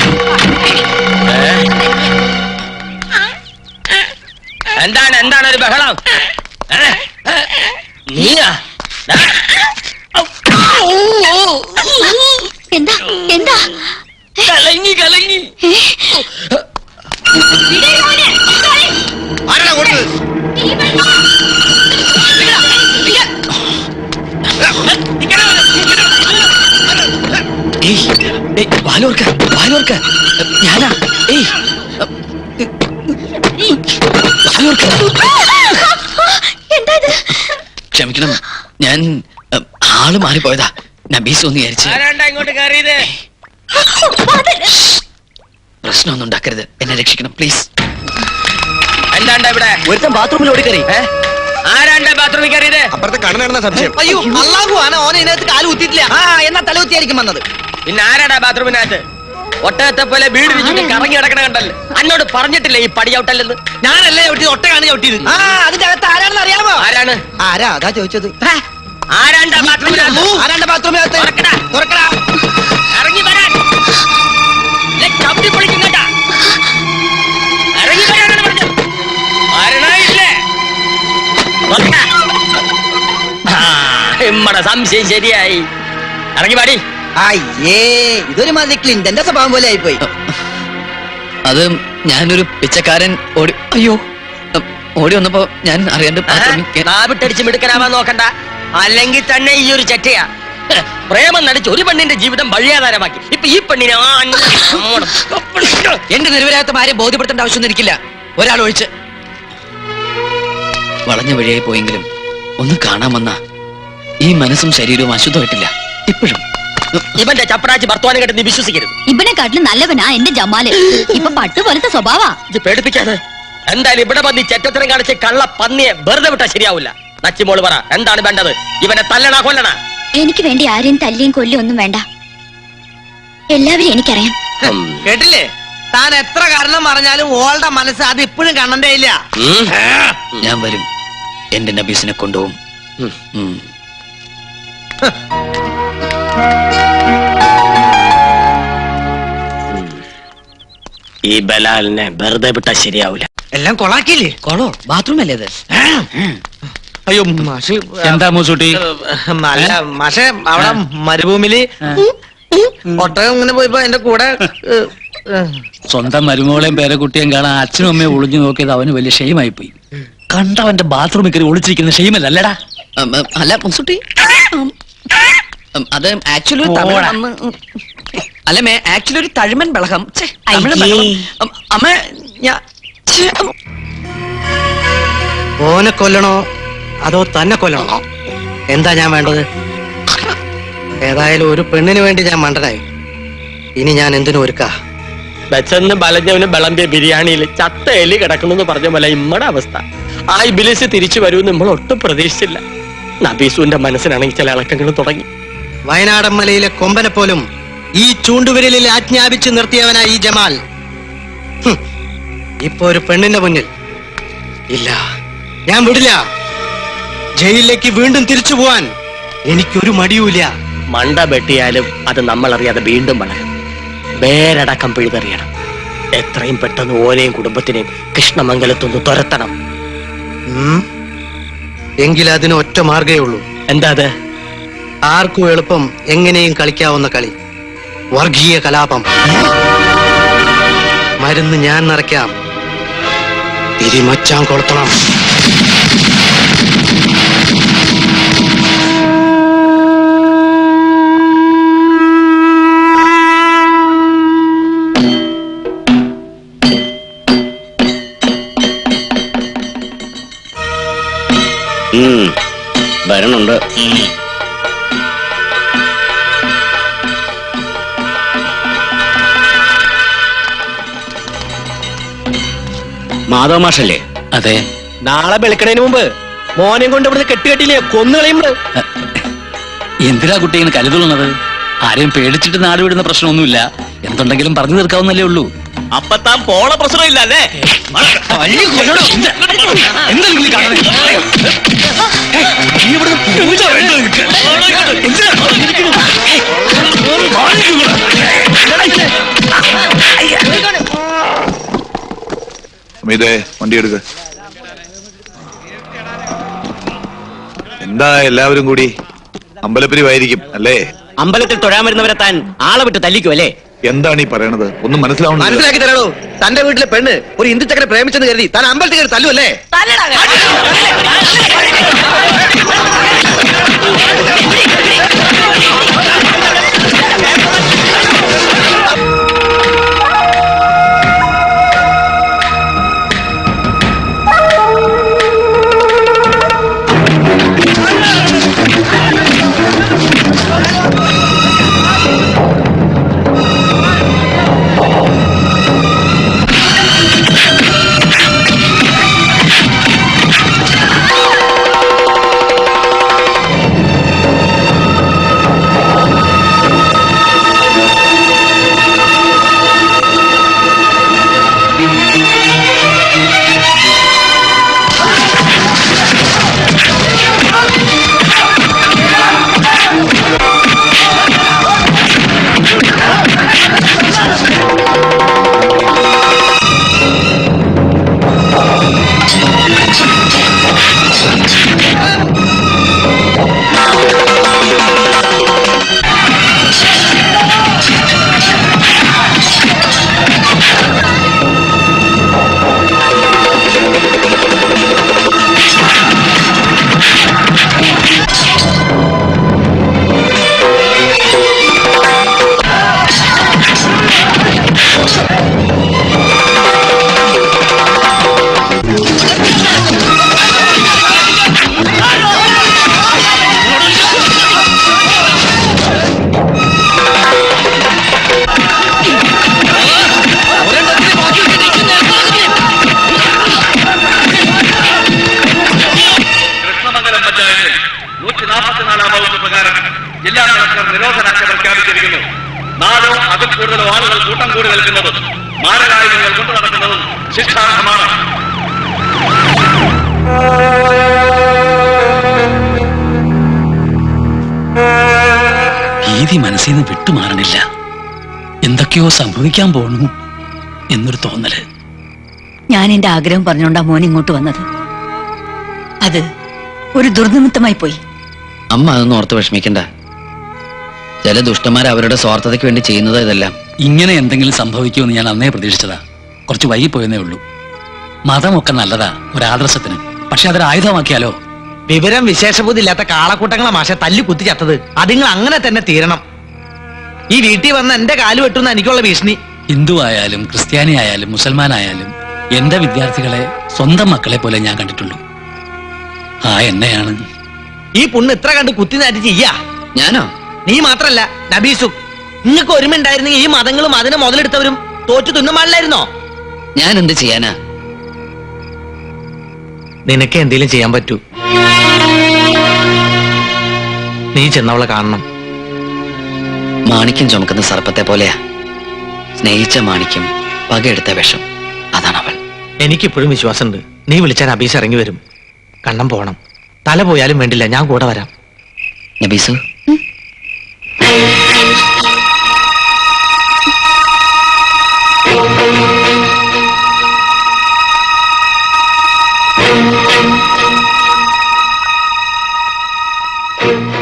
എന്താണ് ഒരു ബഹളം? നീയാ? എന്താ എന്താ? കലങ്ങി ഞാനാ. എന്താ ഇത്? ക്ഷമിക്കണം, ഞാൻ ആള് മാറിപ്പോയതാ. നബീസ് ഒന്ന് വിചാരിച്ചു. ആരാണ്ടാ ഇങ്ങോട്ട് കയറിയത്? പ്രശ്നമൊന്നും ഉണ്ടാക്കരുത്, എന്നെ രക്ഷിക്കണം പ്ലീസ്. എന്താണ്ടാ ഇവിടെ? ഒരുത്തൻ ബാത്റൂമിൽ ഓടിക്കറി. ആരാണ്ടാ ബാത്റൂമിൽ കയറിയത്? അപ്പുറത്തെ കണ്ണനാണെന്ന സംശയം. അയ്യോ അള്ളാഹു ആണ്, ഓനെ ഇതിനകത്ത് കാല് കുത്തിയിട്ടില്ല. എന്നാ തലകുത്തിയായിരിക്കും വന്നത്. പിന്നെ ആരാടാ ബാത്റൂമിനകത്ത്? ഒട്ടകത്തെ പോലെ വീട് വിരിച്ചിട്ട് കറങ്ങി കിടക്കണ കണ്ടല്ലോ. അന്നോട് പറഞ്ഞിട്ടില്ലേ ഈ പടി ചവിട്ടല്ലെന്ന്? ഞാനല്ലേ ചവിട്ടിയത്, ഒട്ടകാണ് ചവിട്ടിയത്. അതിന്റെ അകത്ത് ആരാണെന്ന് അറിയാമോ? ആരാണ്? ആരാ അതാ ചോദിച്ചത്. ആരാണ്ടാ ബാത്റൂമിനകത്ത്? ആരാണ്ട് ബാത്റൂമിനകത്ത്? തുറക്കടാ. ഇറങ്ങി വരാൻ. ചവിട്ടി പൊളിക്കും കേട്ടാ. ഇറങ്ങി വരാനാണ് പറഞ്ഞത്. വരണമില്ലേ? നമ്മടെ സംശയം ശരിയായി. ഇറങ്ങി പാടി. അയ്യേ, ഇതൊരു മാതിരി ക്ലിന്റന്റെ സ്വഭാവം പോലെ ആയിപ്പോയി. അത് ഞാനൊരു പിച്ചക്കാരൻ ഓടി വന്നപ്പോ ഞാൻ അറിയാണ്ട് നാവിട്ടടിച്ച് മിടുക്കനാവാൻ നോക്കണ്ട, അല്ലെങ്കിൽ തന്നെ ഈ ഒരു ചെറ്റയാ. പ്രേമം നടിച്ച് ഒരു പെണ്ണിന്റെ ജീവിതം വഴിയാധാരമാക്കി ഇപ്പൊ ഈ പെണ്ണിനെ എന്റെ നിരവരാത്ത ആരെയും ബോധ്യപ്പെടുത്തേണ്ട ആവശ്യമൊന്നും എനിക്കില്ല, ഒരാൾ ഒഴിച്ച്. വളഞ്ഞ വഴിയായി പോയെങ്കിലും ഒന്ന് കാണാൻ വന്ന ഈ മനസ്സും ശരീരവും അശുദ്ധമായിട്ടില്ല ഇപ്പോഴും. ഇവന്റെ ചപ്പടാച്ചി ഭർത്താനം കേട്ട് നീ വിശ്വസിക്കരുത്. ഇവനെക്കാട്ടിലും നല്ലവനാ എന്റെ ജമാല്. ഇപ്പൊ പട്ടുപോലത്തെ സ്വഭാവാ. ഇത് പേടിപ്പിക്കാതെ. എന്തായാലും ഇവിടെ വന്ന് ഈ ചെറ്റത്തരം കാണിച്ച് കള്ള പന്നിയെ വെറുതെ വിട്ടാ ശരിയാവില്ല. നച്ചിമോള് പറ, എന്താണ് വേണ്ടത്? ഇവനെ തല്ലണ കൊല്ലണ? എനിക്ക് വേണ്ടി ആരെയും തല്ലിയും കൊല്ലും ഒന്നും വേണ്ട. എല്ലാവരും എനിക്കറിയാം. കേട്ടില്ലേ? താൻ എത്ര കാരണം പറഞ്ഞാലും ഓളുടെ മനസ്സ് അത് ഇപ്പോഴും കണ്ണന്റെ ഇല്ല. ഞാൻ വരും, എന്റെ നബീസിനെ കൊണ്ടുപോകും. ഈ ബലാലിനെ വെറുതെ വിട്ടാ ശരിയാവില്ല. എല്ലാം കൊളാക്കിയില്ലേ? കൊളോ ബാത്റൂം അല്ലേ അത്? അയ്യോ മാഷ്, എന്താ മൂസൂട്ടി? അല്ല മാഷെ, അവിടെ മരുഭൂമിയില് ഒട്ടകം ഇങ്ങനെ പോയപ്പോ എന്റെ കൂടെ സ്വന്തം മരുമോളെയും പേരക്കുട്ടിയും കാണാൻ അച്ഛനും അമ്മയും ഒളിഞ്ഞു നോക്കിയത് അവന് വലിയ ഷെയിമായി പോയി. കണ്ടവന്റെ ബാത്റൂമിൽ കയറി ഒളിച്ചിരിക്കുന്ന ഷെയിമല്ലല്ലടാ. അല്ല മുൻസുട്ടി, അത് ആക്ച്വലി അല്ല മേ ആക്ച്വലി ഒരു തഴുമൻ ബളകം. അമ്മ ഓനെ കൊല്ലണോ അതോ തന്നെ കൊല്ലണോ? എന്താ ഞാൻ വേണ്ടത്? ഏതായാലും ഒരു പെണ്ണിന് വേണ്ടി ഞാൻ മണ്ടനായി. ഇനി ഞാൻ എന്തിനു ഒരുക്കാ? ബച്ചന്ന് ബലഞ്ഞവന് വിളമ്പിയ ബിരിയാണിയിൽ ചത്ത എലി കിടക്കണമെന്ന് പറഞ്ഞ പോലെ ഇമ്മടെ അവസ്ഥ. ആ ഇബിലിസ് തിരിച്ചു വരുമെന്ന് നമ്മൾ ഒട്ടും പ്രതീക്ഷിച്ചില്ല. നബീസുവിന്റെ മനസ്സിനാണെങ്കിൽ ചില ഇളക്കങ്ങൾ തുടങ്ങി. വയനാടൻ മലയിലെ കൊമ്പനെ പോലും ഈ ചൂണ്ടുവിരലിൽ ആജ്ഞാപിച്ച് നിർത്തിയവനായി ഈ ജമാൽ. ഇപ്പൊ ഒരു പെണ്ണിന്റെ മുന്നിൽ ഇല്ല, ഞാൻ വിടില്ല. ജയിലിലേക്ക് വീണ്ടും തിരിച്ചു പോവാൻ എനിക്കൊരു മടിയുമില്ല. മണ്ട വെട്ടിയാലും അത് നമ്മൾ അറിയാതെ വീണ്ടും വളരും. വേരടക്കം പിഴുതെറിയണം. എത്രയും പെട്ടെന്ന് ഓനെയും കുടുംബത്തിനെയും കൃഷ്ണമംഗലത്തൊന്ന് തുരത്തണം. എങ്കിൽ അതിന് ഒറ്റ മാർഗേ ഉള്ളൂ. എന്താ അത്? ആർക്കും എളുപ്പം എങ്ങനെയും കളിക്കാവുന്ന കളി, വർഗീയ കലാപം. മരുന്ന് ഞാൻ നിറയ്ക്കാം, തിരിമച്ചാൻ കൊളുത്തണം. വരണുണ്ട്. മാധവ മാഷല്ലേ? അതെ. നാളെ വെളുക്കണതിന് മുമ്പ് മോനെയും കൊണ്ട് ഇവിടുന്ന് കെട്ടുകെട്ടില്ലേ കൊന്നുകളയുമ്പോ. എന്തിനാ കുട്ടി ഇങ്ങനെ കരുതുന്നത്? ആരെയും പേടിച്ചിട്ട് നാട് വിടുന്ന പ്രശ്നമൊന്നുമില്ല. എന്തുണ്ടെങ്കിലും പറഞ്ഞു തീർക്കാവുന്നല്ലേ ഉള്ളൂ. അപ്പൊ താൻ പോണ പ്രശ്നമില്ല അല്ലേ? അമിതേ, വണ്ടി എടുക്ക. എന്താ എല്ലാവരും കൂടി അമ്പലപ്പിരിവായിരിക്കും അല്ലേ? അമ്പലത്തിൽ തൊഴാൻ വരുന്നവരെ താൻ ആളെ വിട്ട് തല്ലിക്കും അല്ലേ? എന്താണ് ഈ പറയണത്? ഒന്നും മനസ്സിലാവണം. മനസ്സിലാക്കി തരണോ? തന്റെ വീട്ടിലെ പെണ്ണ് ഒരു ഹിന്ദു ചക്കരെ പ്രേമിച്ചെന്ന് കരുതി താൻ അമ്പലത്തിൽ കയറി തല്ലുവല്ലേ? 144 വകുപ്പ് പ്രകാരം ജില്ലാ കളക്ടർ നിരോധനാജ്ഞ പ്രഖ്യാപിച്ചിരിക്കുന്നു. 4 അതിൽ കൂടുതലോ ആളുകൾ കൂട്ടം കൂടി നിൽക്കുന്നതും മാരകായുധങ്ങൾ കൊണ്ടു നടക്കുന്നതും ശിക്ഷാർഹമാണ്. ഭീതി മനസ്സിൽ നിന്ന് വിട്ടുമാറണില്ല. എന്തൊക്കെയോ സംഭവിക്കാൻ പോണു എന്നൊരു തോന്നല്. ഞാൻ എന്റെ ആഗ്രഹം പറഞ്ഞുകൊണ്ടാ മോൻ ഇങ്ങോട്ട് വന്നത്. അത് ഒരു ദുർനിമിത്തമായി പോയി. അമ്മ അതൊന്നും ഓർത്ത് വിഷമിക്കണ്ട. ചില ദുഷ്ടന്മാർ അവരുടെ സ്വാർത്ഥതയ്ക്ക് വേണ്ടി ചെയ്യുന്നത് ഇതെല്ലാം. ഇങ്ങനെ എന്തെങ്കിലും സംഭവിക്കുമെന്ന് ഞാൻ അന്നേ പ്രതീക്ഷിച്ചതാ. കുറച്ച് വൈകിപ്പോയെന്നേ ഉള്ളൂ. മതമൊക്കെ നല്ലതാ ഒരു ആദർശത്തിന്. പക്ഷെ അതൊരു ആയുധമാക്കിയാലോ? വിവരം വിശേഷബുദ്ധി ഇല്ലാത്ത കാളക്കൂട്ടങ്ങളെ മാഷ തല്ലി കുത്തി ചത്തത്. അതുങ്ങൾ അങ്ങനെ തന്നെ തീരണം. ഈ വീട്ടിൽ വന്ന് എന്റെ കാല് വെട്ടുന്ന എനിക്കുള്ള ഭീഷണി. ഹിന്ദു ആയാലും ക്രിസ്ത്യാനി ആയാലും മുസൽമാനായാലും എന്റെ വിദ്യാർത്ഥികളെ സ്വന്തം മക്കളെ പോലെ ഞാൻ കണ്ടിട്ടുള്ളൂ. ആ എന്നെയാണ് ഈ പുണ്ണ് ഇത്ര കണ്ട് കുത്തി നാറ്റി ചെയ്യാ. ഞാനോ? നീ മാത്രല്ല നബീസും. നിങ്ങൾക്ക് ഒരുമ ഉണ്ടായിരുന്നെങ്കിൽ ഈ മതങ്ങളും അതിനെ മുതലെടുത്തവരും തോറ്റു തിന്നുമാറില്ലായിരുന്നോ? ഞാൻ എന്ത് ചെയ്യാനാ? നിനക്ക് എന്തെങ്കിലും ചെയ്യാൻ പറ്റൂ. നീ ചെന്നവളെ കാണണം. മാണിക്യം ചുമക്കുന്ന സർപ്പത്തെ പോലെയാ. സ്നേഹിച്ച മാണിക്യം പകയെടുത്ത വിഷം. അതാണ് അവൾ. എനിക്കിപ്പോഴും വിശ്വാസമുണ്ട്. നീ വിളിച്ചാൽ നബീസ് ഇറങ്ങി വരും. കണ്ണം പോണം. തല പോയാലും വേണ്ടില്ല, ഞാൻ കൂടെ വരാം. നബീസു,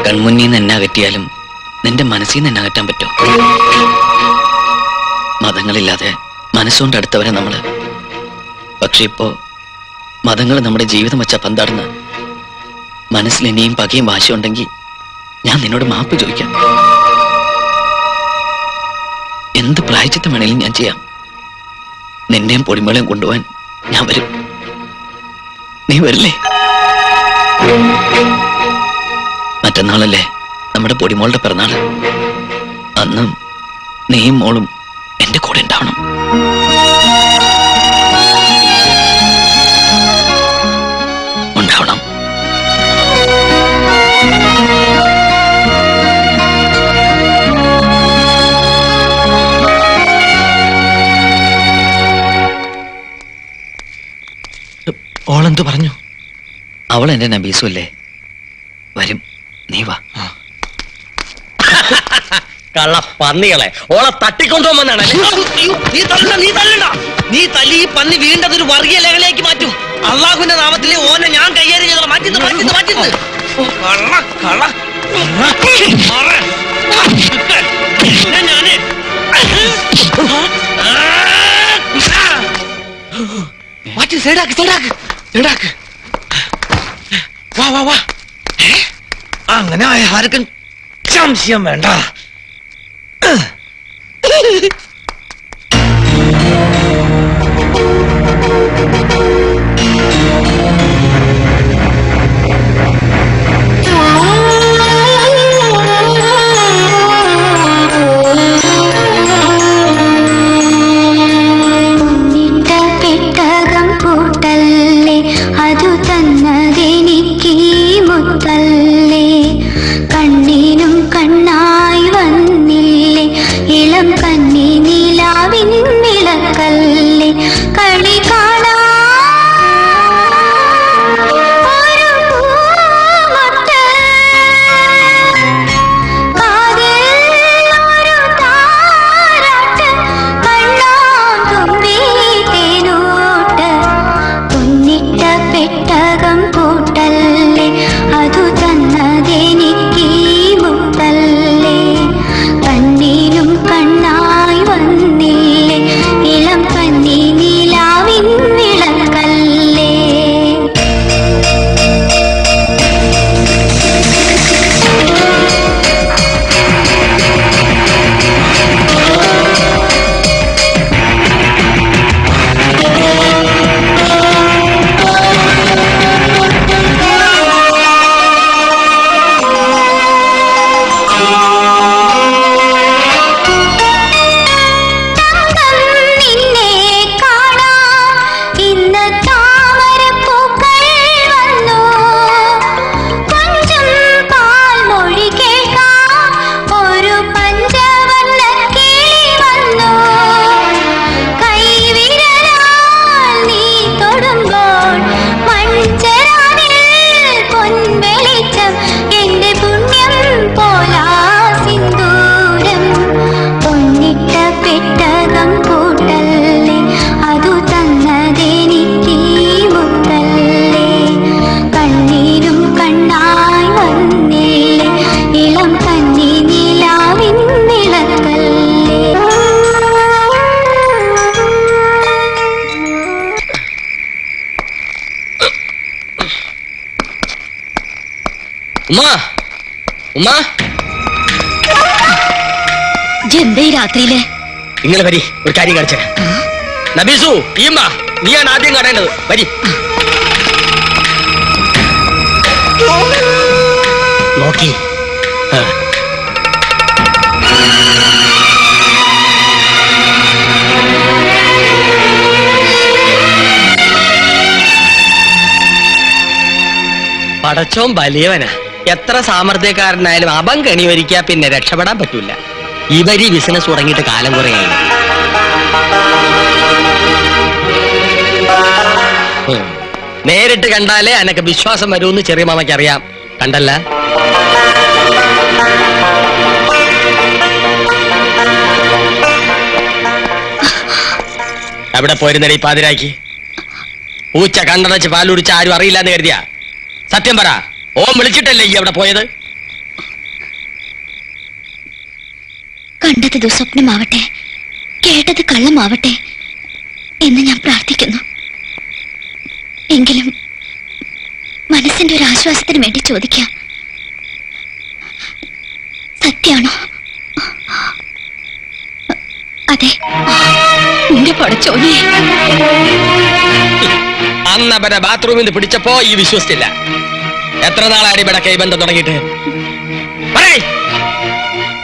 കൺമുന്നിൽ നിന്ന് എന്നെ അകറ്റിയാലും നിന്റെ മനസ്സിൽ നിന്ന് എന്നെ അകറ്റാൻ പറ്റും. മതങ്ങളില്ലാതെ മനസ്സുകൊണ്ട് അടുത്തവരെ നമ്മള്. പക്ഷെ ഇപ്പോ മതങ്ങൾ നമ്മുടെ ജീവിതം വെച്ച പന്താടുന്ന. മനസ്സിൽ ഇനിയും പകയും വാശിയുണ്ടെങ്കിൽ ഞാൻ നിന്നോട് മാപ്പ് ചോദിക്കാം. എന്ത് പ്രായച്ചിത്തം വേണേലും ഞാൻ ചെയ്യാം. നിന്നെയും പൊടിമേളയും കൊണ്ടുപോവാൻ ഞാൻ വരും. നീ വരില്ലേ? മറ്റന്നാളല്ലേ നമ്മുടെ പൊടിമോളുടെ പിറന്നാള്. അന്ന് നീയും മോളും എന്റെ കൂടെ ഉണ്ടാവണം. ഉണ്ടാവണം. ഓളെന്ത് പറഞ്ഞു? അവൾ എന്റെ നബീസു അല്ലേ? വരും. നീ വാ. കള്ള പന്നികളെ ഓളെ തട്ടിക്കൊണ്ടുപോകുമെന്നാണ്. നീ തല്ലി ഈ പന്നി വീണ്ടതൊരു വർഗീയ ലഹളയാക്കി മാറ്റും. അള്ളാഹുവിന്റെ നാമത്തിലെ ഓനെ ഞാൻ കൈകാര്യം ചെയ്തോളാം. മാറ്റുന്നു. വാ. അങ്ങനെ ആർക്കും സംശയം വേണ്ട. കണ്ണിനും കണ്ണായും ഉമ്മാ ഉമ്മാ എന്തേ രാത്രിയില് നിങ്ങൾ വരി, ഒരു കാര്യം കാണിച്ചു നബീസു. ഈമ്മ നീയാണ് ആദ്യം കാണേണ്ടത്. വരി. നോക്കി പടച്ചോൻ വലിയവനാ. എത്ര സാമർത്ഥ്യക്കാരനായാലും അപം കണി വരിക്കാ പിന്നെ രക്ഷപ്പെടാൻ പറ്റൂല. ഇവര് ബിസിനസ് തുടങ്ങിയിട്ട് കാലം കുറയായി. നേരിട്ട് കണ്ടാലേ അനക്ക് വിശ്വാസം വരുമെന്ന് ചെറിയ മാമയ്ക്ക് അറിയാം. കണ്ടല്ല? എവിടെ പോയിരുന്നേ പാതിരാക്കി? പൂച്ച കണ്ടടച്ച് പാലുടിച്ച ആരും അറിയില്ല എന്ന് കരുതിയാ? സത്യം പറ, ഓം വിളിച്ചിട്ടല്ലേ ഈ അവിടെ പോയത്? കണ്ടത് ദുസ്വപ്നമാവട്ടെ, കേട്ടത് കള്ളമാവട്ടെ എന്ന് ഞാൻ പ്രാർത്ഥിക്കുന്നു. എങ്കിലും മനസ്സിന്റെ ഒരു ആശ്വാസത്തിന് വേണ്ടി ചോദിക്കാം, സത്യാണോ? അതെ. നിന്റെ പടച്ചോനെ, അന്നവരെ ബാത്റൂമിൽ നിന്ന് പിടിച്ചപ്പോ ഈ വിശ്വസിച്ചില്ല. എത്ര നാളാണ് ഇവിടെ കൈബന്ധം തുടങ്ങിയിട്ട്?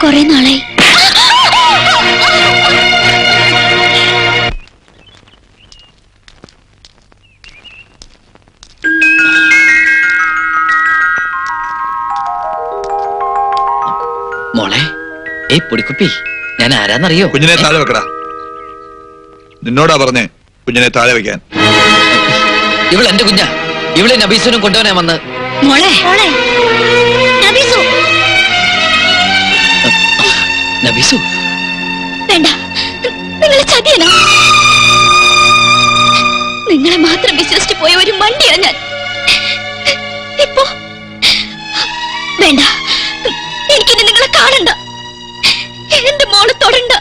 കുറെ നാളായി. മോളെ, ഏയ് പൊടിക്കുപ്പി, ഞാൻ ആരാന്നറിയോ? കുഞ്ഞിനെ താഴെ വെക്കടാ. നിന്നോടാ പറഞ്ഞേ കുഞ്ഞിനെ താഴെ വെക്കാൻ. ഇവൾ എന്റെ കുഞ്ഞാ. ഇവളെ നബീസുനും കൊണ്ടുവരാൻ വന്ന്. മോളെ, നബീസു. നബീസു, വേണ്ട, നിങ്ങളെ ചതിയല്ല. നിങ്ങളെ മാത്രം വിശ്വസിച്ച് പോയ ഒരു മണ്ടിയാ ഞാൻ. ഇപ്പോ വേണ്ട, എനിക്കിനി നിങ്ങളെ കാണണ്ട, എന്റെ മോളെ തൊടണ്ട.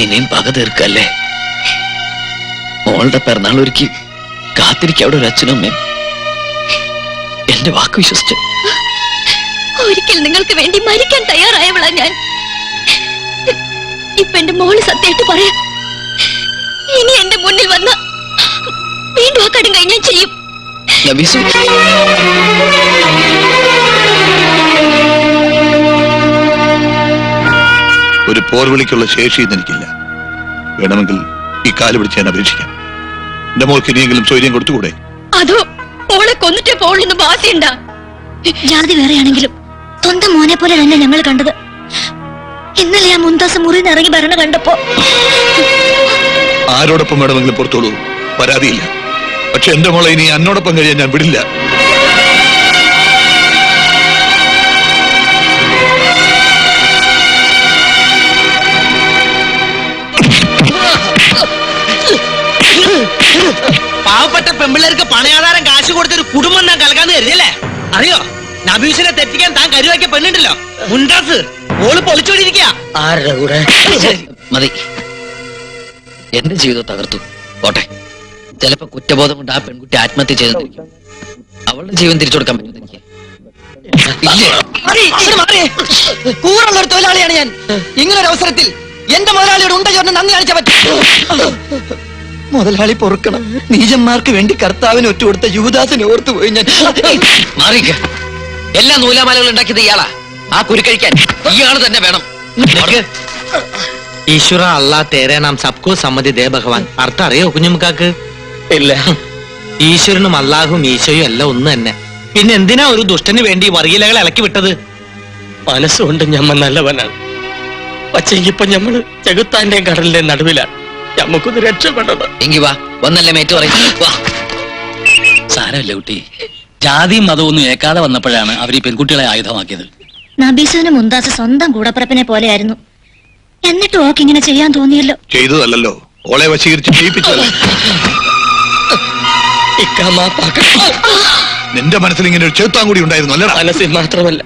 ഇനിയും പക തീർക്കല്ലേ? മോളുടെ പിറന്നാൾ ഒരുക്കി കാത്തിരിക്കും അവിടെ ഒരു അച്ഛനും അമ്മയും. എന്റെ വാക്ക് വിശ്വസിച്ച് ഒരിക്കൽ നിങ്ങൾക്ക് വേണ്ടി മരിക്കാൻ തയ്യാറായവളാ ഞാൻ. ഇപ്പൊ എന്റെ മോള് സത്യമായിട്ട് പറയാം, ഇനി എന്റെ മുന്നിൽ വന്ന വീണ്ടും ആ കടും കഴിഞ്ഞാൽ ചെയ്യും. നബീസു, ഒരു പോർവിളിക്കുള്ള ശേഷി എനിക്കില്ല. വേണമെങ്കിൽ ഈ കാല് പിടിച്ച് ഞാൻ അപേക്ഷിക്കാം. എന്റെ മോൾക്ക് ഇനിയെങ്കിലും സ്വൈര്യം കൊടുത്തുകൂടെ? അതോ മോളെ കൊന്നിട്ടേ പോളെന്ന് വാശിയുണ്ട? ജാതി വേറെയാണെങ്കിലും സ്വന്തം മോനെ പോലെ തന്നെ ഞങ്ങൾ കണ്ടത്. ഇന്നലെ ആ മുന്താസ് മുറിയിൽ നിന്ന് ഇറങ്ങി ഭരണ കണ്ടപ്പോ ആരോടൊപ്പം വേണമെങ്കിലും പുറത്തോളൂ, പരാതിയില്ല. പക്ഷെ എന്റെ മോളെ ഇനി എന്നോടൊപ്പം കഴിയാൻ ഞാൻ വിടില്ല. പാവപ്പെട്ട പെമ്പിള്ളേർക്ക് പണയാധാരം കാശ് കൊടുത്തൊരു കുടുംബം താൻ കലക്കാന്ന് കരുതിയല്ലേ? അറിയോ, നബീസിനെ തെറ്റിക്കാൻ താൻ കരുവാക്കിയ പെണ്ണുണ്ടല്ലോ, മുൻതാസ്, ഓള് പൊളിച്ചോടിയിരിക്കുക. ആരുടെ കൂടെ? മതി. എന്റെ ജീവിതം തകർത്തു പോട്ടെ. ചിലപ്പോ കുറ്റബോധം കൊണ്ട് ആ പെൺകുട്ടി ആത്മഹത്യ ചെയ്തിരിക്കും. അവളുടെ ജീവൻ തിരിച്ചു കൊടുക്കാൻ പറ്റും എനിക്ക്. കൂറുള്ള ഒരു തൊഴിലാളിയാണ് ഞാൻ. ഇങ്ങനൊരു അവസരത്തിൽ എന്റെ മുതലാളിയോട് ഉണ്ട ചോറിന് നന്ദി കാണിച്ചാൽ പറ്റും. മുതലാളി പൊറുക്കണം. നീചന്മാർക്ക് വേണ്ടി കർത്താവിന് ഒറ്റുകൊടുത്ത യുവദാസിനെ ഓർത്തു പോയി ഞാൻ. മാറിക്ക. എല്ലാ നൂലാമാലകളും ഉണ്ടാക്കിയത് ഇയാളാ. ആ കുരുക്കഴിക്കാൻ ഇയാള് തന്നെ വേണം. ഈശ്വര അല്ലാ തേരെ നാം സബ്കോ സമ്മതി ദേ ഭഗവാൻ. അർത്ഥം അറിയോ കുഞ്ഞുമുക്കാക്ക്? ഇല്ല. ഈശ്വരനും അള്ളാഹും ഈശോയും എല്ലാം ഒന്ന് തന്നെ. പിന്നെ എന്തിനാ ഒരു ദുഷ്ടന് വേണ്ടി വർഗീലകൾ ഇളക്കി വിട്ടത്? മനസ്സുകൊണ്ട് ഞമ്മ നല്ലവനാണ്. പക്ഷെ ഇപ്പൊ ഞമ്മള് ചെകുത്താന്റെയും കടലിന്റെയും നടുവിലാണ്. ഞമ്മക്കൊന്ന് രക്ഷപ്പെട്ടത്. എങ്കി വാ, വന്നല്ലേ മേറ്റ് പറയും. വാ. സാരമില്ല കുട്ടി, ജാതിയും മതമൊന്നും ഏക്കാതെ വന്നപ്പോഴാണ് അവർ ഈ പെൺകുട്ടികളെ ആയുധമാക്കിയത്. നബീസിന് മുന്താസ് സ്വന്തം കൂടപ്പിറപ്പിനെ പോലെയായിരുന്നു. എന്നിട്ട് ഓക്ക് ഇങ്ങനെ ചെയ്യാൻ തോന്നിയല്ലോ. ചെയ്തതല്ലോ, ഓളെ വശീകരിച്ച് ചെയ്യിപ്പിച്ചതല്ല. നിന്റെ മനസ്സിൽ ഇങ്ങനെ ഒരു ചെറുത്താൻ കൂടി ഉണ്ടായിരുന്നു അല്ലേ? മനസ്സിൽ മാത്രമല്ല,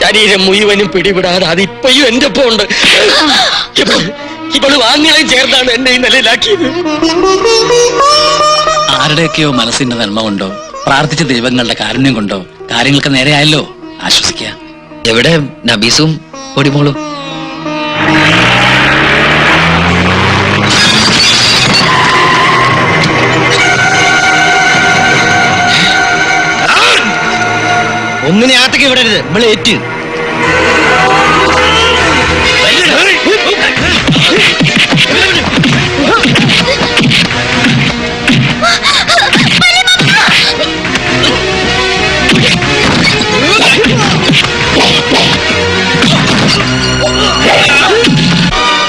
ശരീരം മുഴുവനും പിടിപെടാതെ അതിപ്പോഴും എന്റെ ഒപ്പം ഉണ്ട്. ഇവള് വാങ്ങിയും ചേർന്നാണ് എന്നെ ഈ നിലയിലാക്കിയത്. ആരുടെയൊക്കെയോ മനസ്സിന്റെ നന്മ കൊണ്ടോ പ്രാർത്ഥിച്ച ദൈവങ്ങളുടെ കാരുണ്യം കൊണ്ടോ കാര്യങ്ങൾക്ക് നേരെയായല്ലോ. ആശ്വസിക്കുക. എവിടെ നബീസും പൊടിമോളും? ഒന്നിനെ ആട്ടയ്ക്ക് വിടരുത്, നമ്മളെ ഏറ്റ്.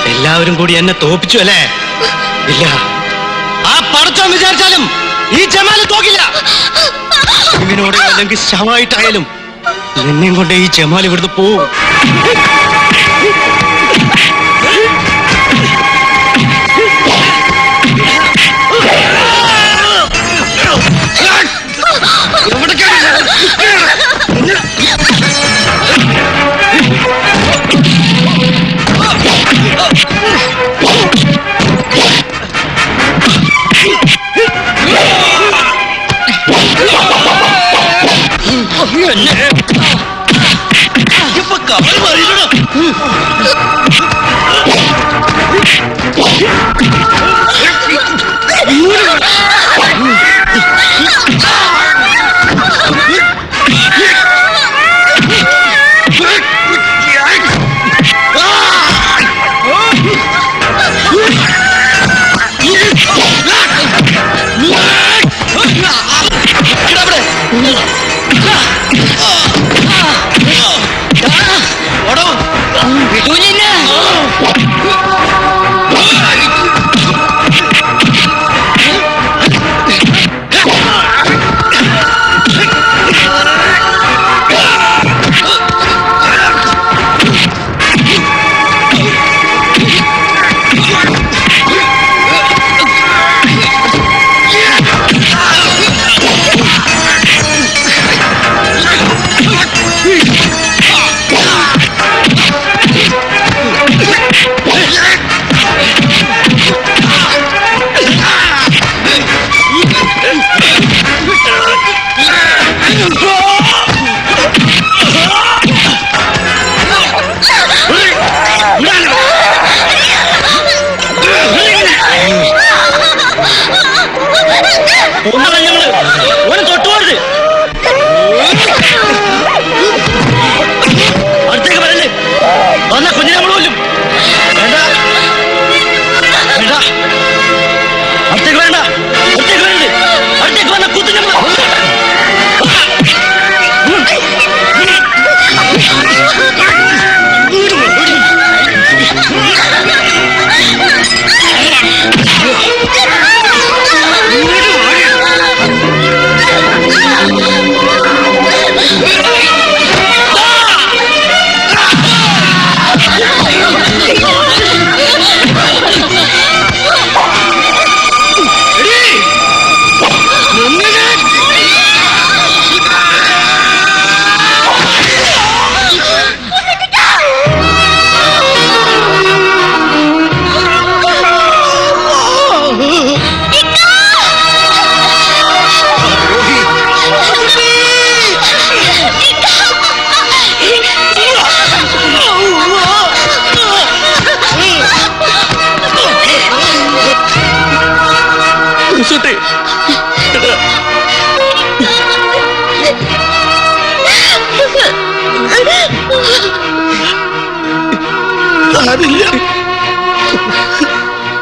എല്ലാവരും കൂടി എന്നെ തോപ്പിച്ചു അല്ലേ? ഇല്ല, ആ പടച്ചോൻ വിചാരിച്ചാലും ഈ ജമാല് തോക്കില്ല. ഇവനോട് അല്ലെങ്കിൽ ശവമായിട്ടായാലും എന്നെയും കൊണ്ട് ഈ ജമാൽ ഇവിടുന്ന് പോവും.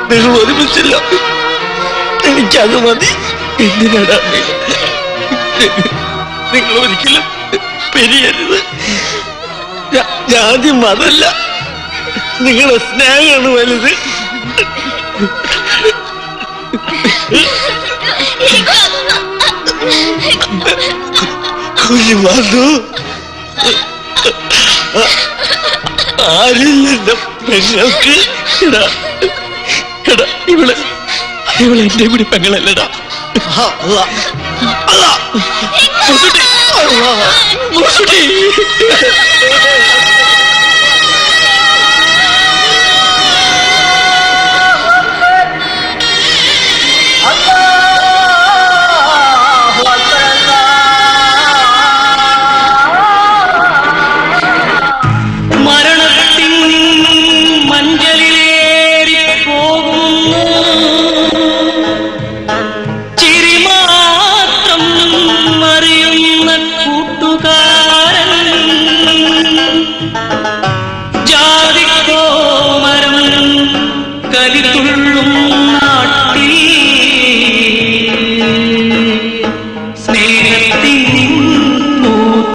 നിങ്ങൾ ഒരുമിച്ചില്ല, എനിക്കത് മതി. എന്തിനാടാ നിങ്ങൾ ഒരിക്കലും പിരിയരുത്. ജാതി മതല്ല, നിങ്ങളെ സ്നേഹമാണ് വലുത്. കുഞ്ഞുമാതു ആരില്ല പെങ്ങൾക്ക്. ഇവളെ എന്റെ കൂടി പെങ്ങളല്ലടാ. Allah കലിതുള്ളും